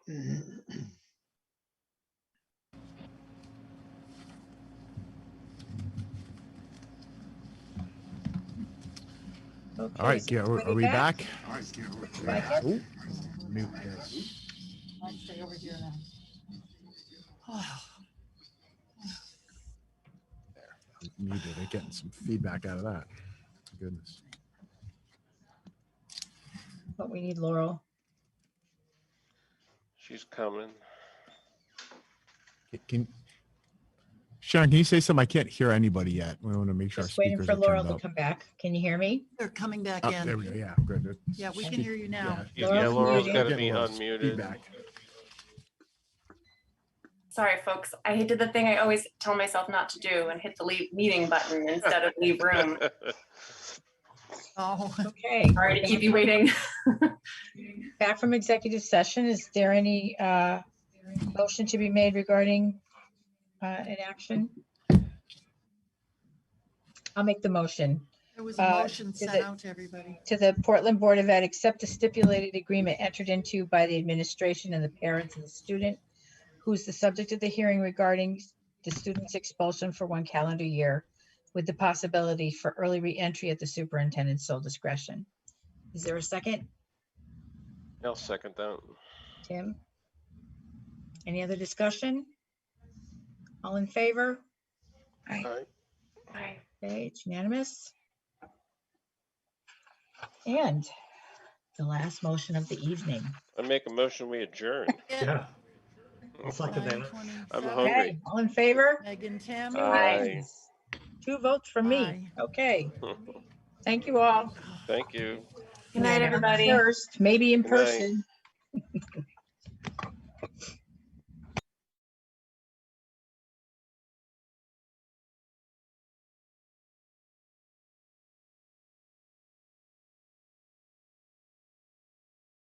All right, Okay, yeah, so are we back? Like it? Oh, mute this. I'll stay over here now. Muted it, getting some feedback out of that. Goodness. But we need Laurel. She's coming. Sharon, can you say something? I can't hear anybody yet. We want to make sure Just our waiting speakers for are Laurel turned to up. come back. Can you hear me? They're coming back Oh, there we in. go. Yeah, good. Yeah, we can hear you now. Yeah, Laurel's Laurel's muted. got to Getting be a little unmuted. feedback. Sorry, folks. I did the thing I always tell myself not to do and hit the leave meeting button instead of leave room. Oh, Okay. Sorry to keep you waiting. Back from executive session. Is there any motion to be made regarding an action? I'll make the motion. there was a motion sent out to everybody. To the Portland Board of Ed, accept the stipulated agreement entered into by the administration and the parents of the student who's the subject of the hearing regarding the student's expulsion for 1 calendar year with the possibility for early re-entry at the superintendent's sole discretion. Is there a second? I'll second that. Tim? Any other discussion? All in favor? All right. Bye. Okay, it's unanimous. And the last motion of the evening. I make a motion, we adjourn. Yeah. I'll second that. 9:27. I'm hungry. Okay, all in favor? Megan, Tim. Aye. 2 votes from me. Aye. Okay, thank you all. Thank you. Good night, everybody. First, maybe in Good night. person.